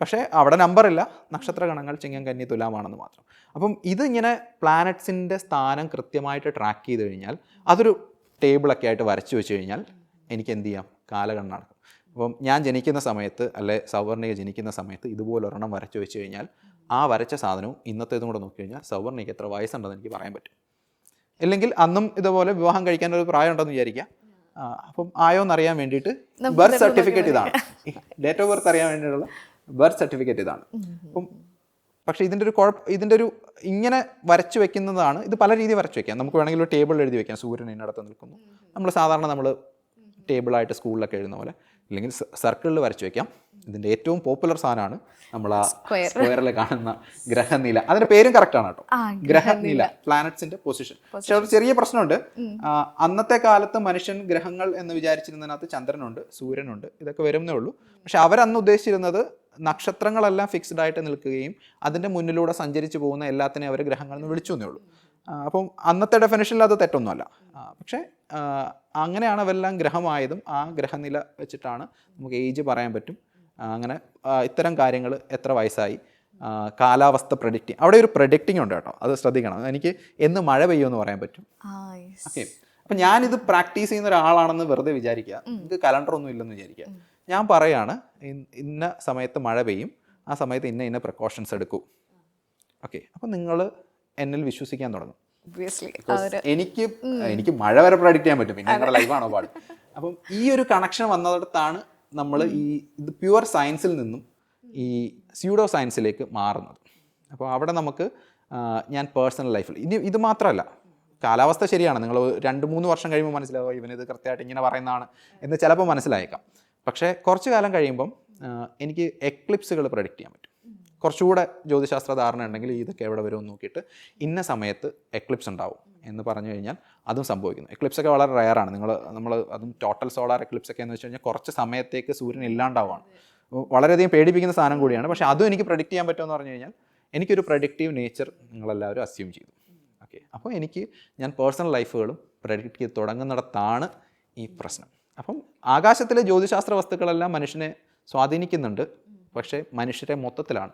പക്ഷേ അവിടെ നമ്പറില്ല, നക്ഷത്രഗണങ്ങൾ ചിങ്ങം കന്നി തുലാമാണെന്ന് മാത്രം. അപ്പം ഇതിങ്ങനെ പ്ലാനറ്റ്സിൻ്റെ സ്ഥാനം കൃത്യമായിട്ട് ട്രാക്ക് ചെയ്ത് കഴിഞ്ഞാൽ, അതൊരു ടേബിളൊക്കെ ആയിട്ട് വരച്ചു വെച്ച് കഴിഞ്ഞാൽ എനിക്ക് എന്ത് ചെയ്യാം, കാലഗണന നടക്കും. അപ്പം ഞാൻ ജനിക്കുന്ന സമയത്ത്, അല്ലെ സൗവർണിക ജനിക്കുന്ന സമയത്ത് ഇതുപോലൊരെണ്ണം വരച്ചു വെച്ച് കഴിഞ്ഞാൽ ആ വരച്ച സാധനവും ഇന്നത്തേതും കൂടെ നോക്കി കഴിഞ്ഞാൽ സൗവർണിക്ക് എത്ര വയസ്സുണ്ടെന്ന് എനിക്ക് പറയാൻ പറ്റും. ഇല്ലെങ്കിൽ അന്നും ഇതുപോലെ വിവാഹം കഴിക്കാൻ ഒരു പ്രായം ഉണ്ടെന്ന് വിചാരിക്കുക. അപ്പം ആയോ എന്നറിയാൻ വേണ്ടിയിട്ട് ബർത്ത് സർട്ടിഫിക്കറ്റ് ഇതാണ്, ഡേറ്റ് ഓഫ് ബർത്ത് അറിയാൻ വേണ്ടിയിട്ടുള്ള ബർത്ത് സർട്ടിഫിക്കറ്റ് ഇതാണ്. അപ്പം പക്ഷേ ഇതിൻ്റെ ഒരു ഇങ്ങനെ വരച്ചു വെക്കുന്നതാണ്. ഇത് പല രീതിയിൽ വരച്ചു വെക്കാം. നമുക്ക് വേണമെങ്കിൽ ഒരു ടേബിൾ എഴുതി വെക്കാം, സൂര്യൻ ഇതിനടുത്ത് നിൽക്കുന്നു. നമ്മൾ ടേബിളായിട്ട് സ്കൂളിലൊക്കെ എഴുതുന്ന പോലെ, അല്ലെങ്കിൽ സർക്കിളിൽ വരച്ചു വെക്കാം. ഇതിൻ്റെ ഏറ്റവും പോപ്പുലർ സാധനമാണ് നമ്മൾ ആ സ്ക്വയറിൽ കാണുന്ന ഗ്രഹനില. അതിൻ്റെ പേരും കറക്റ്റാണ് കേട്ടോ, ഗ്രഹനില, പ്ലാനറ്റ്സിന്റെ പൊസിഷൻ. പക്ഷെ ഒരു ചെറിയ പ്രശ്നമുണ്ട്. അന്നത്തെ കാലത്ത് മനുഷ്യൻ ഗ്രഹങ്ങൾ എന്ന് വിചാരിച്ചിരുന്നതിനകത്ത് ചന്ദ്രനുണ്ട്, സൂര്യനുണ്ട്, ഇതൊക്കെ വരുന്നേ ഉള്ളൂ. പക്ഷെ അവരന്ന് ഉദ്ദേശിച്ചിരുന്നത് നക്ഷത്രങ്ങളെല്ലാം ഫിക്സ്ഡ് ആയിട്ട് നിൽക്കുകയും അതിൻ്റെ മുന്നിലൂടെ സഞ്ചരിച്ച് പോകുന്ന എല്ലാത്തിനെയും അവർ ഗ്രഹങ്ങളെന്ന് വിളിച്ചു എന്നേ ഉള്ളൂ. അപ്പം അന്നത്തെ ഡെഫിനേഷനിൽ അത് തെറ്റൊന്നുമല്ല. പക്ഷേ അങ്ങനെയാണ് അവരെല്ലാം ഗ്രഹമായതും. ആ ഗ്രഹനില വെച്ചിട്ടാണ് നമുക്ക് ഏജ് പറയാൻ പറ്റും. അങ്ങനെ ഇത്തരം കാര്യങ്ങൾ, എത്ര വയസ്സായി, കാലാവസ്ഥ പ്രഡിക്റ്റിങ്, അവിടെ ഒരു പ്രഡിക്റ്റിംഗ് ഉണ്ട് കേട്ടോ, അത് ശ്രദ്ധിക്കണം. എനിക്ക് എന്ന് മഴ പെയ്യുമെന്ന് പറയാൻ പറ്റും. ഓക്കെ, അപ്പം ഞാനിത് പ്രാക്ടീസ് ചെയ്യുന്ന ഒരാളാണെന്ന് വെറുതെ വിചാരിക്കുക. എനിക്ക് കലണ്ടർ ഒന്നും ഇല്ലെന്ന് വിചാരിക്കുക. ഞാൻ പറയാണ് ഇന്ന സമയത്ത് മഴ പെയ്യും, ആ സമയത്ത് ഇന്ന പ്രിക്കോഷൻസ് എടുക്കൂ. ഓക്കെ, അപ്പം നിങ്ങൾ എന്നിൽ വിശ്വസിക്കാൻ തുടങ്ങും. എനിക്ക് മഴ വരെ പ്രഡിക്റ്റ് ചെയ്യാൻ പറ്റും, പിന്നെ നിങ്ങളുടെ ലൈവാണോ പാട്. അപ്പം ഈ ഒരു കണക്ഷൻ വന്നിടത്താണ് നമ്മൾ ഇത് പ്യുവർ സയൻസിൽ നിന്നും ഈ സ്യൂഡോ സയൻസിലേക്ക് മാറുന്നത്. അപ്പോൾ അവിടെ നമുക്ക് ഞാൻ പേഴ്സണൽ ലൈഫിൽ ഇത് മാത്രമല്ല, കാലാവസ്ഥ ശരിയാണ്, നിങ്ങൾ 2-3 വർഷം കഴിയുമ്പോൾ മനസ്സിലാവും ഇവനിത് കൃത്യമായിട്ട് ഇങ്ങനെ പറയുന്നതാണ് എന്ന് ചിലപ്പോൾ മനസ്സിലായേക്കാം. പക്ഷേ കുറച്ച് കാലം കഴിയുമ്പം എനിക്ക് എക്ലിപ്സുകൾ പ്രഡിക്റ്റ് ചെയ്യാൻ പറ്റും. കുറച്ചുകൂടെ ജ്യോതിശാസ്ത്ര ധാരണ ഉണ്ടെങ്കിൽ ഇതൊക്കെ എവിടെ വരുമെന്ന് നോക്കിയിട്ട് ഇന്ന സമയത്ത് എക്ലിപ്സ് ഉണ്ടാവും എന്ന് പറഞ്ഞു കഴിഞ്ഞാൽ അതും സംഭവിക്കുന്നു. എക്ലിപ്സ് ഒക്കെ വളരെ റയറാണ്. നമ്മൾ അതും ടോട്ടൽ സോളാർ എക്ലിപ്സ് ഒക്കെ എന്ന് വെച്ച് കഴിഞ്ഞാൽ കുറച്ച് സമയത്തേക്ക് സൂര്യൻ ഇല്ലാണ്ടാവുകയാണ്. വളരെയധികം പേടിപ്പിക്കുന്ന സാധനം കൂടിയാണ്. പക്ഷേ അതും എനിക്ക് പ്രഡിക്റ്റ് ചെയ്യാൻ പറ്റുമെന്ന് പറഞ്ഞു കഴിഞ്ഞാൽ എനിക്കൊരു പ്രഡിക്റ്റീവ് നേച്ചർ നിങ്ങളെല്ലാവരും അസ്യൂം ചെയ്തു. ഓക്കെ, അപ്പോൾ ഞാൻ പേഴ്സണൽ ലൈഫുകളും പ്രഡിക്റ്റ് ചെയ്ത് തുടങ്ങുന്നിടത്താണ് ഈ പ്രശ്നം. അപ്പം ആകാശത്തിലെ ജ്യോതിശാസ്ത്ര വസ്തുക്കളെല്ലാം മനുഷ്യനെ സ്വാധീനിക്കുന്നുണ്ട്, പക്ഷേ മനുഷ്യരെ മൊത്തത്തിലാണ്.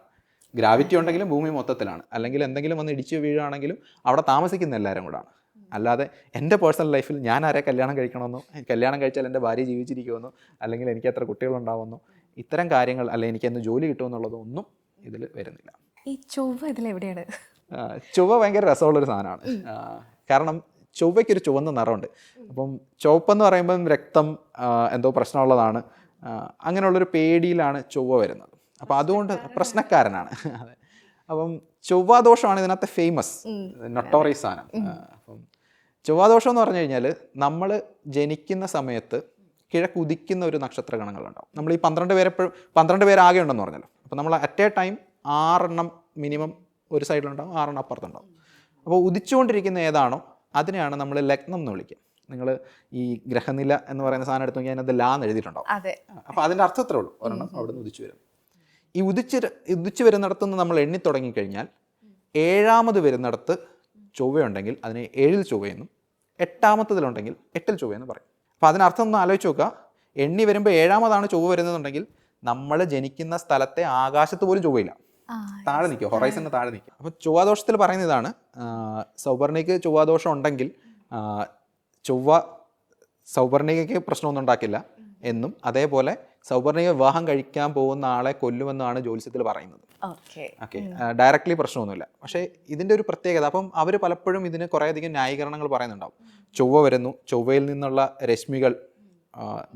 ഗ്രാവിറ്റി ഉണ്ടെങ്കിലും ഭൂമി മൊത്തത്തിലാണ്. അല്ലെങ്കിൽ എന്തെങ്കിലും വന്ന് ഇടിച്ച് വീഴുകയാണെങ്കിലും അവിടെ താമസിക്കുന്ന എല്ലാവരും കൂടാണ്. അല്ലാതെ എൻ്റെ പേഴ്സണൽ ലൈഫിൽ ഞാൻ ആരെ കല്യാണം കഴിക്കണമെന്നോ, കല്യാണം കഴിച്ചാൽ എൻ്റെ ഭാര്യ ജീവിച്ചിരിക്കുമെന്നോ, അല്ലെങ്കിൽ എനിക്ക് എത്ര കുട്ടികളുണ്ടാവുമെന്നോ, ഇത്തരം കാര്യങ്ങൾ, അല്ലെങ്കിൽ എനിക്ക് എന്ന് ജോലി കിട്ടുമെന്നുള്ളതോ ഒന്നും ഇതിൽ വരുന്നില്ല. ഈ ചൊവ്വ ഇതിലെവിടെയാണ്? ചൊവ്വ ഭയങ്കര രസമുള്ളൊരു സാധനമാണ്. കാരണം ചൊവ്വയ്ക്കൊരു ചുവന്ന നിറമുണ്ട്. അപ്പം ചുവപ്പെന്ന് പറയുമ്പം രക്തം എന്തോ പ്രശ്നമുള്ളതാണ്, അങ്ങനെയുള്ളൊരു പേടിയിലാണ് ചൊവ്വ വരുന്നത്. അപ്പോൾ അതുകൊണ്ട് പ്രശ്നക്കാരനാണ്. അതെ. അപ്പം ചൊവ്വാദോഷമാണ് ഇതിനകത്ത് ഫേമസ് നൊട്ടോറിയസ് സാധനം. അപ്പം ചൊവ്വാദോഷം എന്ന് പറഞ്ഞു കഴിഞ്ഞാൽ നമ്മൾ ജനിക്കുന്ന സമയത്ത് കിഴക്കുദിക്കുന്ന ഒരു നക്ഷത്ര ഗണങ്ങളുണ്ടാവും. നമ്മൾ ഈ 12 പേര് ആകെ ഉണ്ടെന്ന് പറഞ്ഞല്ലോ. അപ്പോൾ നമ്മൾ അറ്റ് എ ടൈം 6 എണ്ണം മിനിമം ഒരു സൈഡിലുണ്ടാവും, 6 എണ്ണം അപ്പുറത്തുണ്ടാവും. അപ്പോൾ ഉദിച്ചുകൊണ്ടിരിക്കുന്ന ഏതാണോ അതിനെയാണ് നമ്മൾ ലഗ്നം എന്ന് വിളിക്കുക. നിങ്ങൾ ഈ ഗ്രഹനില എന്ന് പറയുന്ന സാധനം എടുത്ത് നോക്കി അതിനകത്ത് ലാന്ന് എഴുതിയിട്ടുണ്ടാവും. അപ്പോൾ അതിൻ്റെ അർത്ഥത്രേ ഉള്ളൂ, ഒരെണ്ണം അവിടെ നിന്ന് ഉദിച്ചു വരും. ഈ ഉദിച്ചു വരുന്നിടത്തുനിന്ന് നമ്മൾ എണ്ണി തുടങ്ങിക്കഴിഞ്ഞാൽ 7ാമത് വരുന്നിടത്ത് ചൊവ്വയുണ്ടെങ്കിൽ അതിനെ 7ൽ ചൊവ്വയെന്നും 8ാമത്തതിലുണ്ടെങ്കിൽ 8ൽ ചൊവ്വയെന്ന് പറയും. അപ്പോൾ അതിനർത്ഥം ഒന്ന് ആലോചിച്ച് നോക്കുക. എണ്ണി വരുമ്പോൾ 7ാമതാണ് ചൊവ്വ വരുന്നതെന്നുണ്ടെങ്കിൽ നമ്മൾ ജനിക്കുന്ന സ്ഥലത്തെ ആകാശത്ത് പോലും ചൊവ്വയില്ല, താഴെ നിൽക്കും, ഹൊറൈസണിന് താഴെ നിൽക്കും. അപ്പോൾ ചൊവ്വാദോഷത്തിൽ പറയുന്ന ഇതാണ്, സൗപർണിക്ക് ചൊവ്വാദോഷം ഉണ്ടെങ്കിൽ ചൊവ്വ സൗപർണികയ്ക്ക് പ്രശ്നമൊന്നും ഉണ്ടാക്കില്ല എന്നും, അതേപോലെ സൗപർണിക വിവാഹം കഴിക്കാൻ പോകുന്ന ആളെ കൊല്ലുമെന്നാണ് ജ്യോത്സ്യത്തിൽ പറയുന്നത്. ഓക്കെ, ഡയറക്റ്റ്ലി പ്രശ്നമൊന്നുമില്ല. പക്ഷേ ഇതിൻ്റെ ഒരു പ്രത്യേകത, അപ്പം അവർ പലപ്പോഴും ഇതിന് കുറേയധികം ന്യായീകരണങ്ങൾ പറയുന്നുണ്ടാവും. ചൊവ്വ വരുന്നു, ചൊവ്വയിൽ നിന്നുള്ള രശ്മികൾ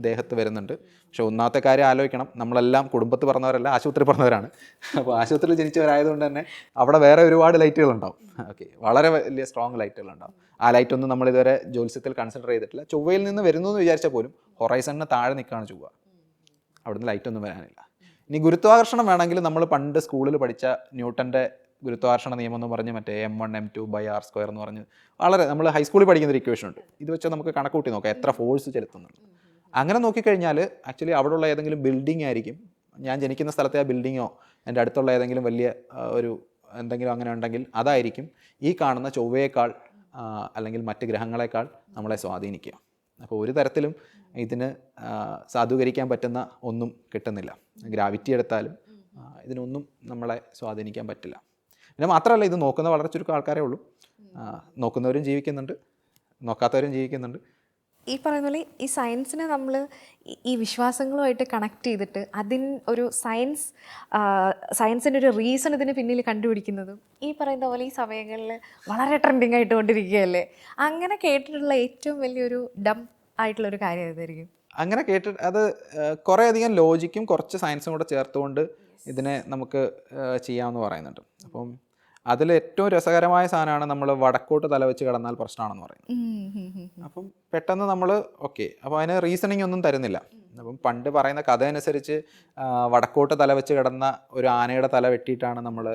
ദേഹത്ത് വരുന്നുണ്ട്. പക്ഷെ ഒന്നാമത്തെ കാര്യം ആലോചിക്കണം, നമ്മളെല്ലാം കുടുംബത്തിൽ പറഞ്ഞവരല്ല, ആശുപത്രി പറഞ്ഞവരാണ്. അപ്പോൾ ആശുപത്രിയിൽ ജനിച്ചവരായതുകൊണ്ട് തന്നെ അവിടെ വേറെ ഒരുപാട് ലൈറ്റുകളുണ്ടാവും. ഓക്കെ, വളരെ വലിയ സ്ട്രോങ് ലൈറ്റുകളുണ്ടാവും. ആ ലൈറ്റൊന്നും നമ്മളിതുവരെ ജ്യോത്സ്യത്തിൽ കൺസിഡർ ചെയ്തിട്ടില്ല. ചൊവ്വയിൽ നിന്ന് വരുന്നു എന്ന് വിചാരിച്ചാൽ പോലും ഹൊറൈസണിന് താഴെ നിൽക്കുകയാണ് ചൊവ്വ, അവിടുന്ന് ലൈറ്റൊന്നും വരാനില്ല. ഇനി ഗുരുത്വാകർഷണം വേണമെങ്കിൽ നമ്മൾ പണ്ട് സ്കൂളിൽ പഠിച്ച ന്യൂട്ടൻ്റെ ഗുരുത്വാകർഷണ നിയമം എന്ന് പറഞ്ഞ് മറ്റേ M1 M2/r² എന്ന് പറഞ്ഞ് വളരെ നമ്മൾ ഹൈസ്കൂളിൽ പഠിക്കുന്ന ഒരു ഇക്വേഷൻ ഉണ്ട്. ഇത് വെച്ചാൽ നമുക്ക് കണക്കൂട്ടി നോക്കാം എത്ര ഫോഴ്സ് ചെലുത്തുന്നുണ്ട്. അങ്ങനെ നോക്കിക്കഴിഞ്ഞാൽ ആക്ച്വലി അവിടെയുള്ള ഏതെങ്കിലും ബിൽഡിംഗ് ആയിരിക്കും, ഞാൻ ജനിക്കുന്ന സ്ഥലത്തെ ആ ബിൽഡിങ്ങോ എൻ്റെ അടുത്തുള്ള ഏതെങ്കിലും വലിയ ഒരു എന്തെങ്കിലും അങ്ങനെ ഉണ്ടെങ്കിൽ അതായിരിക്കും ഈ കാണുന്ന ചൊവ്വയേക്കാൾ അല്ലെങ്കിൽ മറ്റ് ഗ്രഹങ്ങളെക്കാൾ നമ്മളെ സ്വാധീനിക്കുക. അപ്പോൾ ഒരു തരത്തിലും ഇതിന് സാധൂകരിക്കാൻ പറ്റുന്ന ഒന്നും കിട്ടുന്നില്ല. ഗ്രാവിറ്റി എടുത്താലും ഇതിനൊന്നും നമ്മളെ സ്വാധീനിക്കാൻ പറ്റില്ല. പിന്നെ മാത്രമല്ല, ഇത് നോക്കുന്ന വളരെ ചുരുക്കം ആൾക്കാരേ ഉള്ളൂ. നോക്കുന്നവരും ജീവിക്കുന്നുണ്ട്, നോക്കാത്തവരും ജീവിക്കുന്നുണ്ട്. ഈ പറയുന്ന പോലെ ഈ സയൻസിനെ നമ്മൾ ഈ വിശ്വാസങ്ങളുമായിട്ട് കണക്ട് ചെയ്തിട്ട് ഒരു സയൻസിൻ്റെ ഒരു റീസൺ ഇതിന് പിന്നിൽ കണ്ടുപിടിക്കുന്നതും ഈ പറയുന്ന പോലെ ഈ സമയങ്ങളിൽ വളരെ ട്രെൻഡിങ് ആയിട്ട് കൊണ്ടിരിക്കുകയല്ലേ. അങ്ങനെ കേട്ടിട്ടുള്ള ഏറ്റവും വലിയൊരു ഡം ആയിട്ടുള്ളൊരു കാര്യം ഏതായിരിക്കും? അങ്ങനെ അത് കുറേയധികം ലോജിക്കും കുറച്ച് സയൻസും കൂടെ ചേർത്തുകൊണ്ട് ഇതിനെ നമുക്ക് ചെയ്യാമെന്ന് പറയുന്നുണ്ട്. അപ്പം അതിൽ ഏറ്റവും രസകരമായ സാധനമാണ് നമ്മൾ വടക്കോട്ട് തലവെച്ച് കിടന്നാൽ പ്രശ്നമാണെന്ന് പറയുന്നത്. അപ്പം പെട്ടെന്ന് നമ്മൾ ഓക്കെ, അപ്പോൾ അതിന് റീസണിങ് ഒന്നും തരുന്നില്ല. അപ്പം പണ്ട് പറയുന്ന കഥ അനുസരിച്ച് വടക്കോട്ട് തലവെച്ച് കിടന്ന ഒരു ആനയുടെ തല വെട്ടിയിട്ടാണ് നമ്മൾ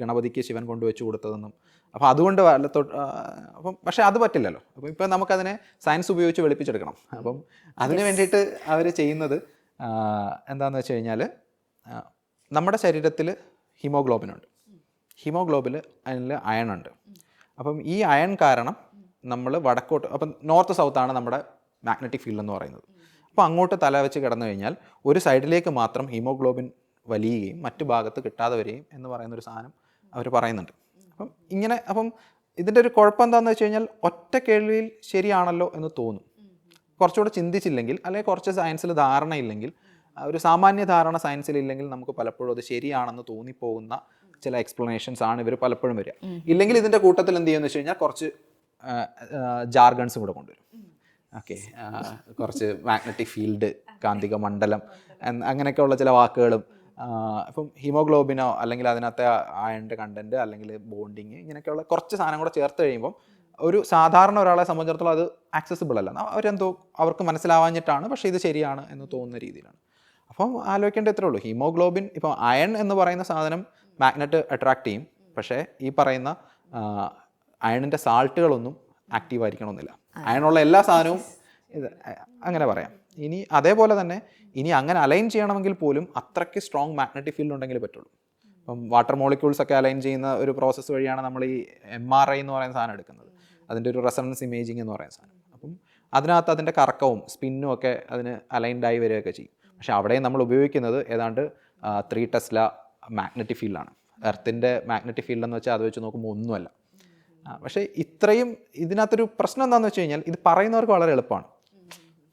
ഗണപതിക്ക് ശിവൻ കൊണ്ടുവച്ച് കൊടുത്തതെന്നും, അപ്പോൾ അതുകൊണ്ട് അപ്പം പക്ഷേ അത് പറ്റില്ലല്ലോ. അപ്പം ഇപ്പം നമുക്കതിനെ സയൻസ് ഉപയോഗിച്ച് വെളുപ്പിച്ചെടുക്കണം. അപ്പം അതിന് വേണ്ടിയിട്ട് അവർ ചെയ്യുന്നത് എന്താണെന്ന് വെച്ച് കഴിഞ്ഞാൽ, നമ്മുടെ ശരീരത്തിൽ ഹിമോഗ്ലോബിനുണ്ട്. ഹിമോഗ്ലോബിൽ അതിൽ അയൺ ഉണ്ട്. അപ്പം ഈ അയൺ കാരണം നമ്മൾ വടക്കോട്ട്, അപ്പം നോർത്ത് സൗത്താണ് നമ്മുടെ മാഗ്നറ്റിക് ഫീൽഡ് എന്ന് പറയുന്നത്. അപ്പോൾ അങ്ങോട്ട് തല വെച്ച് കിടന്നു കഴിഞ്ഞാൽ ഒരു സൈഡിലേക്ക് മാത്രം ഹീമോഗ്ലോബിൻ വലിയുകയും മറ്റു ഭാഗത്ത് കിട്ടാതെ വരികയും എന്ന് പറയുന്നൊരു സാധനം അവർ പറയുന്നുണ്ട്. അപ്പം ഇതിൻ്റെ ഒരു കുഴപ്പം എന്താണെന്ന് വെച്ച് കഴിഞ്ഞാൽ, ഒറ്റ കേൾവിയിൽ ശരിയാണല്ലോ എന്ന് തോന്നും. കുറച്ചുകൂടെ ചിന്തിച്ചില്ലെങ്കിൽ, അല്ലെങ്കിൽ കുറച്ച് സയൻസിൽ ധാരണയില്ലെങ്കിൽ, ഒരു സാമാന്യ ധാരണ സയൻസിലില്ലെങ്കിൽ നമുക്ക് പലപ്പോഴും അത് ശരിയാണെന്ന് തോന്നിപ്പോകുന്ന ചില എക്സ്പ്ലനേഷൻസ് ആണ് ഇവർ പലപ്പോഴും വരിക. ഇല്ലെങ്കിൽ ഇതിൻ്റെ കൂട്ടത്തിൽ എന്ത് ചെയ്യുമെന്ന് വെച്ച് കഴിഞ്ഞാൽ കുറച്ച് ജാർഗൺസും കൂടെ കൊണ്ടുവരും. ഓക്കെ, കുറച്ച് മാഗ്നറ്റിക് ഫീൽഡ്, കാന്തിക മണ്ഡലം, അങ്ങനെയൊക്കെയുള്ള ചില വാക്കുകളും, ഇപ്പം ഹീമോഗ്ലോബിനോ അല്ലെങ്കിൽ അതിനകത്തെ അയണിൻ്റെ കണ്ടൻറ്റ് അല്ലെങ്കിൽ ബോണ്ടിങ്, ഇങ്ങനെയൊക്കെയുള്ള കുറച്ച് സാധനം കൂടെ ചേർത്ത് കഴിയുമ്പം ഒരു സാധാരണ ഒരാളെ സംബന്ധിച്ചിടത്തോളം അത് ആക്സസിബിൾ അല്ല. അവരെന്തോ അവർക്ക് മനസ്സിലാവാഞ്ഞിട്ടാണ്, പക്ഷേ ഇത് ശരിയാണ് എന്ന് തോന്നുന്ന രീതിയിലാണ്. അപ്പം ആലോചിക്കേണ്ട ഇത്രേ ഉള്ളൂ. ഹീമോഗ്ലോബിൻ, ഇപ്പോൾ അയൺ എന്ന് പറയുന്ന സാധനം മാഗ്നറ്റ് അട്രാക്ട് ചെയ്യും, പക്ഷേ ഈ പറയുന്ന അയണിൻ്റെ സാൾട്ടുകളൊന്നും ആക്റ്റീവ് ആയിരിക്കണമെന്നില്ല. അയണുള്ള എല്ലാ സാധനവും ഇത് അങ്ങനെ പറയാം. ഇനി അതേപോലെ തന്നെ ഇനി അങ്ങനെ അലൈൻ ചെയ്യണമെങ്കിൽ പോലും അത്രയ്ക്ക് സ്ട്രോങ് മാഗ്നറ്റിക് ഫീൽഡ് ഉണ്ടെങ്കിൽ പറ്റുള്ളൂ. ഇപ്പം വാട്ടർ മോളിക്യൂൾസ് ഒക്കെ അലൈൻ ചെയ്യുന്ന ഒരു പ്രോസസ്സ് വഴിയാണ് നമ്മൾ ഈ MRI എന്ന് പറയുന്ന സാധനം എടുക്കുന്നത്. അതിൻ്റെ ഒരു റെസണൻസ് ഇമേജിങ് എന്ന് പറയുന്ന സാധനം. അപ്പം അതിനകത്ത് അതിൻ്റെ കറക്കവും സ്പിന്നും ഒക്കെ അതിന് അലൈൻഡായി വരികയൊക്കെ ചെയ്യും. പക്ഷേ അവിടെയും നമ്മൾ ഉപയോഗിക്കുന്നത് ഏതാണ്ട് 3 ടെസ്ല മാഗ്നറ്റിക് ഫീൽഡാണ്. എർത്തിൻ്റെ മാഗ്നറ്റിക് ഫീൽഡ് എന്ന് വെച്ചാൽ അത് വെച്ച് നോക്കുമ്പോൾ ഒന്നുമല്ല. പക്ഷേ ഇത്രയും ഇതിനകത്തൊരു പ്രശ്നം എന്താണെന്ന് വെച്ച് കഴിഞ്ഞാൽ ഇത് പറയുന്നവർക്ക് വളരെ എളുപ്പമാണ്,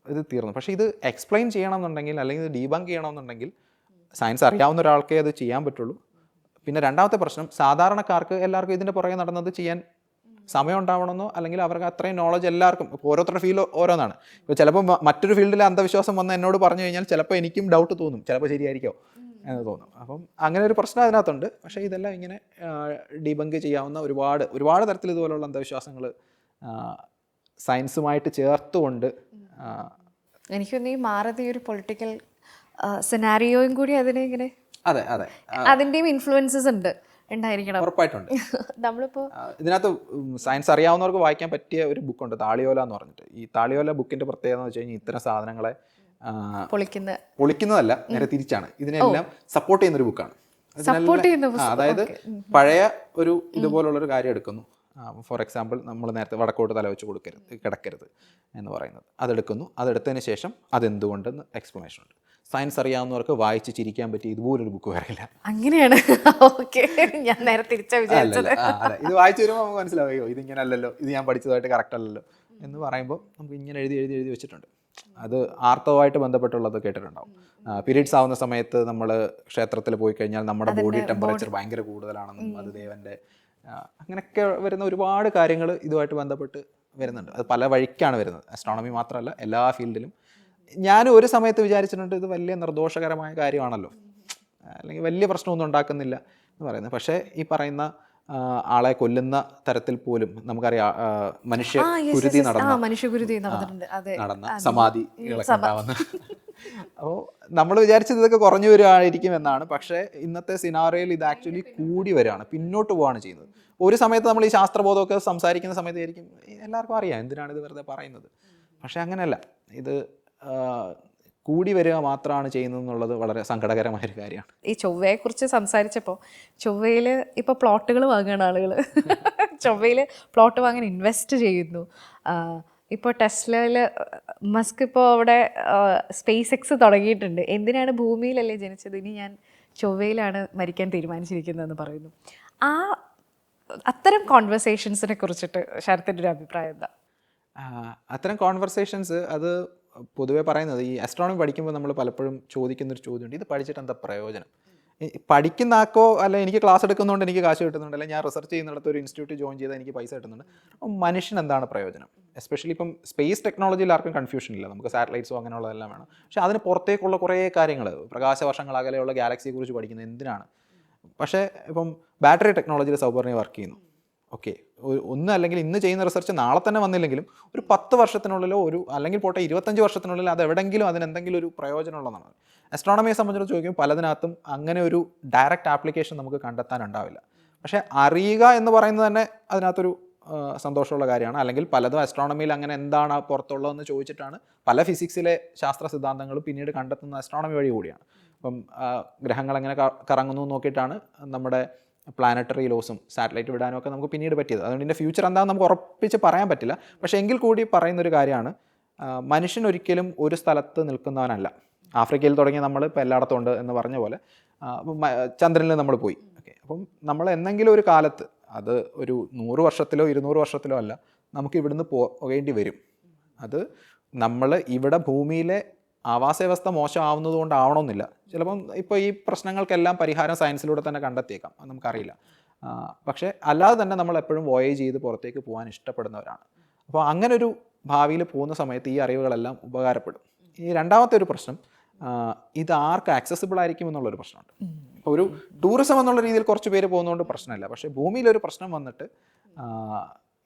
ഇത് തീർന്നു. പക്ഷേ ഇത് എക്സ്പ്ലെയിൻ ചെയ്യണമെന്നുണ്ടെങ്കിൽ അല്ലെങ്കിൽ ഇത് ഡീബങ്ക് ചെയ്യണമെന്നുണ്ടെങ്കിൽ സയൻസ് അറിയാവുന്ന ഒരാൾക്കേ അത് ചെയ്യാൻ പറ്റുള്ളൂ. പിന്നെ രണ്ടാമത്തെ പ്രശ്നം, സാധാരണക്കാർക്ക് എല്ലാവർക്കും ഇതിൻ്റെ പുറകെ നടന്നത് ചെയ്യാൻ സമയം ഉണ്ടാവണമെന്നോ അല്ലെങ്കിൽ അവർക്ക് അത്രയും നോളജ് എല്ലാവർക്കും, ഇപ്പോൾ ഓരോരുത്തരുടെ ഫീൽഡ് ഓരോന്നാണ്. ഇപ്പോൾ ചിലപ്പോൾ മറ്റൊരു ഫീൽഡിലെ അന്ധവിശ്വാസം വന്ന് എന്നോട് പറഞ്ഞു കഴിഞ്ഞാൽ ചിലപ്പോൾ എനിക്കും ഡൗട്ട് തോന്നും, ചിലപ്പോൾ ശരിയായിരിക്കോ എന്ന് തോന്നും. അപ്പം അങ്ങനെ ഒരു പ്രശ്നം അതിനകത്തുണ്ട്. പക്ഷേ ഇതെല്ലാം ഇങ്ങനെ ഡീബങ്ക് ചെയ്യാവുന്ന ഒരുപാട് തരത്തിൽ ഇതുപോലുള്ള അന്ധവിശ്വാസങ്ങൾ സയൻസുമായിട്ട് ചേർത്തുകൊണ്ട് എനിക്കൊന്ന് ഈ മാറുന്ന ഈ ഒരു പൊളിറ്റിക്കൽ സിനാരിയോയും കൂടി അതിനെ ഇങ്ങനെ അതെ അതിൻ്റെയും ഇൻഫ്ലുവൻസസ് ഉണ്ടായിരിക്കണം ഉറപ്പായിട്ടുണ്ട്. നമ്മളിപ്പോൾ ഇതിനകത്ത് സയൻസ് അറിയാവുന്നവർക്ക് വായിക്കാൻ പറ്റിയ ഒരു ബുക്കുണ്ട്, താളിയോല എന്ന് പറഞ്ഞിട്ട്. ഈ താളിയോല ബുക്കിന്റെ പ്രത്യേകത എന്ന് വെച്ച് കഴിഞ്ഞാൽ ഇത്തരം സാധനങ്ങളെ പൊളിക്കുന്നതല്ല, നേരെ തിരിച്ചാണ്. ഇതിനെല്ലാം സപ്പോർട്ട് ചെയ്യുന്ന ഒരു ബുക്കാണ്. അതായത് പഴയ ഒരു ഇതുപോലുള്ളൊരു കാര്യം എടുക്കുന്നു. ഫോർ എക്സാമ്പിൾ, നമ്മൾ നേരത്തെ വടക്കോട്ട് തല വെച്ച് കിടക്കരുത് എന്ന് പറയുന്നത്, അതെടുത്തതിന് ശേഷം അതെന്തുകൊണ്ടെന്ന് എക്സ്പ്ലനേഷൻ ഉണ്ട്. സയൻസ് അറിയാവുന്നവർക്ക് വായിച്ച് ചിരിക്കാൻ പറ്റിയ ഇതുപോലൊരു ബുക്ക് വരില്ല. അങ്ങനെയാണ്. ഓക്കെ, ഞാൻ നേരെ തിരിച്ചാ വിചാരിച്ചത്. ഇത് വായിച്ചു വരുമ്പോൾ നമുക്ക് മനസ്സിലാവുകയോ ഇതിങ്ങനെ അല്ലല്ലോ, ഇത് ഞാൻ പഠിച്ചതായിട്ട് കറക്റ്റ് അല്ലല്ലോ എന്ന് പറയുമ്പോൾ നമുക്ക് ഇങ്ങനെ എഴുതി വെച്ചിട്ടുണ്ട്. അത് ആർത്തവമായിട്ട് ബന്ധപ്പെട്ടുള്ളത് കേട്ടിട്ടുണ്ടാവും. പീരീഡ്സ് ആവുന്ന സമയത്ത് നമ്മൾ ക്ഷേത്രത്തിൽ പോയി കഴിഞ്ഞാൽ നമ്മുടെ ബോഡി ടെമ്പറേച്ചർ ഭയങ്കര കൂടുതലാണെന്നും അത് ദേവൻ്റെ അങ്ങനെയൊക്കെ വരുന്ന ഒരുപാട് കാര്യങ്ങൾ ഇതുമായിട്ട് ബന്ധപ്പെട്ട് വരുന്നുണ്ട്. അത് പല വഴിക്കാണ് വരുന്നത്, ആസ്ട്രോണമി മാത്രമല്ല എല്ലാ ഫീൽഡിലും. ഞാനും ഒരു സമയത്ത് വിചാരിച്ചിട്ടുണ്ട് ഇത് വലിയ നിർദോഷകരമായ കാര്യമാണല്ലോ, അല്ലെങ്കിൽ വലിയ പ്രശ്നമൊന്നും ഉണ്ടാക്കുന്നില്ല എന്ന് പറയുന്നത്. പക്ഷേ ഈ പറയുന്ന ആളെ കൊല്ലുന്ന തരത്തിൽ പോലും നമുക്കറിയാം മനുഷ്യകുരുതി നടന്ന സമാധികളൊക്കെ ഉണ്ടാവുന്ന. അപ്പോൾ നമ്മൾ വിചാരിച്ചത് ഇതൊക്കെ കുറഞ്ഞു വരുമായിരിക്കും എന്നാണ്. പക്ഷേ ഇന്നത്തെ സിനാറിയോയിൽ ഇത് ആക്ച്വലി കൂടി വരികയാണ്, പിന്നോട്ട് പോവുകയാണ് ചെയ്യുന്നത്. ഒരു സമയത്ത് നമ്മൾ ഈ ശാസ്ത്രബോധമൊക്കെ സംസാരിക്കുന്ന സമയത്ത് ആയിരിക്കും എല്ലാവർക്കും അറിയാം എന്തിനാണ് ഇത് വെറുതെ പറയുന്നത്. പക്ഷേ അങ്ങനെയല്ല, ഇത് കൂടി വരിക മാത്രമാണ് ചെയ്യുന്നത് എന്നുള്ളത് വളരെ സങ്കടകരമായൊരു കാര്യമാണ്. ഈ ചൊവ്വയെക്കുറിച്ച് സംസാരിച്ചപ്പോൾ ചൊവ്വയിൽ ഇപ്പോൾ പ്ലോട്ടുകൾ വാങ്ങുകയാണ് ആളുകൾ. ചൊവ്വയിൽ പ്ലോട്ട് വാങ്ങാൻ ഇൻവെസ്റ്റ് ചെയ്യുന്നു. ഇപ്പോൾ ടെസ്ലയിൽ മസ്ക് ഇപ്പോൾ അവിടെ സ്പേസ് എക്സ് തുടങ്ങിയിട്ടുണ്ട്. എന്തിനാണ് ഭൂമിയിലല്ലേ ജനിച്ചത്, ഇനി ഞാൻ ചൊവ്വയിലാണ് മരിക്കാൻ തീരുമാനിച്ചിരിക്കുന്നതെന്ന് പറയുന്നു. അത്തരം കോൺവെർസേഷൻസിനെ കുറിച്ചിട്ട് ശരത്തിൻ്റെ ഒരു അഭിപ്രായം എന്താ? അത്തരം കോൺവെർസേഷൻസ് അത് പൊതുവെ പറയുന്നത് ഈ ആസ്ട്രോണമി പഠിക്കുമ്പോൾ നമ്മൾ പലപ്പോഴും ചോദിക്കുന്നൊരു ചോദ്യമുണ്ട്, ഇത് പഠിച്ചിട്ട് എന്താ പ്രയോജനം? പഠിക്കുന്ന ആക്കോ അല്ല എനിക്ക് ക്ലാസ് എടുക്കുന്നതുകൊണ്ട് എനിക്ക് കാശ് കിട്ടുന്നുണ്ട്, അല്ലെങ്കിൽ ഞാൻ റിസർച്ച് ചെയ്യുന്നിടത്ത് ഒരു ഇൻസ്റ്റിറ്റ്യൂട്ട് ജോയിൻ ചെയ്താൽ എനിക്ക് പൈസ കിട്ടുന്നുണ്ട്. അപ്പം മനുഷ്യൻ എന്താണ് പ്രയോജനം? എസ്പെഷ്യലി ഇപ്പം സ്പേസ് ടെക്നോളജിയിൽ ആർക്കും കൺഫ്യൂഷൻ ഇല്ല, നമുക്ക് സാറ്റലൈറ്റ്സോ അങ്ങനെയുള്ളതെല്ലാം വേണം. പക്ഷേ അതിന് പുറത്തേക്കുള്ള കുറേ കാര്യങ്ങൾ, പ്രകാശവർഷങ്ങൾ അകലെയുള്ള ഗാലക്സിയെക്കുറിച്ച് പഠിക്കുന്നത് എന്തിനാണ്? പക്ഷേ ഇപ്പം ബാറ്ററി ടെക്നോളജിയിൽ സൗപർണിക വർക്ക് ചെയ്യുന്നു. ഓക്കെ, ഒന്ന് അല്ലെങ്കിൽ ഇന്ന് ചെയ്യുന്ന റിസർച്ച് നാളെ തന്നെ വന്നില്ലെങ്കിലും ഒരു 10 വർഷത്തിനുള്ളിലോ അല്ലെങ്കിൽ പോട്ടെ 25 വർഷത്തിനുള്ളിൽ അത് എവിടെയെങ്കിലും അതിനെന്തെങ്കിലും ഒരു പ്രയോജനമുള്ളതാണ്. ആസ്ട്രോണമിയെ സംബന്ധിച്ച് ചോദിക്കുമ്പോൾ പലതിനകത്തും അങ്ങനെ ഒരു ഡയറക്റ്റ് ആപ്ലിക്കേഷൻ നമുക്ക് കണ്ടെത്താനുണ്ടാവില്ല. പക്ഷേ അറിയുക എന്ന് പറയുന്നത് തന്നെ അതിനകത്തൊരു സന്തോഷമുള്ള കാര്യമാണ്. അല്ലെങ്കിൽ പലതും ആസ്ട്രോണമിയിൽ അങ്ങനെ എന്താണ് പുറത്തുള്ളതെന്ന് ചോദിച്ചിട്ടാണ് പല ഫിസിക്സിലെ ശാസ്ത്ര സിദ്ധാന്തങ്ങളും പിന്നീട് കണ്ടെത്തുന്ന ആസ്ട്രോണമി വഴി കൂടിയാണ്. ഇപ്പം ഗ്രഹങ്ങൾ എങ്ങനെ കറങ്ങുന്നു നോക്കിയിട്ടാണ് നമ്മുടെ പ്ലാനറ്ററി ലോസും സാറ്റലൈറ്റ് വിടാനും ഒക്കെ നമുക്ക് പിന്നീട് പറ്റിയത്. അതുകൊണ്ട് ഇതിൻ്റെ ഫ്യൂച്ചർ എന്താണെന്ന് നമുക്ക് ഉറപ്പിച്ച് പറയാൻ പറ്റില്ല. പക്ഷേ എങ്കിൽ കൂടി പറയുന്നൊരു കാര്യമാണ്, മനുഷ്യൻ ഒരിക്കലും ഒരു സ്ഥലത്ത് നിൽക്കുന്നവനല്ല. ആഫ്രിക്കയിൽ തുടങ്ങി നമ്മൾ ഇപ്പോൾ എല്ലായിടത്തും ഉണ്ട് എന്ന് പറഞ്ഞ പോലെ ചന്ദ്രനിൽ നമ്മൾ പോയി. ഓക്കെ, അപ്പം നമ്മൾ എന്തെങ്കിലും ഒരു കാലത്ത്, അത് ഒരു 100 വർഷത്തിലോ 200 വർഷത്തിലോ അല്ല, നമുക്ക് ഇവിടുന്ന് പോകേണ്ടി വരും. അത് നമ്മൾ ഇവിടെ ഭൂമിയിലെ ആവാസ വ്യവസ്ഥ മോശമാവുന്നത് കൊണ്ടാവണമെന്നില്ല. ചിലപ്പം ഇപ്പോൾ ഈ പ്രശ്നങ്ങൾക്കെല്ലാം പരിഹാരം സയൻസിലൂടെ തന്നെ കണ്ടെത്തിയേക്കാം, അത് നമുക്കറിയില്ല. പക്ഷേ അല്ലാതെ തന്നെ നമ്മൾ എപ്പോഴും വോയേജ് ചെയ്ത് പുറത്തേക്ക് പോകാൻ ഇഷ്ടപ്പെടുന്നവരാണ്. അപ്പോൾ അങ്ങനൊരു ഭാവിയിൽ പോകുന്ന സമയത്ത് ഈ അറിവുകളെല്ലാം ഉപകാരപ്പെടും. ഈ രണ്ടാമത്തെ ഒരു പ്രശ്നം, ഇത് ആർക്ക് ആക്സസിബിൾ ആയിരിക്കും എന്നുള്ളൊരു പ്രശ്നമുണ്ട്. ഇപ്പോൾ ഒരു ടൂറിസം എന്നുള്ള രീതിയിൽ കുറച്ച് പേര് പോകുന്നതുകൊണ്ട് പ്രശ്നമില്ല. പക്ഷേ ഭൂമിയിലൊരു പ്രശ്നം വന്നിട്ട്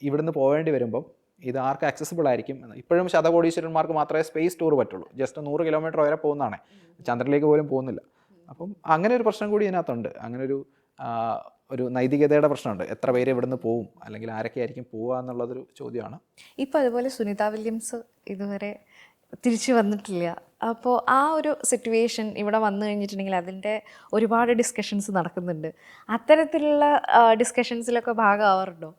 ഇവിടുന്ന് പോവേണ്ടി വരുമ്പം ഇത് ആർക്ക് ആക്സസിബിൾ ആയിരിക്കും എന്ന്. ഇപ്പോഴും ശതകോടീശ്വരന്മാർക്ക് മാത്രമേ സ്പേസ് ടൂർ പറ്റുള്ളൂ. ജസ്റ്റ് 100 കിലോമീറ്റർ വരെ പോകുന്നതാണ്, ചന്ദ്രനിലേക്ക് പോലും പോകുന്നില്ല. അപ്പം അങ്ങനെ ഒരു പ്രശ്നം കൂടി ഇതിനകത്തുണ്ട്. അങ്ങനെ ഒരു നൈതികതയുടെ പ്രശ്നമുണ്ട്. എത്ര പേര് ഇവിടുന്ന് പോവും, അല്ലെങ്കിൽ ആരൊക്കെ ആയിരിക്കും പോവുക എന്നുള്ളതൊരു ചോദ്യമാണ്. ഇപ്പം അതുപോലെ സുനിത വില്യംസ് ഇതുവരെ തിരിച്ചു വന്നിട്ടില്ല. അപ്പോൾ ആ ഒരു സിറ്റുവേഷൻ ഇവിടെ വന്നു കഴിഞ്ഞിട്ടുണ്ടെങ്കിൽ അതിൻ്റെ ഒരുപാട് ഡിസ്കഷൻസ് നടക്കുന്നുണ്ട്. അത്തരത്തിലുള്ള ഡിസ്കഷൻസിലൊക്കെ ഭാഗമാവാറുണ്ടോ?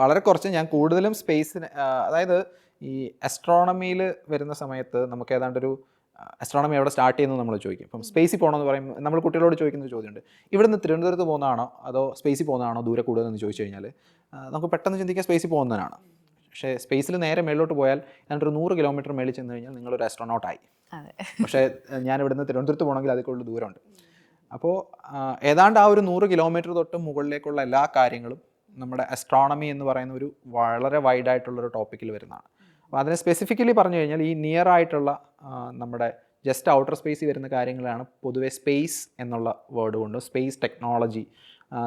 വളരെ കുറച്ച്. ഞാൻ കൂടുതലും സ്പേസിന്, അതായത് ഈ അസ്ട്രോണമിയിൽ വരുന്ന സമയത്ത് നമുക്ക് ഏതാണ്ടൊരു അസ്ട്രോണമി എവിടെ സ്റ്റാർട്ട് ചെയ്യുന്നത് നമ്മൾ ചോദിക്കും. ഇപ്പം സ്പേസിൽ പോകണമെന്ന് പറയുമ്പോൾ നമ്മൾ കുട്ടികളോട് ചോദിക്കുന്ന ഒരു ചോദ്യമുണ്ട്, ഇവിടുന്ന് തിരുവനന്തപുരത്ത് പോകുന്നതാണോ അതോ സ്പേസിൽ പോകുന്നതാണോ ദൂരെ കൂടുതലെന്ന് ചോദിച്ചു കഴിഞ്ഞാൽ നമുക്ക് പെട്ടെന്ന് ചിന്തിക്കാൻ സ്പേസിൽ പോകുന്നതിനാണ്. പക്ഷേ സ്പേസിൽ നേരെ മേളിലോട്ട് പോയാൽ ഞാനൊരു 100 കിലോമീറ്റർ മേളിൽ ചെന്ന് കഴിഞ്ഞാൽ നിങ്ങളൊരു ആസ്ട്രോനോട്ടായി. പക്ഷേ ഞാൻ ഇവിടുന്ന് തിരുവനന്തപുരത്ത് പോകണമെങ്കിൽ അതിൽ കൂടുതൽ ദൂരമുണ്ട്. അപ്പോൾ ഏതാണ്ട് ആ ഒരു 100 കിലോമീറ്റർ തൊട്ട് മുകളിലേക്കുള്ള എല്ലാ കാര്യങ്ങളും നമ്മുടെ അസ്ട്രോണമി എന്ന് പറയുന്ന ഒരു വളരെ വൈഡായിട്ടുള്ളൊരു ടോപ്പിക്കിൽ വരുന്നതാണ്. അപ്പോൾ അതിനെ സ്പെസിഫിക്കലി പറഞ്ഞു കഴിഞ്ഞാൽ ഈ നിയർ ആയിട്ടുള്ള നമ്മുടെ ജസ്റ്റ് ഔട്ടർ സ്പേസിൽ വരുന്ന കാര്യങ്ങളാണ് പൊതുവെ സ്പേസ് എന്നുള്ള വേർഡ് കൊണ്ട്, സ്പേസ് ടെക്നോളജി,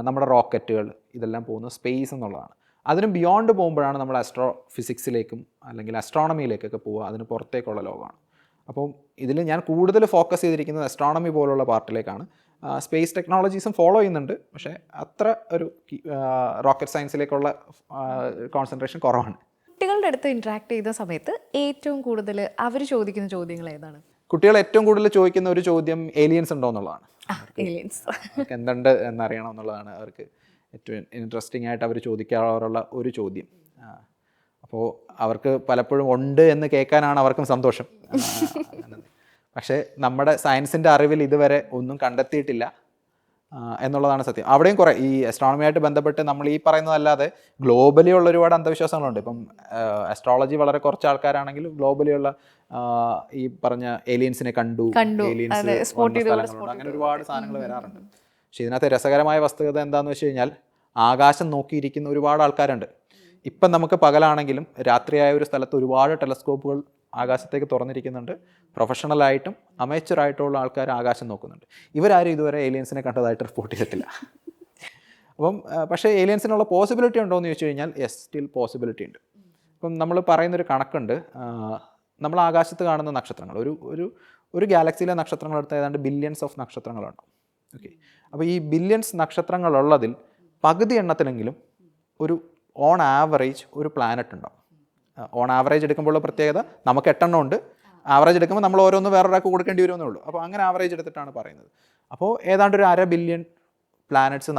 നമ്മുടെ റോക്കറ്റുകൾ ഇതെല്ലാം പോകുന്നത് സ്പേസ് എന്നുള്ളതാണ്. അതിന് ബിയോണ്ട് പോകുമ്പോഴാണ് നമ്മൾ ആസ്ട്രോ ഫിസിക്സിലേക്കും അല്ലെങ്കിൽ അസ്ട്രോണമിയിലേക്കൊക്കെ പോവുക, അതിന് പുറത്തേക്കുള്ള ലോകമാണ്. അപ്പം ഇതിൽ ഞാൻ കൂടുതൽ ഫോക്കസ് ചെയ്തിരിക്കുന്നത് അസ്ട്രോണമി പോലുള്ള പാർട്ടിലേക്കാണ്. സ്പേസ് ടെക്നോളജീസും ഫോളോ ചെയ്യുന്നുണ്ട്, പക്ഷേ അത്ര ഒരു റോക്കറ്റ് സയൻസിലേക്കുള്ള കോൺസെൻട്രേഷൻ കുറവാണ്. കുട്ടികളുടെ അടുത്ത് ഇൻട്രാക്ട് ചെയ്ത സമയത്ത് ഏറ്റവും കൂടുതൽ അവർ ചോദിക്കുന്ന ചോദ്യങ്ങൾ ഏതാണ്? കുട്ടികൾ ഏറ്റവും കൂടുതൽ ചോദിക്കുന്ന ഒരു ചോദ്യം ഏലിയൻസ് ഉണ്ടോ എന്നുള്ളതാണ്. ഏലിയൻസ് എന്തുണ്ട് എന്നറിയണം എന്നുള്ളതാണ് അവർക്ക് ഏറ്റവും ഇൻട്രസ്റ്റിംഗ് ആയിട്ട് അവർ ചോദിക്കാറുള്ള ഒരു ചോദ്യം. അപ്പോൾ അവർക്ക് പലപ്പോഴും ഉണ്ട് എന്ന് കേൾക്കാനാണ് അവർക്കും സന്തോഷം. പക്ഷേ നമ്മുടെ സയൻസിൻ്റെ അറിവിൽ ഇതുവരെ ഒന്നും കണ്ടെത്തിയിട്ടില്ല എന്നുള്ളതാണ് സത്യം. അവിടെയും കുറേ ഈ അസ്ട്രോണമിയായിട്ട് ബന്ധപ്പെട്ട് നമ്മൾ ഈ പറയുന്നതല്ലാതെ ഗ്ലോബലി ഉള്ള ഒരുപാട് അന്ധവിശ്വാസങ്ങളുണ്ട്. ഇപ്പം അസ്ട്രോളജി വളരെ കുറച്ച് ആൾക്കാരാണെങ്കിലും ഗ്ലോബലി ഉള്ള ഈ പറഞ്ഞ ഏലിയൻസിനെ കണ്ടു, ഏലിയൻസ് സ്ഥലങ്ങളുണ്ട്, അങ്ങനെ ഒരുപാട് സാധനങ്ങൾ വരാറുണ്ട്. പക്ഷെ ഇതിനകത്ത് രസകരമായ വസ്തുത എന്താണെന്ന് വെച്ച് കഴിഞ്ഞാൽ ആകാശം നോക്കിയിരിക്കുന്ന ഒരുപാട് ആൾക്കാരുണ്ട്. ഇപ്പം നമുക്ക് പകലാണെങ്കിലും രാത്രിയായ ഒരു സ്ഥലത്ത് ഒരുപാട് ടെലസ്കോപ്പുകൾ ആകാശത്തേക്ക് തുറന്നിരിക്കുന്നുണ്ട്. പ്രൊഫഷണലായിട്ടും അമേച്ചറായിട്ടുള്ള ആൾക്കാർ ആകാശം നോക്കുന്നുണ്ട്. ഇവരാരും ഇതുവരെ ഏലിയൻസിനെ കണ്ടതായിട്ട് റിപ്പോർട്ട് ചെയ്തിട്ടില്ല. അപ്പം പക്ഷേ ഏലിയൻസിനുള്ള പോസിബിലിറ്റി ഉണ്ടോ എന്ന് ചോദിച്ചു കഴിഞ്ഞാൽ യെസ്, സ്റ്റിൽ പോസിബിലിറ്റി ഉണ്ട്. ഇപ്പം നമ്മൾ പറയുന്നൊരു കണക്കുണ്ട്, നമ്മൾ ആകാശത്ത് കാണുന്ന നക്ഷത്രങ്ങൾ, ഒരു ഗാലക്സിയിലെ നക്ഷത്രങ്ങൾ എടുത്ത ഏതാണ്ട് ബില്യൺസ് ഓഫ് നക്ഷത്രങ്ങളുണ്ട്. ഓക്കെ, അപ്പോൾ ഈ ബില്യൺസ് നക്ഷത്രങ്ങളുള്ളതിൽ പകുതി എണ്ണത്തിലെങ്കിലും ഒരു ഓൺ ആവറേജ് ഒരു പ്ലാനറ്റ് ഉണ്ടാവും. ഓൺ ആവറേജ് എടുക്കുമ്പോഴുള്ള പ്രത്യേകത, നമുക്ക് 8 എണ്ണം ഉണ്ട്, ആവറേജ് എടുക്കുമ്പോൾ നമ്മൾ ഓരോന്ന് വേറൊരാൾക്ക് കൊടുക്കേണ്ടി വരുമെന്നേ ഉള്ളൂ. അപ്പോൾ അങ്ങനെ ആവറേജ് എടുത്തിട്ടാണ് പറയുന്നത്. അപ്പോൾ ഏതാണ്ട് ഒരു 1/2 ബില്യൺ പ്ലാനറ്റ്സ്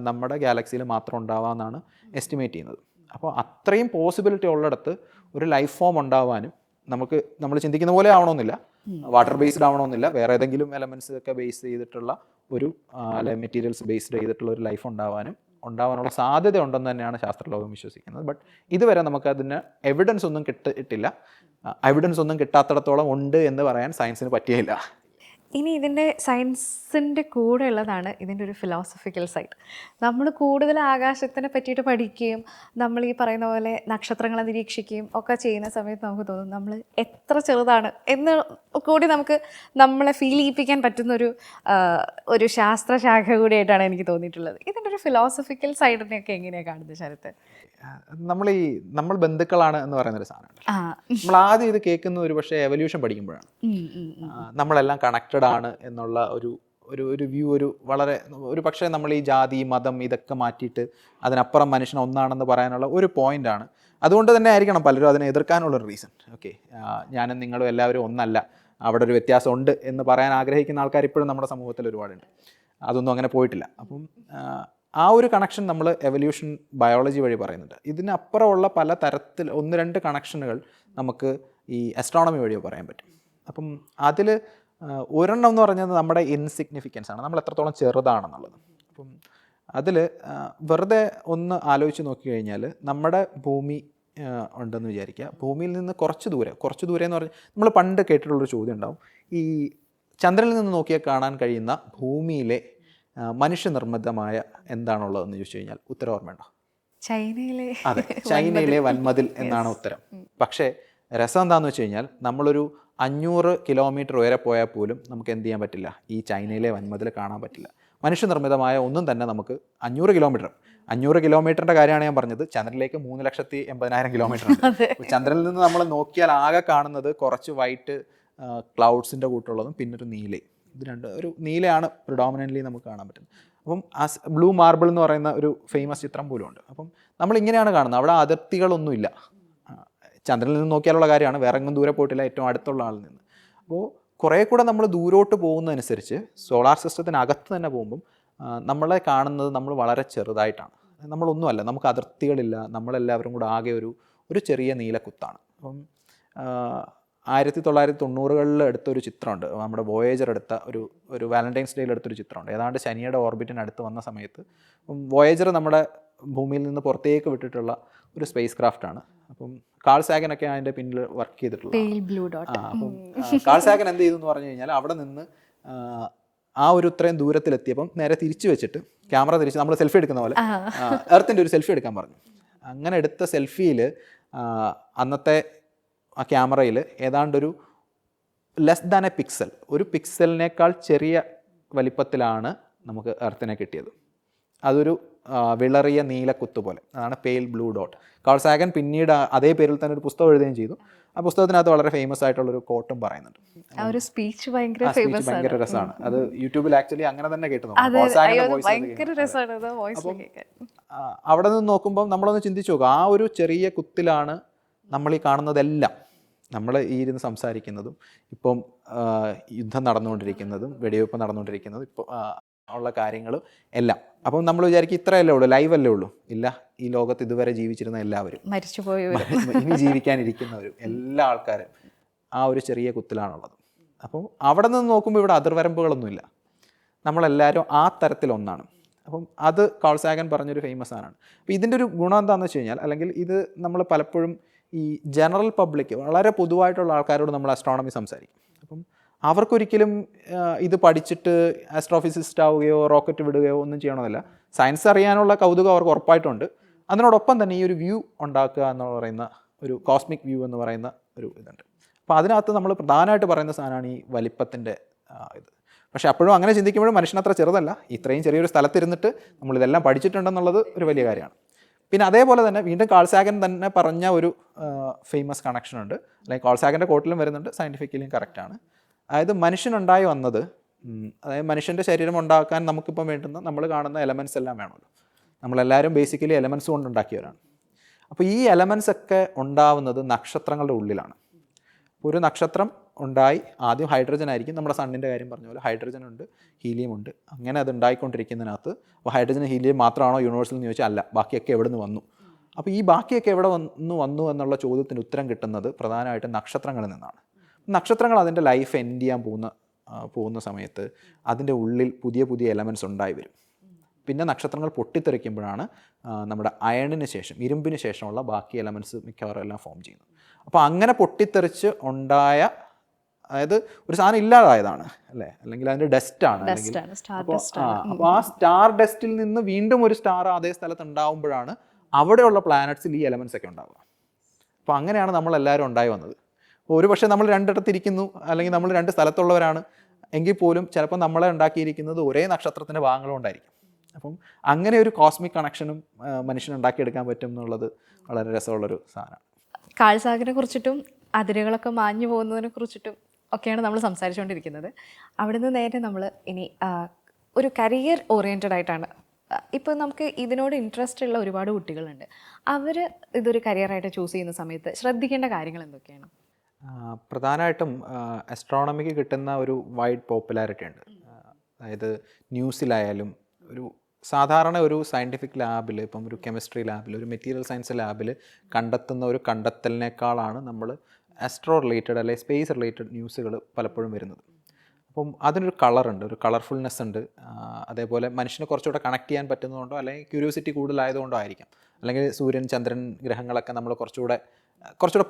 നമ്മുടെ ഗാലക്സിയിൽ മാത്രം ഉണ്ടാവാമെന്നാണ് എസ്റ്റിമേറ്റ് ചെയ്യുന്നത്. അപ്പോൾ അത്രയും പോസിബിലിറ്റി ഉള്ളിടത്ത് ഒരു ലൈഫ് ഫോം ഉണ്ടാവാനും നമ്മൾ ചിന്തിക്കുന്ന പോലെ ആവണമെന്നില്ല, വാട്ടർ ബേസ്ഡ് ആവണമെന്നില്ല, വേറെ ഏതെങ്കിലും എലമെൻറ്റ്സ് ഒക്കെ ബേസ് ചെയ്തിട്ടുള്ള ഒരു മെറ്റീരിയൽസ് ബേസ്ഡ് ചെയ്തിട്ടുള്ള ഒരു ലൈഫ് ഉണ്ടാവാനുള്ള സാധ്യത ഉണ്ടെന്ന് തന്നെയാണ് ശാസ്ത്രലോകം വിശ്വസിക്കുന്നത്. ബട്ട് ഇതുവരെ നമുക്കതിന് എവിഡൻസ് ഒന്നും കിട്ടിയിട്ടില്ല. എവിഡൻസ് ഒന്നും കിട്ടാത്തിടത്തോളം ഉണ്ട് എന്ന് പറയാൻ സയൻസിന് പറ്റിയില്ല. ഇനി ഇതിൻ്റെ സയൻസിൻ്റെ കൂടെ ഉള്ളതാണ് ഇതിൻ്റെ ഒരു ഫിലോസഫിക്കൽ സൈഡ്. നമ്മൾ കൂടുതൽ ആകാശത്തിനെ പറ്റിയിട്ട് പഠിക്കുകയും നമ്മൾ ഈ പറയുന്ന പോലെ നക്ഷത്രങ്ങളെ നിരീക്ഷിക്കുകയും ഒക്കെ ചെയ്യുന്ന സമയത്ത് നമുക്ക് തോന്നും നമ്മൾ എത്ര ചെറുതാണ് എന്ന് കൂടി നമ്മളെ ഫീൽ ചെയ്യിപ്പിക്കാൻ പറ്റുന്ന ഒരു ശാസ്ത്രശാഖ കൂടിയായിട്ടാണ് എനിക്ക് തോന്നിയിട്ടുള്ളത്. ഇതിൻ്റെ ഒരു ഫിലോസഫിക്കൽ സൈഡിനെയൊക്കെ എങ്ങനെയാണ് കാണുന്നത് ശരത്ത്? നമ്മൾ ബന്ധുക്കളാണ് എന്ന് പറയുന്നൊരു സാധനമുണ്ട്. നമ്മൾ ആദ്യം ഇത് കേൾക്കുന്ന ഒരു പക്ഷേ എവല്യൂഷൻ പഠിക്കുമ്പോഴാണ്. നമ്മളെല്ലാം കണക്റ്റഡ് ആണ് എന്നുള്ള ഒരു വ്യൂ ഒരു പക്ഷേ നമ്മൾ ഈ ജാതി മതം ഇതൊക്കെ മാറ്റിയിട്ട് അതിനപ്പുറം മനുഷ്യൻ ഒന്നാണെന്ന് പറയാനുള്ള ഒരു പോയിന്റാണ്. അതുകൊണ്ട് തന്നെ ആയിരിക്കണം പലരും അതിനെ എതിർക്കാനുള്ളൊരു റീസൺ. ഓക്കെ, ഞാനും നിങ്ങളും എല്ലാവരും ഒന്നല്ല, അവിടെ ഒരു വ്യത്യാസമുണ്ട് എന്ന് പറയാൻ ആഗ്രഹിക്കുന്ന ആൾക്കാർ ഇപ്പോഴും നമ്മുടെ സമൂഹത്തിൽ ഒരുപാടുണ്ട്. അതൊന്നും അങ്ങനെ പോയിട്ടില്ല. അപ്പം ആ ഒരു കണക്ഷൻ നമ്മൾ എവല്യൂഷൻ ബയോളജി വഴി പറയുന്നുണ്ട്. ഇതിനപ്പുറമുള്ള പല തരത്തിൽ 1-2 കണക്ഷനുകൾ നമുക്ക് ഈ അസ്ട്രോണമി വഴി പറയാൻ പറ്റും. അപ്പം അതിൽ ഒരെണ്ണം എന്ന് പറഞ്ഞത് നമ്മുടെ ഇൻസിഗ്നിഫിക്കൻസ് ആണ്, നമ്മൾ എത്രത്തോളം ചെറുതാണെന്നുള്ളത്. അപ്പം അതിൽ വെറുതെ ഒന്ന് ആലോചിച്ച് നോക്കി കഴിഞ്ഞാൽ നമ്മുടെ ഭൂമി ഉണ്ടെന്ന് വിചാരിക്കുക. ഭൂമിയിൽ നിന്ന് കുറച്ച് ദൂരെ എന്ന് പറഞ്ഞാൽ നമ്മൾ പണ്ട് കേട്ടിട്ടുള്ളൊരു ചോദ്യം ഉണ്ടാവും, ഈ ചന്ദ്രനിൽ നിന്ന് നോക്കിയാൽ കാണാൻ കഴിയുന്ന ഭൂമിയിലെ മനുഷ്യനിർമ്മിതമായ എന്താണുള്ളതെന്ന് ചോദിച്ചു കഴിഞ്ഞാൽ ഉത്തരം ഓർമ്മയുണ്ടോ? അതെ, ചൈനയിലെ വൻമതിൽ എന്നാണ് ഉത്തരം. പക്ഷേ രസം എന്താണെന്ന് വെച്ച് കഴിഞ്ഞാൽ നമ്മളൊരു 500 കിലോമീറ്റർ വരെ പോയാൽ പോലും നമുക്ക് എന്ത് ചെയ്യാൻ പറ്റില്ല, ഈ ചൈനയിലെ വൻമതിൽ കാണാൻ പറ്റില്ല. മനുഷ്യനിർമ്മിതമായ ഒന്നും തന്നെ നമുക്ക് 500 കിലോമീറ്ററിൻ്റെ കാര്യമാണ് ഞാൻ പറഞ്ഞത്. ചന്ദ്രനിലേക്ക് 3,80,000 കിലോമീറ്റർ ഉണ്ട്. ചന്ദ്രനിൽ നിന്ന് നമ്മൾ നോക്കിയാൽ ആകെ കാണുന്നത് കുറച്ച് വൈറ്റ് ക്ലൗഡ്സിൻ്റെ കൂട്ടുള്ളതും പിന്നെ ഒരു നീലയും. ഇത് രണ്ട് ഒരു നീലയാണ് പ്രിഡോമിനൻ്റ്ലി നമുക്ക് കാണാൻ പറ്റുന്നത്. അപ്പം ബ്ലൂ മാർബിൾ എന്ന് പറയുന്ന ഒരു ഫേമസ് ചിത്രം പോലും ഉണ്ട്. അപ്പം നമ്മളിങ്ങനെയാണ് കാണുന്നത്, അവിടെ അതിർത്തികളൊന്നുമില്ല. ചന്ദ്രനിൽ നിന്ന് നോക്കിയാലുള്ള കാര്യമാണ്, വേറെ എങ്ങും ദൂരെ പോയിട്ടില്ല, ഏറ്റവും അടുത്തുള്ള ആളിൽ നിന്ന്. അപ്പോൾ കുറേ കൂടെ നമ്മൾ ദൂരോട്ട് പോകുന്നതനുസരിച്ച് സോളാർ സിസ്റ്റത്തിനകത്ത് തന്നെ പോകുമ്പം നമ്മളെ കാണുന്നത് നമ്മൾ വളരെ ചെറുതായിട്ടാണ്. നമ്മളൊന്നുമല്ല, നമുക്ക് അതിർത്തികളില്ല, നമ്മളെല്ലാവരും കൂടെ ആകെ ഒരു ചെറിയ നീലക്കുത്താണ്. അപ്പം 1990കളിൽ എടുത്തൊരു ചിത്രമുണ്ട്, നമ്മുടെ വോയേജർ എടുത്ത ഒരു വാലന്റൈൻസ് ഡേയിൽ എടുത്തൊരു ചിത്രമുണ്ട്. ഏതാണ്ട് ശനിയുടെ ഓർബിറ്റിനടുത്ത് വന്ന സമയത്ത് വോയേജർ നമ്മുടെ ഭൂമിയിൽ നിന്ന് പുറത്തേക്ക് വിട്ടിട്ടുള്ള ഒരു സ്പേസ് ക്രാഫ്റ്റാണ്. അപ്പം കാൾ സാഗനൊക്കെ അതിൻ്റെ പിന്നിൽ വർക്ക് ചെയ്തിട്ടുള്ളത്. അപ്പം കാൾ സാഗൻ എന്ത് ചെയ്തു എന്ന് പറഞ്ഞു കഴിഞ്ഞാൽ, അവിടെ നിന്ന് ആ ഒരു ഇത്രയും ദൂരത്തിലെത്തിയപ്പം നേരെ തിരിച്ചു വെച്ചിട്ട് ക്യാമറ തിരിച്ച് നമ്മൾ സെൽഫി എടുക്കുന്ന പോലെ എർത്തിൻ്റെ ഒരു സെൽഫി എടുക്കാൻ പറഞ്ഞു. അങ്ങനെ എടുത്ത സെൽഫിയിൽ അന്നത്തെ ആ ക്യാമറയിൽ ഏതാണ്ടൊരു ലെസ് ദാൻ എ പിക്സൽ, ഒരു പിക്സലിനേക്കാൾ ചെറിയ വലിപ്പത്തിലാണ് നമുക്ക് എർത്തിനെ കിട്ടിയത്. അതൊരു വിളറിയ നീലക്കുത്ത് പോലെ, അതാണ് pale blue dot. Carl Sagan പിന്നീട് അതേ പേരിൽ തന്നെ ഒരു പുസ്തകം എഴുതുകയും ചെയ്തു. ആ പുസ്തകത്തിനകത്ത് വളരെ ഫേമസ് ആയിട്ടുള്ളൊരു കോട്ടും പറയുന്നുണ്ട്. ആ ഒരു സ്പീച്ച് ഭയങ്കര രസമാണ്. അത് യൂട്യൂബിൽ ആക്ച്വലി അങ്ങനെ തന്നെ കേട്ടു. അവിടെ നിന്ന് നോക്കുമ്പോൾ നമ്മളൊന്ന് ചിന്തിച്ചു നോക്കും, ആ ഒരു ചെറിയ കുത്തിലാണ് നമ്മൾ ഈ കാണുന്നതെല്ലാം. നമ്മൾ ഈ ഇരുന്ന് സംസാരിക്കുന്നതും ഇപ്പം യുദ്ധം നടന്നുകൊണ്ടിരിക്കുന്നതും വെടിവെപ്പ് നടന്നുകൊണ്ടിരിക്കുന്നതും ഇപ്പോൾ ഉള്ള കാര്യങ്ങളും എല്ലാം. അപ്പം നമ്മൾ വിചാരിക്കും ഇത്രയല്ലേ ഉള്ളൂ, ലൈവ് അല്ലേ ഉള്ളൂ. ഇല്ല, ഈ ലോകത്ത് ഇതുവരെ ജീവിച്ചിരുന്ന എല്ലാവരും, ഇനി ജീവിക്കാനിരിക്കുന്നവരും, എല്ലാ ആൾക്കാരും ആ ഒരു ചെറിയ കുത്തിലാണുള്ളത്. അപ്പം അവിടെ നിന്ന് നോക്കുമ്പോൾ ഇവിടെ അതിർവരമ്പുകളൊന്നുമില്ല, നമ്മളെല്ലാവരും ആ തരത്തിലൊന്നാണ്. അപ്പം അത് കാൾ സാഗൻ പറഞ്ഞൊരു ഫേമസ് ആണ്. അപ്പോൾ ഇതിൻ്റെ ഒരു ഗുണം എന്താണെന്ന് വെച്ച് കഴിഞ്ഞാൽ, അല്ലെങ്കിൽ ഇത് നമ്മൾ പലപ്പോഴും ഈ ജനറൽ പബ്ലിക്, വളരെ പൊതുവായിട്ടുള്ള ആൾക്കാരോട് നമ്മൾ ആസ്ട്രോണമി സംസാരിക്കും. അപ്പം അവർക്കൊരിക്കലും ഇത് പഠിച്ചിട്ട് ആസ്ട്രോഫിസിസ്റ്റ് ആവുകയോ റോക്കറ്റ് വിടുകയോ ഒന്നും ചെയ്യണമെന്നില്ല. സയൻസ് അറിയാനുള്ള കൗതുകം അവർക്ക് ഉറപ്പായിട്ടുണ്ട്. അതിനോടൊപ്പം തന്നെ ഈ ഒരു വ്യൂ ഉണ്ടാക്കുക എന്ന് പറയുന്ന ഒരു കോസ്മിക് വ്യൂ എന്ന് പറയുന്ന ഒരു ഇതുണ്ട്. അപ്പോൾ അതിനകത്ത് നമ്മൾ പ്രധാനമായിട്ട് പറയുന്ന സാധനമാണ് ഈ വലിപ്പത്തിൻ്റെ ഇത്. പക്ഷേ അപ്പോഴും അങ്ങനെ ചിന്തിക്കുമ്പോഴും മനുഷ്യനത്ര ചെറുതല്ല. ഇത്രയും ചെറിയൊരു സ്ഥലത്തിരുന്നിട്ട് നമ്മളിതെല്ലാം പഠിച്ചിട്ടുണ്ടെന്നുള്ളത് ഒരു വലിയ കാര്യമാണ്. പിന്നെ അതേപോലെ തന്നെ വീണ്ടും കാൾ സാഗൻ തന്നെ പറഞ്ഞ ഒരു ഫേമസ് കണക്ഷൻ ഉണ്ട്, അല്ലെങ്കിൽ കാൾ സാഗൻ്റെ കോട്ടിലും വരുന്നുണ്ട്, സയൻറ്റിഫിക്കലിയും കറക്റ്റാണ്. അതായത് മനുഷ്യനുണ്ടായി വന്നത്, അതായത് മനുഷ്യൻ്റെ ശരീരം ഉണ്ടാക്കാൻ നമുക്കിപ്പം വേണ്ടുന്ന നമ്മൾ കാണുന്ന എലമെൻറ്റ്സ് എല്ലാം വേണമല്ലോ. നമ്മളെല്ലാവരും ബേസിക്കലി എലമെൻറ്റ്സ് കൊണ്ട് ഉണ്ടാക്കിയവരാണ്. അപ്പോൾ ഈ എലമെൻറ്റ്സ് ഒക്കെ ഉണ്ടാവുന്നത് നക്ഷത്രങ്ങളുടെ ഉള്ളിലാണ്. ഒരു നക്ഷത്രം ഉണ്ടായി ആദ്യം ഹൈഡ്രജൻ ആയിരിക്കും, നമ്മുടെ സണ്ണിൻ്റെ കാര്യം പറഞ്ഞ പോലെ ഹൈഡ്രജൻ ഉണ്ട്, ഹീലിയം ഉണ്ട്. അങ്ങനെ അത് ഉണ്ടായിക്കൊണ്ടിരിക്കുന്നതിനകത്ത് അപ്പോൾ ഹൈഡ്രജൻ ഹീലിയം മാത്രമാണോ യൂണിവേഴ്സിൽ എന്ന് ചോദിച്ചാൽ അല്ല, ബാക്കിയൊക്കെ എവിടെ നിന്ന് വന്നു. അപ്പോൾ ഈ ബാക്കിയൊക്കെ എവിടെ വന്നു എന്നുള്ള ചോദ്യത്തിന് ഉത്തരം കിട്ടുന്നത് പ്രധാനമായിട്ടും നക്ഷത്രങ്ങളിൽ നിന്നാണ്. നക്ഷത്രങ്ങൾ അതിൻ്റെ ലൈഫ് എൻഡ് ചെയ്യാൻ പോകുന്ന സമയത്ത് അതിൻ്റെ ഉള്ളിൽ പുതിയ പുതിയ എലമെൻറ്റ്സ് ഉണ്ടായി വരും. പിന്നെ നക്ഷത്രങ്ങൾ പൊട്ടിത്തെറിക്കുമ്പോഴാണ് നമ്മുടെ അയണിന് ശേഷം, ഇരുമ്പിന് ശേഷമുള്ള ബാക്കി എലമെൻറ്റ്സ് മിക്കവാറും എല്ലാം ഫോം ചെയ്യുന്നത്. അപ്പോൾ അങ്ങനെ പൊട്ടിത്തെറിച്ച് ഉണ്ടായ, അതായത് ഒരു സാധനം ഇല്ലാതായതാണ് അല്ലേ, അല്ലെങ്കിൽ അതിൻ്റെ ഡസ്റ്റാണ്. അപ്പോൾ ആ സ്റ്റാർ ഡസ്റ്റിൽ നിന്ന് വീണ്ടും ഒരു സ്റ്റാർ അതേ സ്ഥലത്ത് ഉണ്ടാകുമ്പോഴാണ് അവിടെയുള്ള പ്ലാനറ്റ്സിൽ ഈ എലമെൻറ്റ്സ് ഒക്കെ ഉണ്ടാവുക. അപ്പോൾ അങ്ങനെയാണ് നമ്മളെല്ലാവരും ഉണ്ടായി വന്നത്. ഒരു പക്ഷേ നമ്മൾ രണ്ടിടത്തിരിക്കുന്നു, അല്ലെങ്കിൽ നമ്മൾ രണ്ട് സ്ഥലത്തുള്ളവരാണ് എങ്കിൽ പോലും ചിലപ്പോൾ നമ്മളെ ഉണ്ടാക്കിയിരിക്കുന്നത് ഒരേ നക്ഷത്രത്തിൻ്റെ ഭാഗങ്ങളുകൊണ്ടായിരിക്കും. അപ്പം അങ്ങനെ ഒരു കോസ്മിക് കണക്ഷനും മനുഷ്യനുണ്ടാക്കിയെടുക്കാൻ പറ്റും എന്നുള്ളത് വളരെ രസമുള്ളൊരു സാധനമാണ്. കാൾ സാഗനെ കുറിച്ചിട്ടും അതിരുകളൊക്കെ മാഞ്ഞു പോകുന്നതിനെ കുറിച്ചിട്ടും ഒക്കെയാണ് നമ്മൾ സംസാരിച്ചുകൊണ്ടിരിക്കുന്നത്. അവിടുന്ന് നേരെ നമ്മൾ ഇനി ഒരു കരിയർ ഓറിയൻറ്റഡ് ആയിട്ടാണ്. ഇപ്പോൾ നമുക്ക് ഇതിനോട് ഇൻട്രസ്റ്റ് ഉള്ള ഒരുപാട് കുട്ടികളുണ്ട്. അവർ ഇതൊരു കരിയറായിട്ട് ചൂസ് ചെയ്യുന്ന സമയത്ത് ശ്രദ്ധിക്കേണ്ട കാര്യങ്ങൾ എന്തൊക്കെയാണ്? പ്രധാനമായിട്ടും അസ്ട്രോണമിക്ക് കിട്ടുന്ന ഒരു വൈഡ് പോപ്പുലാരിറ്റി ഉണ്ട്. അതായത് ന്യൂസിലായാലും ഒരു സാധാരണ ഒരു സയൻറ്റിഫിക് ലാബിൽ, ഇപ്പം ഒരു കെമിസ്ട്രി ലാബിൽ, ഒരു മെറ്റീരിയൽ സയൻസ് ലാബിൽ കണ്ടെത്തുന്ന ഒരു കണ്ടെത്തലിനേക്കാളാണ് നമ്മൾ ആസ്ട്രോ റിലേറ്റഡ് അല്ലെങ്കിൽ സ്പേസ് റിലേറ്റഡ് ന്യൂസുകൾ പലപ്പോഴും വരുന്നത്. അപ്പം അതിനൊരു കളറുണ്ട്, ഒരു കളർഫുൾനെസ് ഉണ്ട്. അതേപോലെ മനുഷ്യനെ കുറച്ചുകൂടെ കണക്ട് ചെയ്യാൻ പറ്റുന്നതുകൊണ്ടോ അല്ലെങ്കിൽ ക്യൂരിയോസിറ്റി കൂടുതലായതുകൊണ്ടോ ആയിരിക്കാം, അല്ലെങ്കിൽ സൂര്യൻ ചന്ദ്രൻ ഗ്രഹങ്ങളൊക്കെ നമ്മൾ കുറച്ചുകൂടെ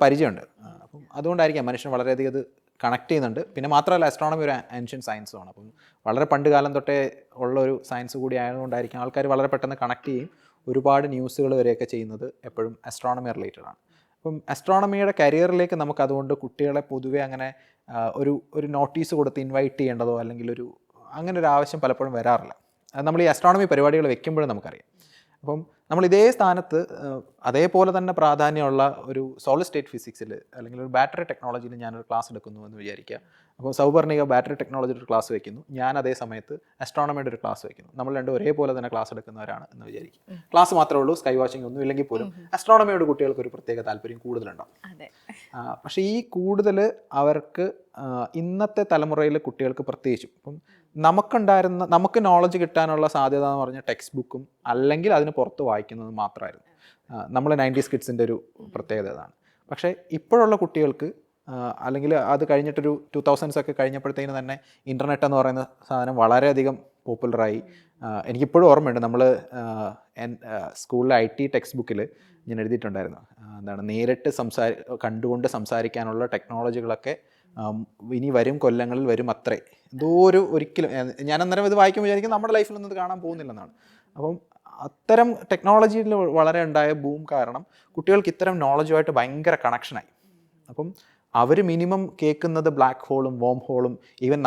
പരിചയമുണ്ട്. അപ്പം അതുകൊണ്ടായിരിക്കാം മനുഷ്യൻ വളരെയധികം ഇത് കണക്ട് ചെയ്യുന്നുണ്ട്. പിന്നെ മാത്രമല്ല അസ്ട്രോണമി ഒരു ആൻഷ്യൻ സയൻസുമാണ്. അപ്പം വളരെ പണ്ട് കാലം തൊട്ടേ ഉള്ളൊരു സയൻസ് കൂടി ആയതുകൊണ്ടായിരിക്കും ആൾക്കാർ വളരെ പെട്ടെന്ന് കണക്ട് ചെയ്യും. ഒരുപാട് ന്യൂസുകൾ വരെയൊക്കെ ചെയ്യുന്നത് എപ്പോഴും അസ്ട്രോണമി റിലേറ്റഡ് ആണ്. അപ്പം അസ്ട്രോണമിയുടെ കരിയറിലേക്ക് നമുക്ക് അതുകൊണ്ട് കുട്ടികളെ പൊതുവെ അങ്ങനെ ഒരു നോട്ടീസ് കൊടുത്ത് ഇൻവൈറ്റ് ചെയ്യേണ്ടതോ അല്ലെങ്കിൽ അങ്ങനെ ഒരു ആവശ്യം പലപ്പോഴും വരാറില്ല. നമ്മൾ ഈ അസ്ട്രോണമി പരിപാടികൾ വെക്കുമ്പോഴും നമുക്കറിയാം. അപ്പം നമ്മൾ ഇതേ സ്ഥാനത്ത് അതേപോലെ തന്നെ പ്രാധാന്യമുള്ള ഒരു സോളിഡ് സ്റ്റേറ്റ് ഫിസിക്സിൽ അല്ലെങ്കിൽ ഒരു ബാറ്ററി ടെക്നോളജിയിൽ ഞാനൊരു ക്ലാസ് എടുക്കുന്നു എന്ന് വിചാരിക്കുക. അപ്പോൾ സൗപർണിക ബാറ്ററി ടെക്നോളജിയുടെ ഒരു ക്ലാസ് വയ്ക്കുന്നു, ഞാൻ അതേ സമയത്ത് അസ്ട്രോണമിയുടെ ഒരു ക്ലാസ് വയ്ക്കുന്നു. നമ്മൾ രണ്ടും ഒരേപോലെ തന്നെ ക്ലാസ് എടുക്കുന്നവരാണ് എന്ന് വിചാരിക്കും. ക്ലാസ് മാത്രമേ ഉള്ളൂ, സ്കൈ വാച്ചിങ് ഒന്നും ഇല്ലെങ്കിൽ പോലും അസ്ട്രോണമിയോട് കുട്ടികൾക്ക് ഒരു പ്രത്യേക താല്പര്യം കൂടുതലുണ്ടാവും. പക്ഷേ ഈ കൂടുതൽ അവർക്ക് ഇന്നത്തെ തലമുറയിലെ കുട്ടികൾക്ക് പ്രത്യേകിച്ചും ഇപ്പം നമുക്ക് നോളജ് കിട്ടാനുള്ള സാധ്യത എന്ന് പറഞ്ഞാൽ ടെക്സ്റ്റ് ബുക്കും അല്ലെങ്കിൽ അതിന് പുറത്ത് വായിക്കുന്നത് മാത്രമായിരുന്നു. നമ്മൾ 90s കിഡ്സിൻ്റെ ഒരു പ്രത്യേകത അതാണ്. പക്ഷേ ഇപ്പോഴുള്ള കുട്ടികൾക്ക് അല്ലെങ്കിൽ അത് കഴിഞ്ഞിട്ടൊരു 2000s ഒക്കെ കഴിഞ്ഞപ്പോഴത്തേന് തന്നെ ഇൻ്റർനെറ്റ് എന്ന് പറയുന്ന സാധനം വളരെയധികം പോപ്പുലറായി. എനിക്കിപ്പോഴും ഓർമ്മയുണ്ട്, നമ്മൾ സ്കൂളിലെ IT ടെക്സ്റ്റ് ബുക്കിൽ ഞാൻ എഴുതിയിട്ടുണ്ടായിരുന്നു, എന്താണ് നേരിട്ട് കണ്ടുകൊണ്ട് സംസാരിക്കാനുള്ള ടെക്നോളജികളൊക്കെ ഇനി വരും കൊല്ലങ്ങളിൽ വരും അത്രേ. എന്തോ ഒരിക്കലും ഞാൻ അന്നേരം ഇത് വായിക്കുമ്പോൾ വിചാരിക്കും നമ്മുടെ ലൈഫിലൊന്നും ഇത് കാണാൻ പോകുന്നില്ലെന്നാണ്. അപ്പം അത്തരം ടെക്നോളജിയിൽ വളരെ ഉണ്ടായ ബൂം കാരണം കുട്ടികൾക്ക് ഇത്തരം നോളജുമായിട്ട് ഭയങ്കര കണക്ഷനായി. അപ്പം അവർ മിനിമം കേൾക്കുന്നത് ബ്ലാക്ക് ഹോളും വോം ഹോളും ഈവൻ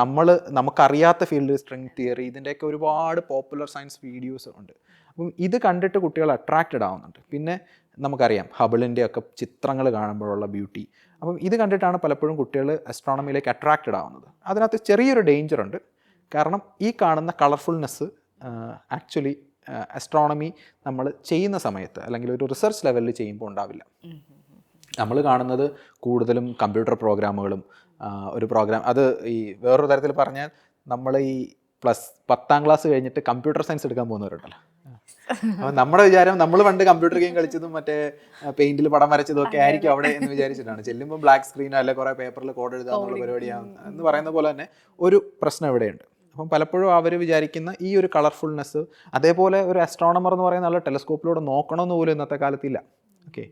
നമുക്കറിയാത്ത ഫീൽഡ് സ്ട്രിങ് തിയറി ഇതിൻ്റെയൊക്കെ ഒരുപാട് പോപ്പുലർ സയൻസ് വീഡിയോസ് ഉണ്ട്. അപ്പം ഇത് കണ്ടിട്ട് കുട്ടികൾ അട്രാക്റ്റഡ് ആവുന്നുണ്ട്. പിന്നെ നമുക്കറിയാം ഹബിളിൻ്റെ ഒക്കെ ചിത്രങ്ങൾ കാണുമ്പോഴുള്ള ബ്യൂട്ടി. അപ്പം ഇത് കണ്ടിട്ടാണ് പലപ്പോഴും കുട്ടികൾ അസ്ട്രോണമിയിലേക്ക് അട്രാക്റ്റഡ് ആവുന്നത്. അതിനകത്ത് ചെറിയൊരു ഡേഞ്ചർ ഉണ്ട്. കാരണം ഈ കാണുന്ന കളർഫുൾനെസ് ആക്ച്വലി അസ്ട്രോണമി നമ്മൾ ചെയ്യുന്ന സമയത്ത് അല്ലെങ്കിൽ ഒരു റിസർച്ച് ലെവലിൽ ചെയ്യുമ്പോൾ ഉണ്ടാവില്ല. നമ്മൾ കാണുന്നത് കൂടുതലും കമ്പ്യൂട്ടർ പ്രോഗ്രാമുകളും ഒരു പ്രോഗ്രാം അത് ഈ വേറൊരു തരത്തിൽ പറഞ്ഞാൽ നമ്മൾ ഈ 10ാം ക്ലാസ് കഴിഞ്ഞിട്ട് കമ്പ്യൂട്ടർ സയൻസ് എടുക്കാൻ പോകുന്നവരുണ്ടല്ലോ. അപ്പം നമ്മുടെ വിചാരം നമ്മൾ പണ്ട് കമ്പ്യൂട്ടർ ഗെയിം കളിച്ചതും മറ്റേ പെയിന്റിൽ പടം വരച്ചതും ഒക്കെ ആയിരിക്കും അവിടെ എന്ന് വിചാരിച്ചിട്ടാണ്. ചെല്ലുമ്പോൾ ബ്ലാക്ക് സ്ക്രീനോ അല്ലെ കുറേ പേപ്പറിൽ കോഡ് എഴുതുക എന്നുള്ള പരിപാടിയാണ് എന്ന് പറയുന്ന പോലെ തന്നെ ഒരു പ്രശ്നം ഇവിടെയുണ്ട്. അപ്പം പലപ്പോഴും അവർ വിചാരിക്കുന്ന ഈ ഒരു കളർഫുൾനെസ് അതേപോലെ ഒരു അസ്ട്രോണമർ എന്ന് പറയുന്ന ആൾ ടെലസ്കോപ്പിലൂടെ നോക്കണമെന്ന് പോലും ഇന്നത്തെ കാലത്തില്ല. ഓക്കെ,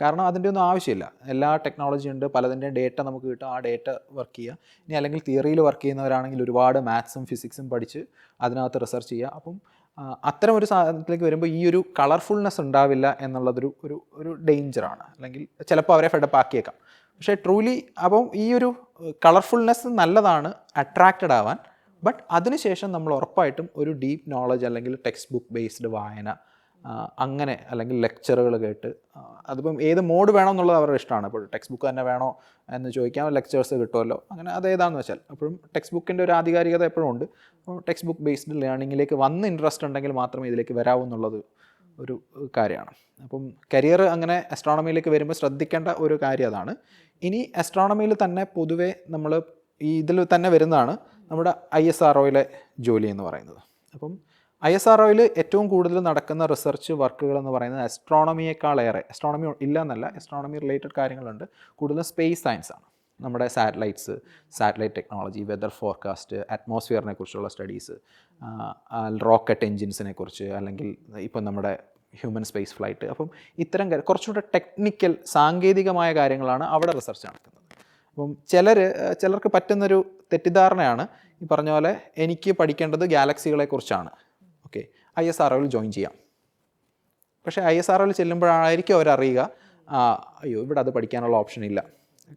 കാരണം അതിൻ്റെ ഒന്നും ആവശ്യമില്ല. എല്ലാ ടെക്നോളജി ഉണ്ട്, പലതിൻ്റെയും ഡേറ്റ നമുക്ക് കിട്ടും, ആ ഡേറ്റ വർക്ക് ചെയ്യുക. ഇനി അല്ലെങ്കിൽ തിയറിയിൽ വർക്ക് ചെയ്യുന്നവരാണെങ്കിൽ ഒരുപാട് മാത്സും ഫിസിക്സും പഠിച്ച് അതിനകത്ത് റിസർച്ച് ചെയ്യുക. അപ്പം അത്തരം ഒരു സാധനത്തിലേക്ക് വരുമ്പോൾ ഈ ഒരു കളർഫുൾനെസ് ഉണ്ടാവില്ല എന്നുള്ളതൊരു ഒരു ഡേഞ്ചറാണ്. അല്ലെങ്കിൽ ചിലപ്പോൾ അവരെ ഫെഡപ്പ് ആക്കിയേക്കാം. പക്ഷേ ട്രൂലി അപ്പം ഈ ഒരു കളർഫുൾനെസ് നല്ലതാണ് അട്രാക്റ്റഡ് ആവാൻ. ബട്ട് അതിനുശേഷം നമ്മൾ ഉറപ്പായിട്ടും ഒരു ഡീപ്പ് നോളജ് അല്ലെങ്കിൽ ടെക്സ്റ്റ് ബുക്ക് ബേസ്ഡ് വായന അങ്ങനെ അല്ലെങ്കിൽ ലെക്ചറുകൾ കേട്ട് അതിപ്പം ഏത് മോഡ് വേണം എന്നുള്ളത് അവരുടെ ഇഷ്ടമാണ്. ഇപ്പോൾ ടെക്സ്റ്റ് ബുക്ക് തന്നെ വേണോ എന്ന് ചോദിക്കാൻ ലെക്ചേഴ്സ് കിട്ടുമല്ലോ, അങ്ങനെ അതേതാണെന്ന് വെച്ചാൽ അപ്പോഴും ടെക്സ്റ്റ് ബുക്കിൻ്റെ ഒരു ആധികാരികത എപ്പോഴും ഉണ്ട്. അപ്പോൾ ടെക്സ്റ്റ് ബുക്ക് ബേസ്ഡ് ലേണിങ്ങിലേക്ക് വന്ന് ഇൻട്രസ്റ്റ് ഉണ്ടെങ്കിൽ മാത്രമേ ഇതിലേക്ക് വരാവൂ എന്നുള്ളത് ഒരു കാര്യമാണ്. അപ്പം കരിയർ അങ്ങനെ അസ്ട്രോണമിയിലേക്ക് വരുമ്പോൾ ശ്രദ്ധിക്കേണ്ട ഒരു കാര്യം അതാണ്. ഇനി അസ്ട്രോണമിയിൽ തന്നെ പൊതുവേ നമ്മൾ ഈ ഇതിൽ തന്നെ വരുന്നതാണ് നമ്മുടെ ISROയിലെ ജോലി എന്ന് പറയുന്നത്. അപ്പം ISROയിൽ ഏറ്റവും കൂടുതൽ നടക്കുന്ന റിസർച്ച് വർക്കുകൾ എന്ന് പറയുന്നത് അസ്ട്രോണമിയേക്കാളേറെ, അസ്ട്രോണമി ഇല്ല എന്നല്ല, അസ്ട്രോണമി റിലേറ്റഡ് കാര്യങ്ങളുണ്ട്, കൂടുതലും സ്പേസ് സയൻസ് ആണ്. നമ്മുടെ satellites, satellite technology, weather forecast, അറ്റ്മോസ്ഫിയറിനെ കുറിച്ചുള്ള സ്റ്റഡീസ്, റോക്കറ്റ് എൻജിൻസിനെ കുറിച്ച്, അല്ലെങ്കിൽ ഇപ്പം നമ്മുടെ ഹ്യൂമൻ സ്പേസ് ഫ്ലൈറ്റ്. അപ്പം ഇത്തരം കുറച്ചുകൂടെ ടെക്നിക്കൽ സാങ്കേതികമായ കാര്യങ്ങളാണ് അവിടെ റിസർച്ച് നടക്കുന്നത്. അപ്പം ചിലർക്ക് പറ്റുന്നൊരു തെറ്റിദ്ധാരണയാണ് ഈ പറഞ്ഞ പോലെ എനിക്ക് പഠിക്കേണ്ടത് ഗാലക്സികളെ കുറിച്ചാണ്, ഓക്കെ ISROയിൽ ജോയിൻ ചെയ്യാം. പക്ഷേ ISROയിൽ ചെല്ലുമ്പോഴായിരിക്കും അവരറിയുക അയ്യോ ഇവിടെ അത് പഠിക്കാനുള്ള ഓപ്ഷൻ ഇല്ല.